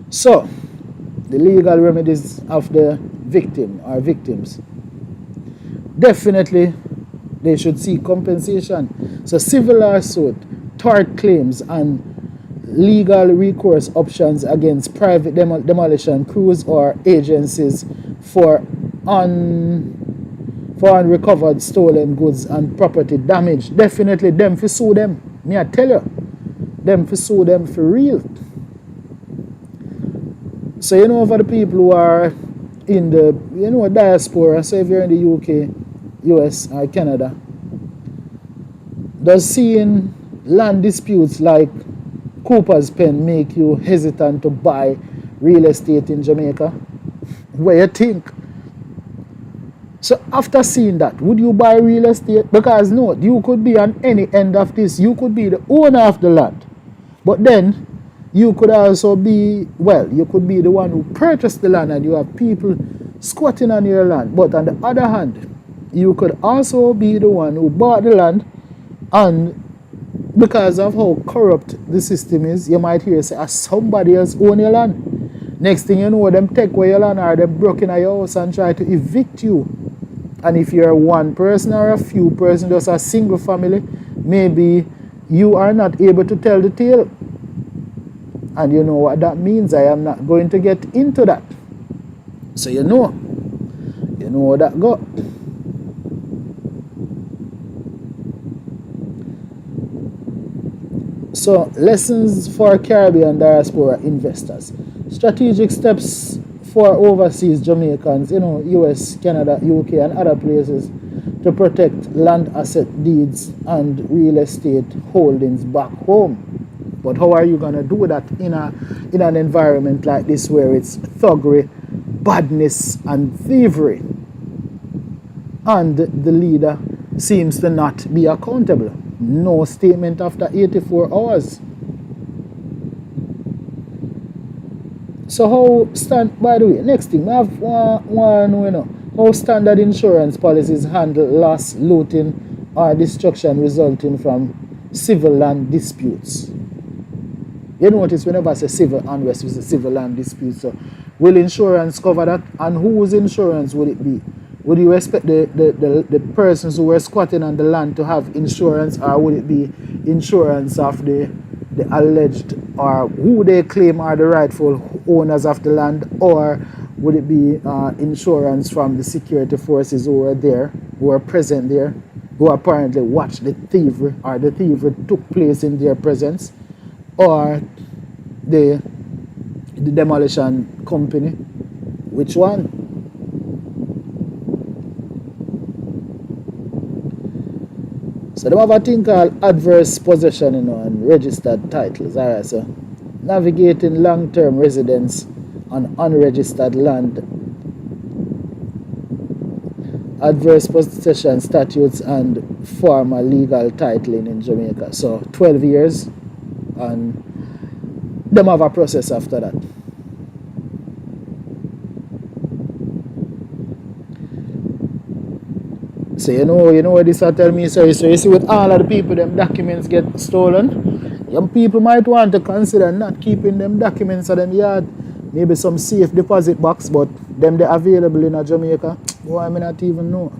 So, the legal remedies of the victim or victims, definitely they should seek compensation. So civil lawsuit, tort claims, and legal recourse options against private demolition crews or agencies for unrecovered stolen goods and property damage. Definitely them for sue them. Me I tell you, them for sue them for real. So you know, for the people who are in the, you know, diaspora, so if you're in the UK, US or Canada, does seeing land disputes like Cooper's Pen make you hesitant to buy real estate in Jamaica? What you think? So after seeing that, would you buy real estate? Because no, you could be on any end of this. You could be the owner of the land, but then you could also be, well, you could be the one who purchased the land and you have people squatting on your land. But on the other hand, you could also be the one who bought the land, and because of how corrupt the system is, you might hear say, somebody else own your land. Next thing you know, them take away your land or them broke into your house and try to evict you. And if you're one person or a few persons, just a single family, maybe you are not able to tell the tale. And you know what that means. I am not going to get into that. So you know how that go. So, lessons for Caribbean diaspora investors. Strategic steps for overseas Jamaicans, you know, US, Canada, UK and other places to protect land asset deeds and real estate holdings back home. But how are you going to do that in an environment like this where it's thuggery, badness and thievery? And the leader seems to not be accountable. No statement after 84 hours. So how by the way, next thing, I have one you know, how standard insurance policies handle loss, looting or destruction resulting from civil land disputes. You notice whenever I say civil unrest, it's a civil land dispute. So will insurance cover that? And whose insurance would it be? Would you expect the persons who were squatting on the land to have insurance, or would it be insurance of the alleged, or who they claim are the rightful owners of the land, or would it be insurance from the security forces who were there, who were present there, who apparently watched the thievery, or the thievery took place in their presence, or the demolition company? Which one? So they have a thing called adverse possession, you know, and registered titles. Alright, so navigating long-term residence on unregistered land, adverse possession statutes and formal legal titling in Jamaica. So 12 years, and them have a process after that. So you know what this will tell me, sorry. So you see, with all of the people, them documents get stolen, young people might want to consider not keeping them documents at them yard. Maybe some safe deposit box, but them they available in a Jamaica. Why I may not even know.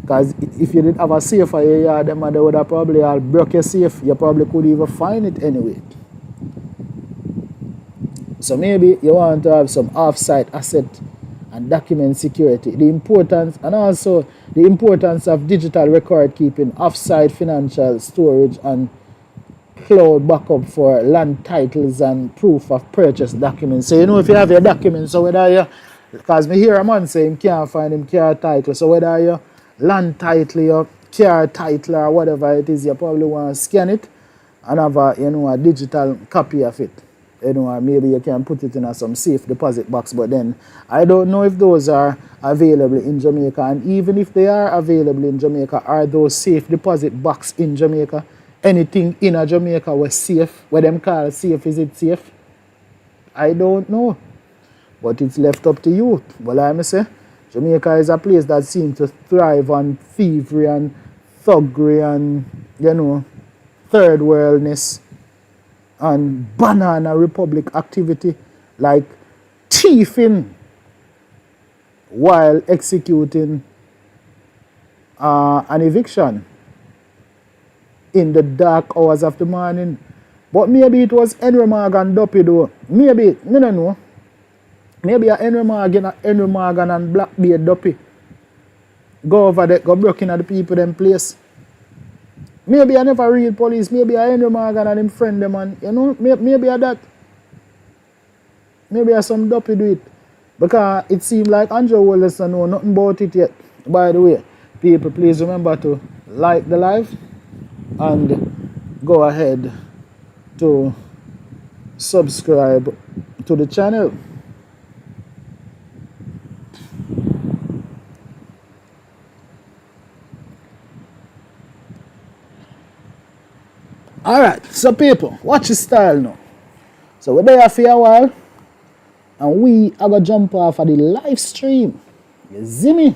Because if you did have a safe at your yard, them they would have probably all broke your safe. You probably could even find it anyway. So maybe you want to have some off-site asset and document security. The importance and also the importance of digital record keeping, offsite financial storage, and cloud backup for land titles and proof of purchase documents. So you know if you have your documents, so whether you, because me hear a man say him can't find him car title, so whether your land title, your car title or whatever it is, you probably want to scan it and have a, you know, a digital copy of it. You know, maybe you can put it in some safe deposit box, but then I don't know if those are available in Jamaica, and even if they are available in Jamaica, are those safe deposit box in Jamaica? Anything in a Jamaica was safe? What them call safe, is it safe? I don't know, but it's left up to you. Well, I must say, Jamaica is a place that seems to thrive on thievery and thuggery and, you know, third worldness and banana republic activity like thieving while executing an eviction in the dark hours of the morning. But maybe it was Henry Morgan Duppy though. Maybe, I don't know. Maybe a Henry Morgan and Blackbeard Duppy go over there, go broke in at the people them place. Maybe I never real police, maybe I Henry Morgan and him friend them, and you know, maybe I that. Maybe I some Duppy do it. Because it seems like Andrew Holness don't know nothing about it yet. By the way, people, please remember to like the live and go ahead to subscribe to the channel. Alright, so people, watch your style now. So we're there for a while and we are gonna jump off of the live stream. You see me?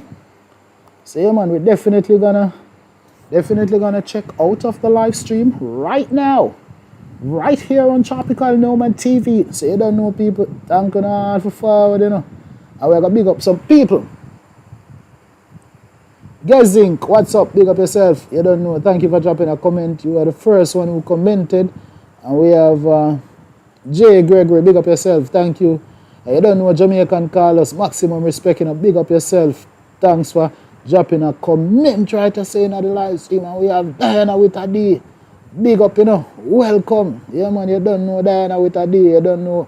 So yeah man, we're definitely gonna check out of the live stream right now. Right here on Tropical Nomad TV. So you don't know people, thank you all for forward, you know. And we're gonna big up some people. Gezink, what's up? Big up yourself. You don't know. Thank you for dropping a comment. You are the first one who commented. And we have Jay Gregory. Big up yourself. Thank you. You don't know Jamaican Carlos. Maximum respect. You know. Big up yourself. Thanks for dropping a comment. Try to say in the live stream. And we have Diana with a D. Big up, you know. Welcome. Yeah, man. You don't know Diana with a D. You don't know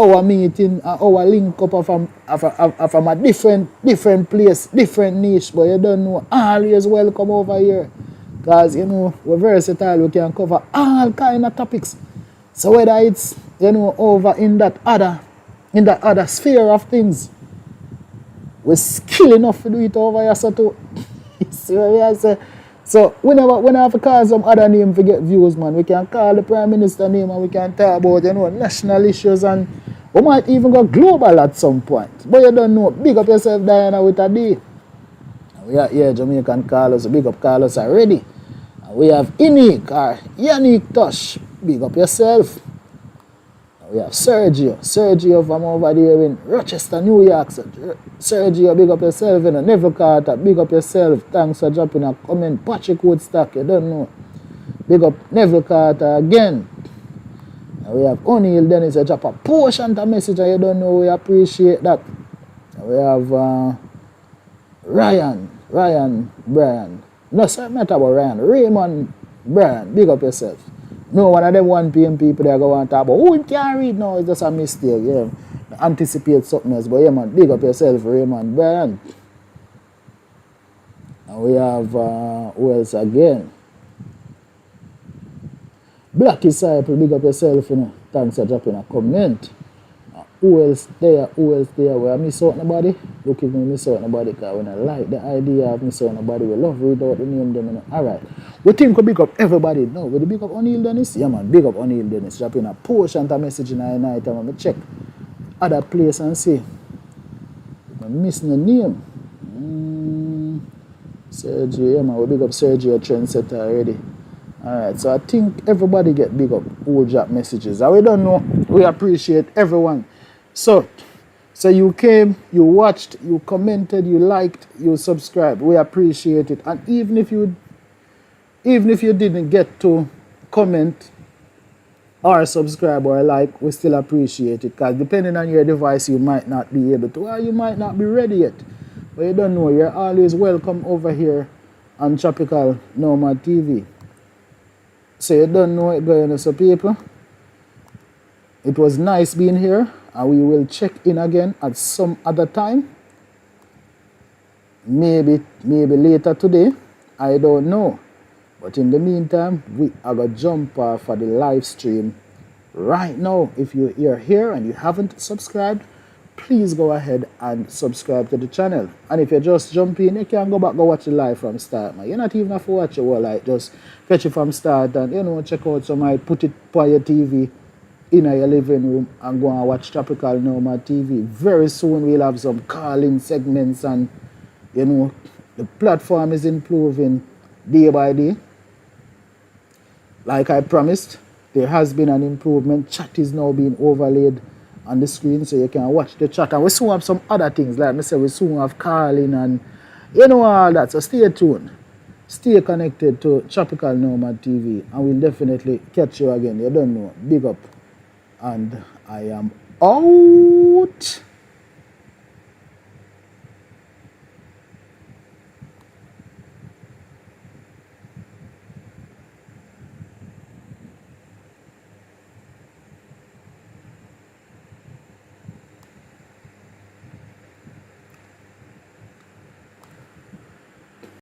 our meeting, our link up from a different place, different niche, but you don't know, always welcome over here. Because, you know, we're versatile, we can cover all kind of topics. So whether it's, you know, over in that other sphere of things, we're skilled enough to do it over here, so too. See what I say? So whenever we have to call some other name to get views, man, we can call the Prime Minister name and we can talk about, you know, national issues, and we might even go global at some point. But you don't know. Big up yourself, Diana, with a D. We are here, Jamaican Carlos. Big up Carlos already. And we have Inik or Yannick Tosh. Big up yourself. And we have Sergio from over there in Rochester, New York. So, Sergio, big up yourself. You know, Neville Carter, big up yourself. Thanks for dropping a comment. Patrick Woodstock, you don't know. Big up Neville Carter again. And we have O'Neill Dennis, you drop a portion of message and you don't know, we appreciate that. And we have Ryan Brian. No, sorry, not about Ryan. Raymond Brian, big up yourself. No, one of them 1 PM people they go and talk about, oh, he can't read now, it's just a mistake. Yeah. Anticipate something else. But yeah, man, big up yourself, Raymond Brian. And we have, who else again? Black Disciple, big up yourself, you know. Thanks for dropping a comment. Who else there? Where I miss out nobody? Look if me miss out nobody, because when I like the idea of miss out nobody, we love read out the name them, you know. Alright. We think we big up everybody. No, we big up O'Neill Dennis? Yeah man, big up O'Neill Dennis. Dropping a portion of message in the night and I check other place and see. I miss the name. Sergio, yeah man, we big up Sergio Trendsetter already. Alright, so I think everybody get big up all drop messages. And we don't know, we appreciate everyone. So you came, you watched, you commented, you liked, you subscribed. We appreciate it. And even if you didn't get to comment or subscribe or like, we still appreciate it. Because depending on your device, you might not be able to, or you might not be ready yet. But you don't know, you're always welcome over here on Tropical Nomad TV. So you don't know it going on, so people. It was nice being here, and we will check in again at some other time. Maybe later today. I don't know. But in the meantime, we are going to jump off for the live stream right now. If you're here and you haven't subscribed, please go ahead and subscribe to the channel. And if you just jump in, you can go back and watch the live from start, man. You're not even have to watch it all, like just catch it from start and, you know, check out some, I put it on your TV in your living room and go and watch Tropical Nomad TV. Very soon we'll have some call-in segments and, you know, the platform is improving day by day. Like I promised, there has been an improvement. Chat is now being overlaid on the screen so you can watch the chat. And we soon have some other things. Like I said, we soon have calling and you know all that. So stay tuned. Stay connected to Tropical Nomad TV and we'll definitely catch you again. You don't know. Big up. And I am out.